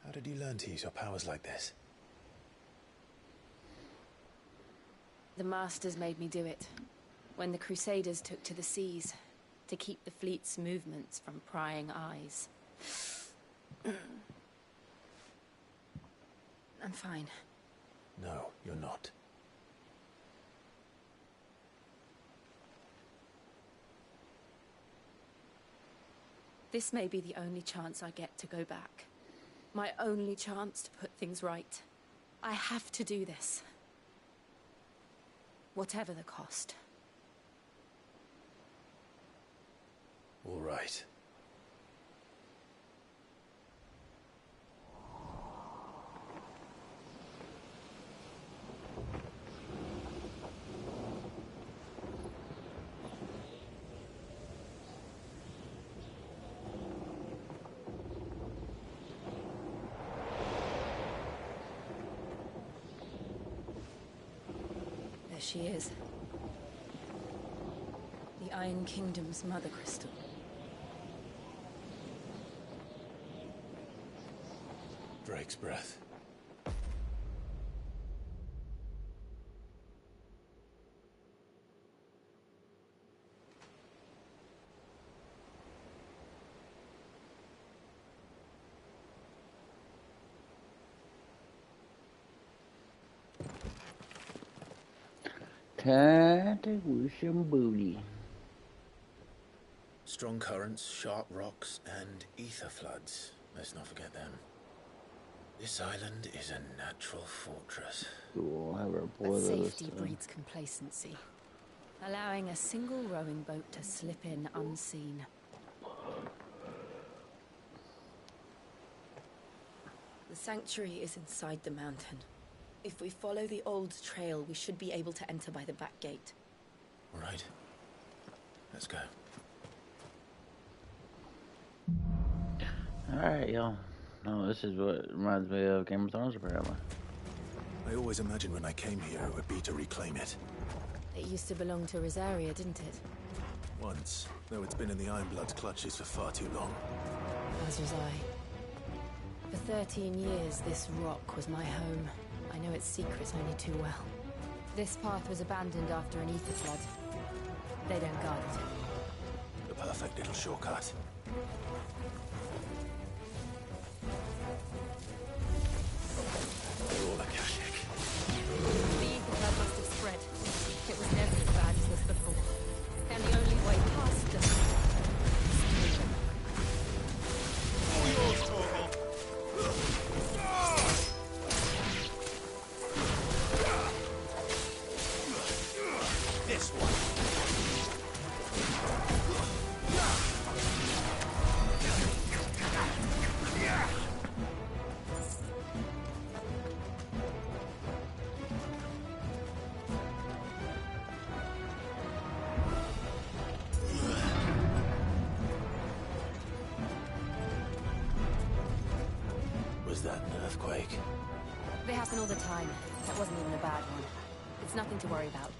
How did you learn to use your powers like this? The Masters made me do it. When the Crusaders took to the seas, to keep the fleet's movements from prying eyes. I'm fine. No, you're not. This may be the only chance I get to go back. My only chance to put things right. I have to do this. Whatever the cost. All right. She is. The Iron Kingdom's Mother Crystal. Drake's breath. Time to with some booty. Strong currents, sharp rocks, and ether floods. Let's not forget them. This island is a natural fortress. Cool, have her But boil this safety stuff. breeds complacency. Allowing a single rowing boat to slip in unseen. The sanctuary is inside the mountain. If we follow the old trail, we should be able to enter by the back gate. All right. Let's go. Alright, y'all. No, this is what reminds me of Game of Thrones, apparently. I always imagined when I came here it would be to reclaim it. It used to belong to Rosaria, didn't it? Once, though it's been in the Ironblood's clutches for far too long. As was I. For 13 years, this rock was my home. I know its secrets only too well. This path was abandoned after an ether flood. They don't guard it. The perfect little shortcut. They're all Akashic. The ether flood must have spread. It was never as bad as this before. And the only way past them is through them. All yours, Torgal. This one. Was that an earthquake? They happen all the time. That wasn't even a bad one. It's nothing to worry about.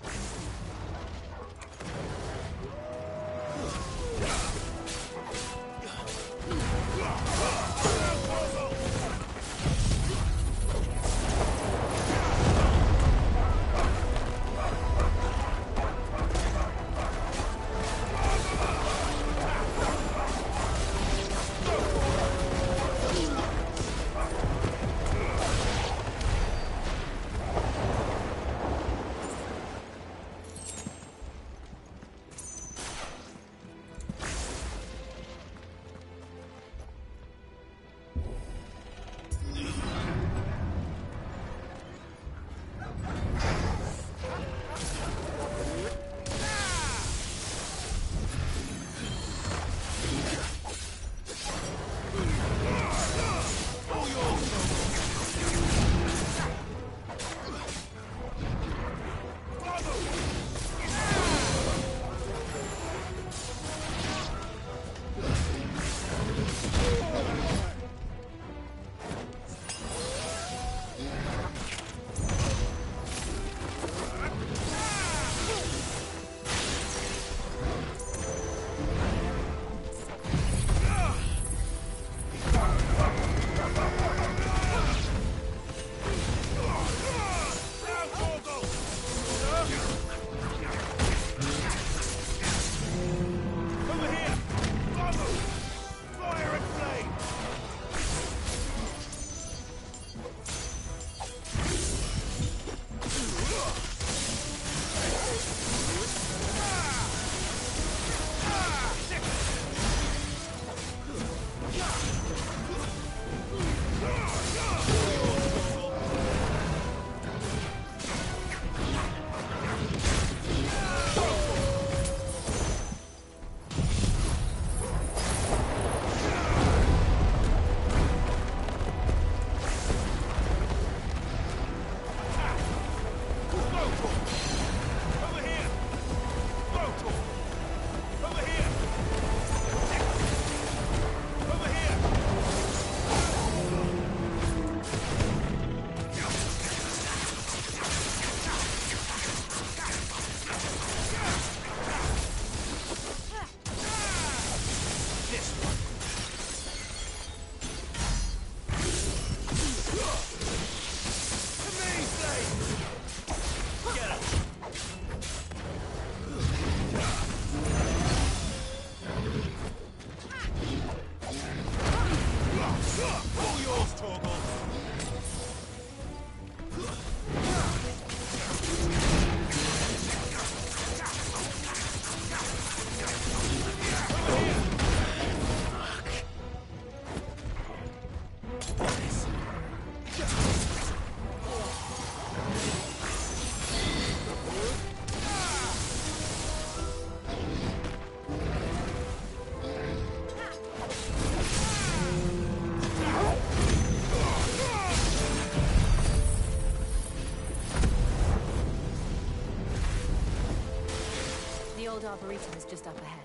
Old Arboretum is just up ahead.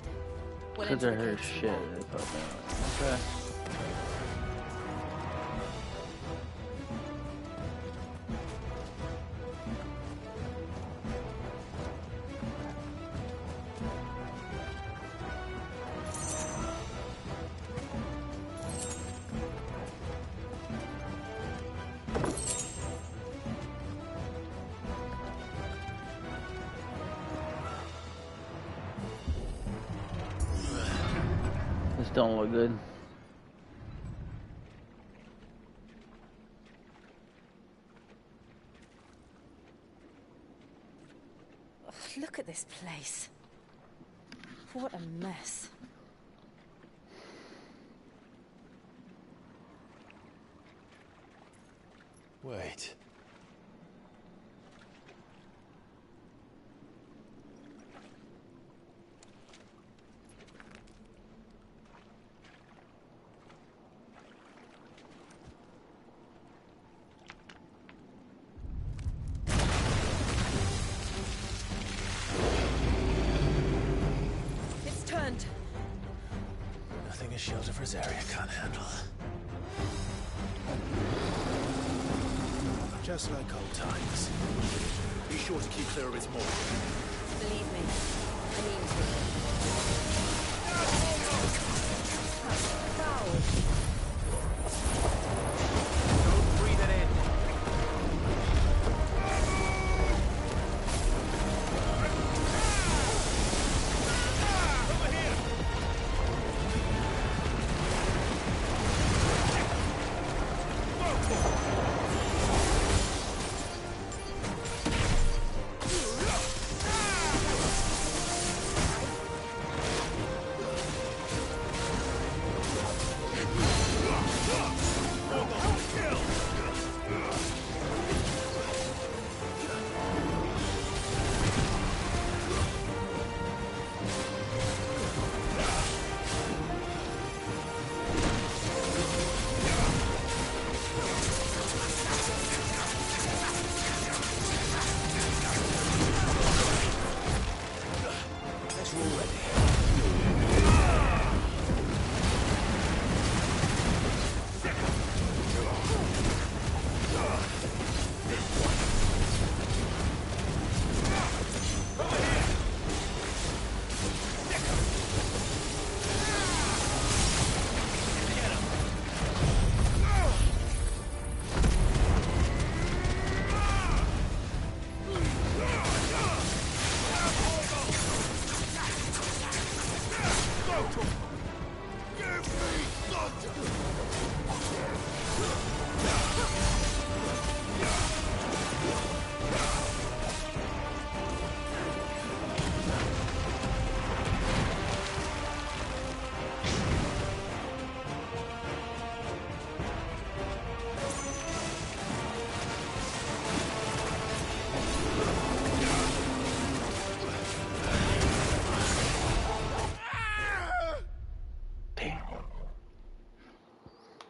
We'll Because enter of the her cave from shit. there. Okay. This don't look good. Ugh, look at this place. What a mess. Wait. It's turned. Nothing a shield of Rosaria can't handle. Just like old times. Be sure to keep clear of its maw. Believe me, I mean to. Don't breathe it in.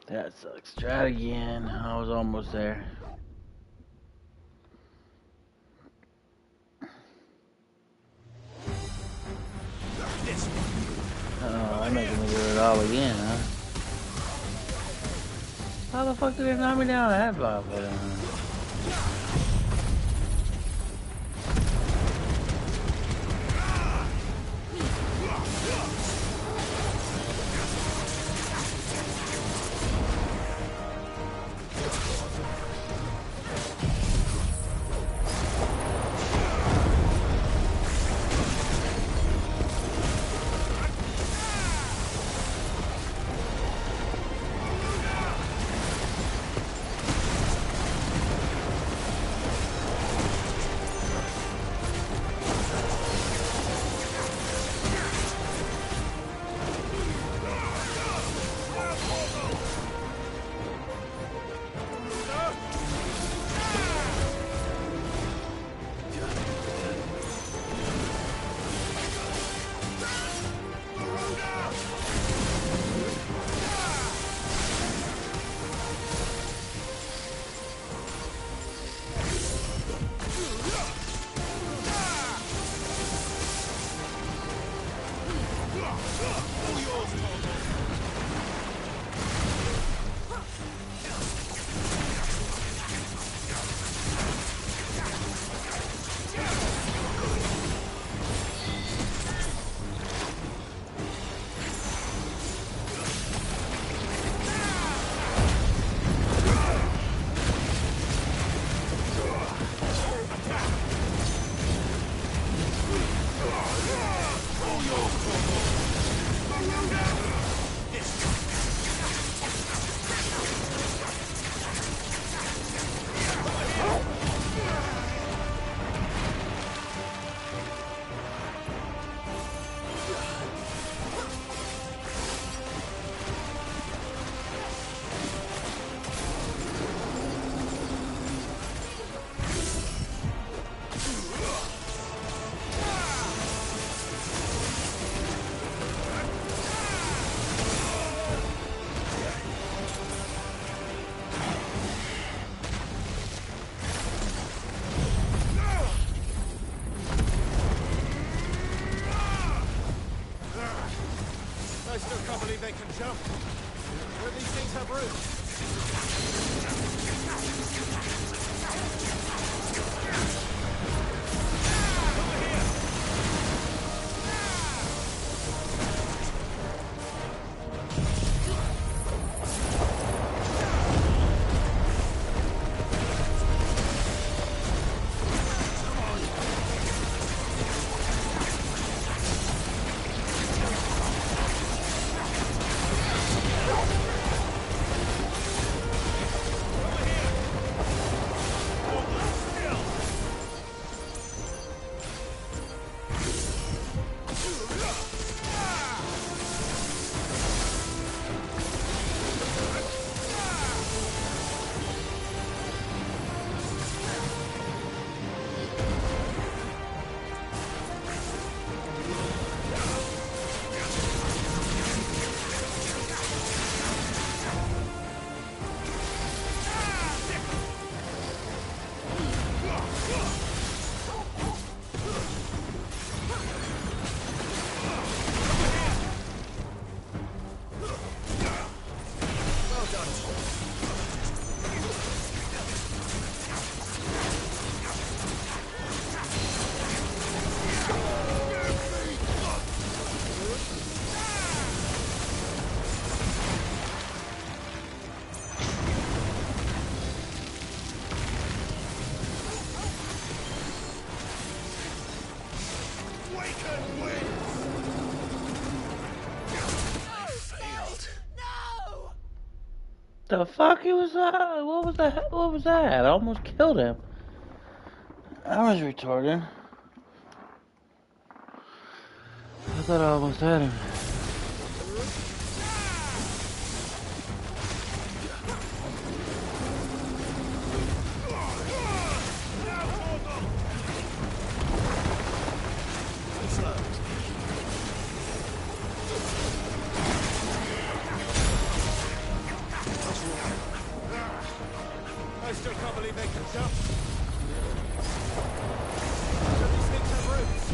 That sucks. Try it again. I was almost there. Oh, I'm making me do it all again, huh? How the fuck did they knock me down that far? The fuck he was that? What was that? What was that? I almost killed him. I was retarded. I thought I almost had him. I still can't believe they can jump. These things have roots.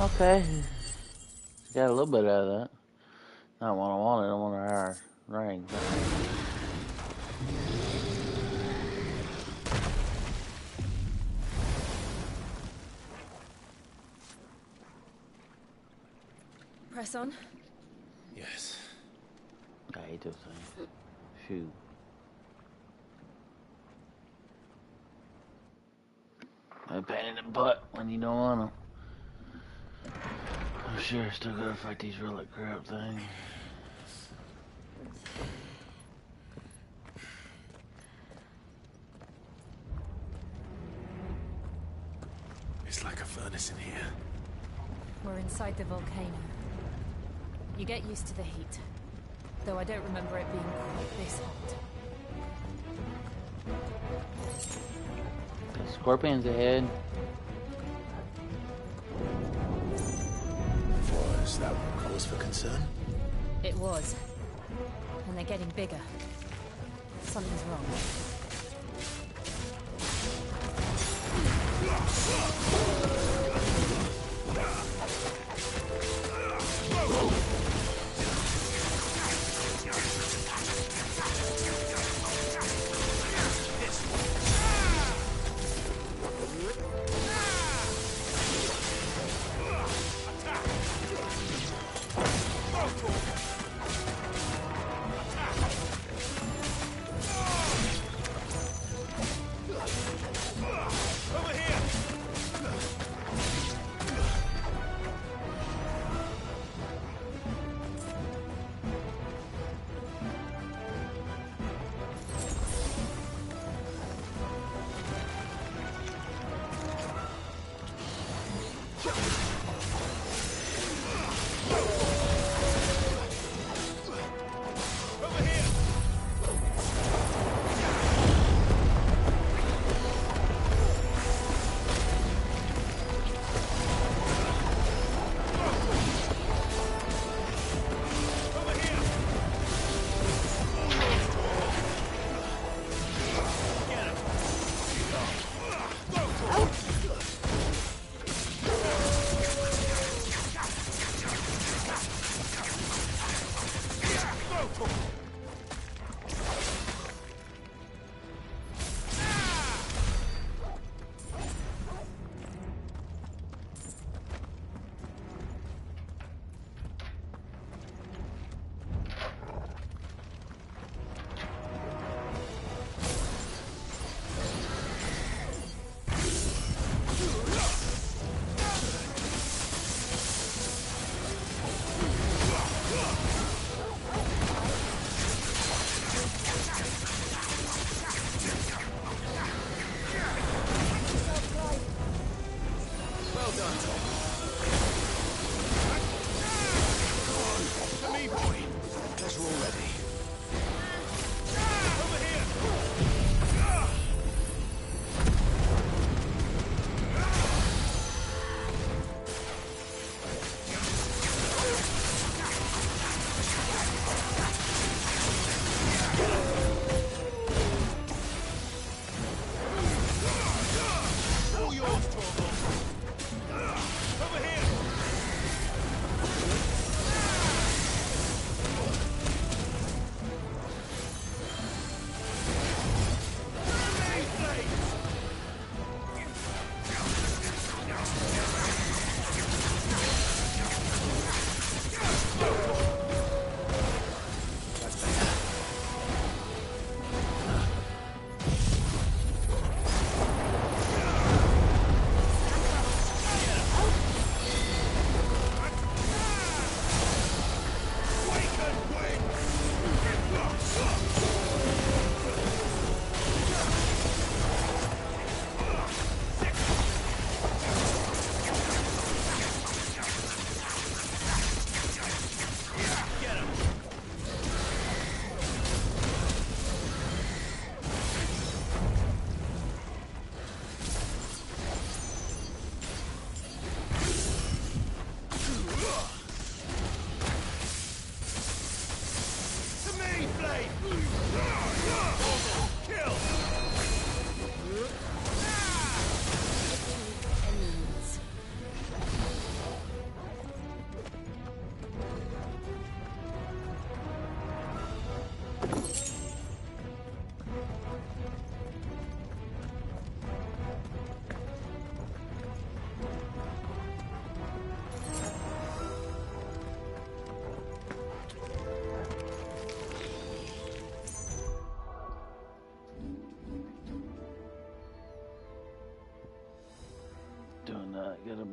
Okay. Got a little bit out of that. Not what I wanted. I wanted our ring. Press on. Yes. I hate those things. Shoot. A pain in the butt when you don't want them. I'm sure I still gotta fight these relic crap things. It's like a furnace in here. We're inside the volcano. You get used to the heat, though I don't remember it being quite this hot. Scorpions ahead. Was that cause for concern? It was. And they're getting bigger. Something's wrong.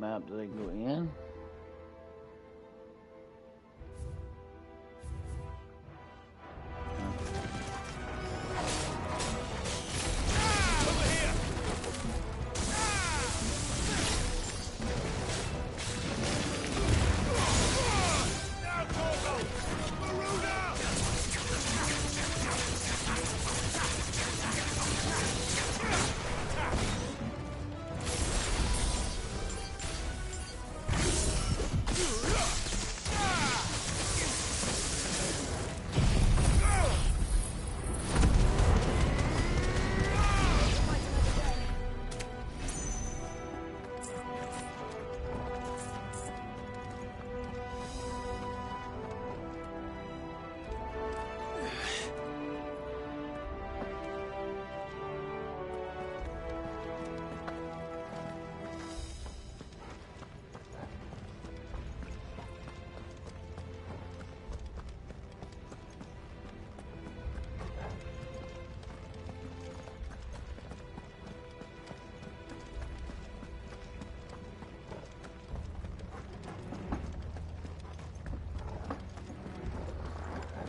map that I can go in.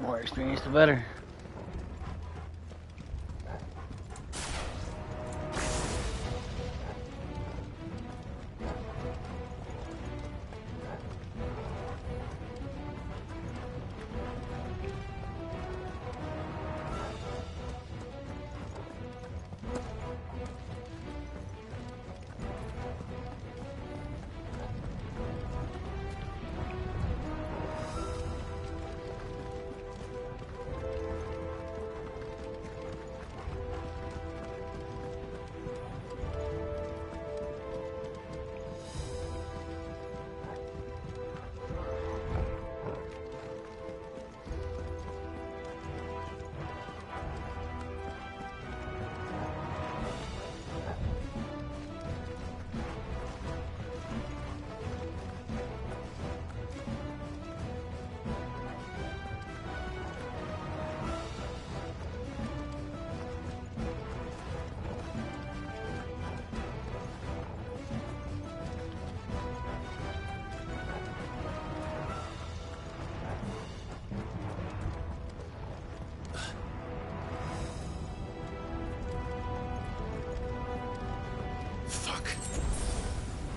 More experience, the better.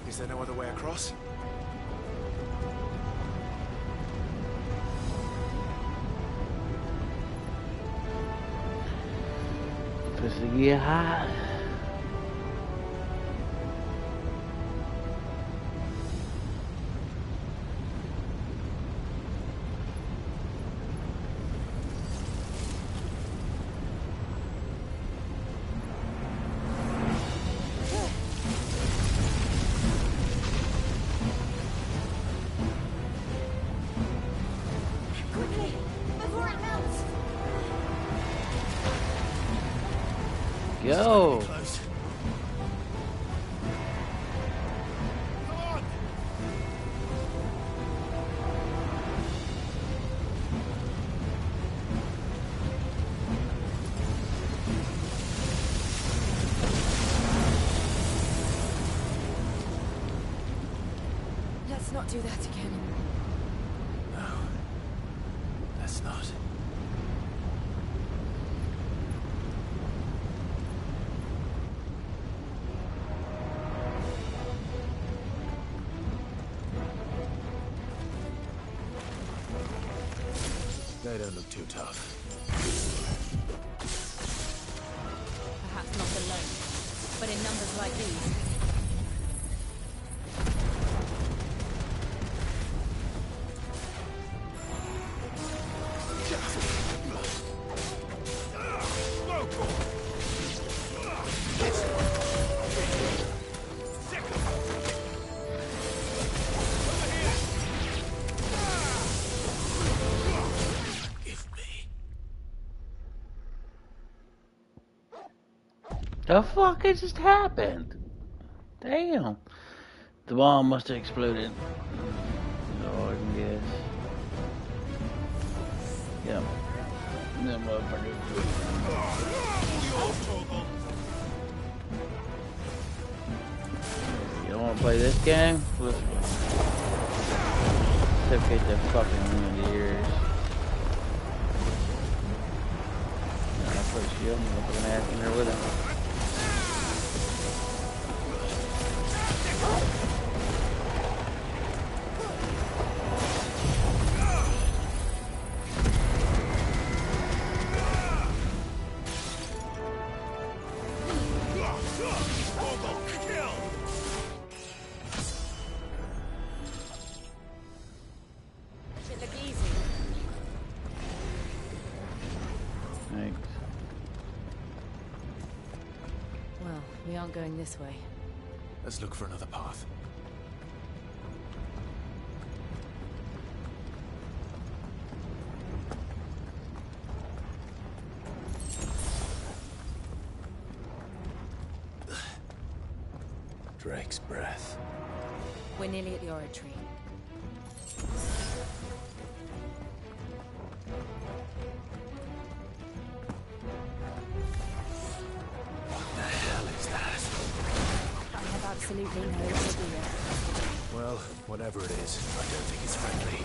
Is there no other way across? Supposed to get hot. Go. Let's not do that again. No. Let's not. They don't look too tough. Perhaps not alone, but in numbers like these. The fuck has just happened? Damn. The bomb must have exploded. Oh, yes. Yeah. That motherfucker. want to play this game. Certificate the fucking years. I put a shield and look an ass in there with him. Going this way. Let's look for another path. Drake's breath. We're nearly at the oratory. Absolutely no idea. Well, whatever it is, I don't think it's friendly.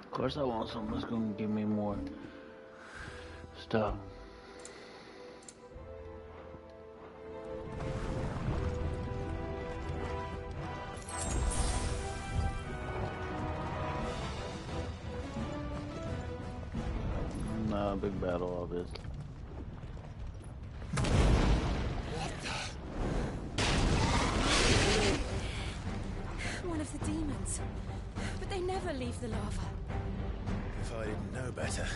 Of course I want something that's gonna give me more stuff. No, big battle, obviously. One of the demons. But they never leave the lava. If I didn't know better,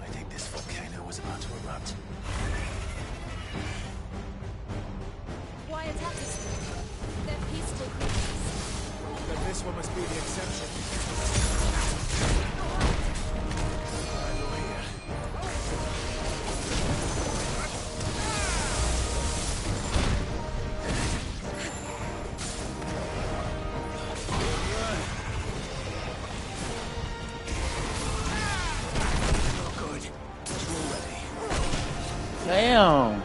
I think this volcano was about to erupt. Why attack us? They're peaceful creatures. But this one must be the exception. Damn.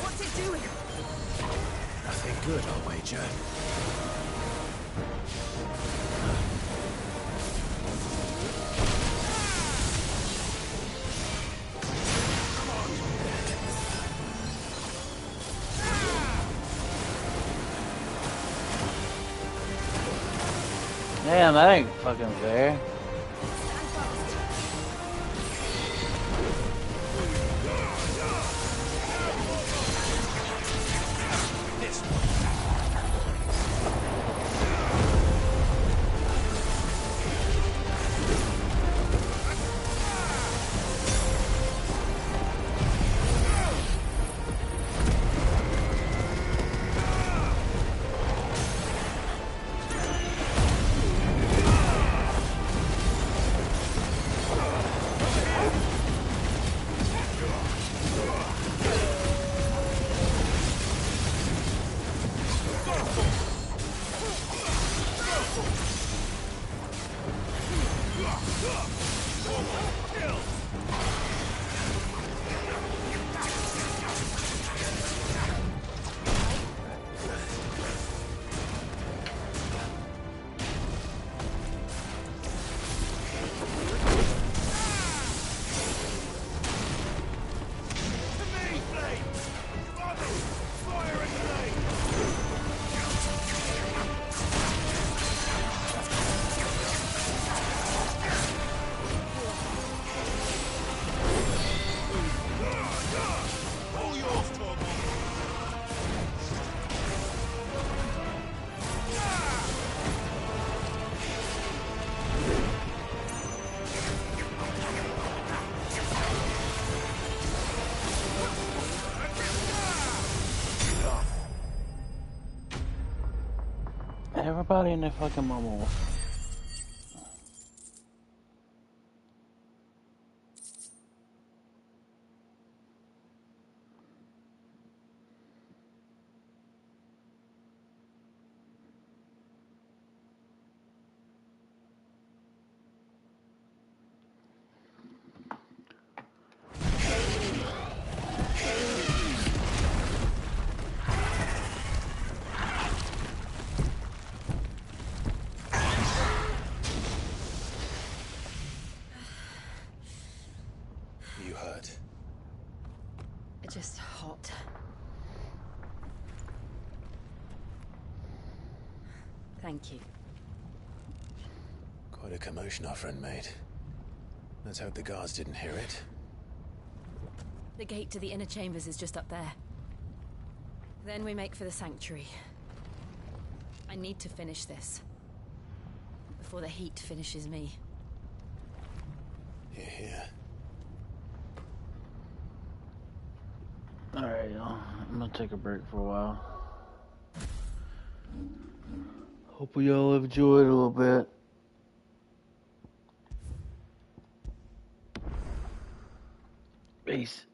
What's it doing? Nothing good, I'll wager. Damn, that ain't fucking fair. Everybody in their fucking mama. Just hot. Thank you. Quite a commotion our friend made. Let's hope the guards didn't hear it. The gate to the inner chambers is just up there. Then we make for the sanctuary. I need to finish this. Before the heat finishes me. Hear, hear. Alright, y'all. I'm gonna take a break for a while. Hope y'all enjoyed a little bit. Peace.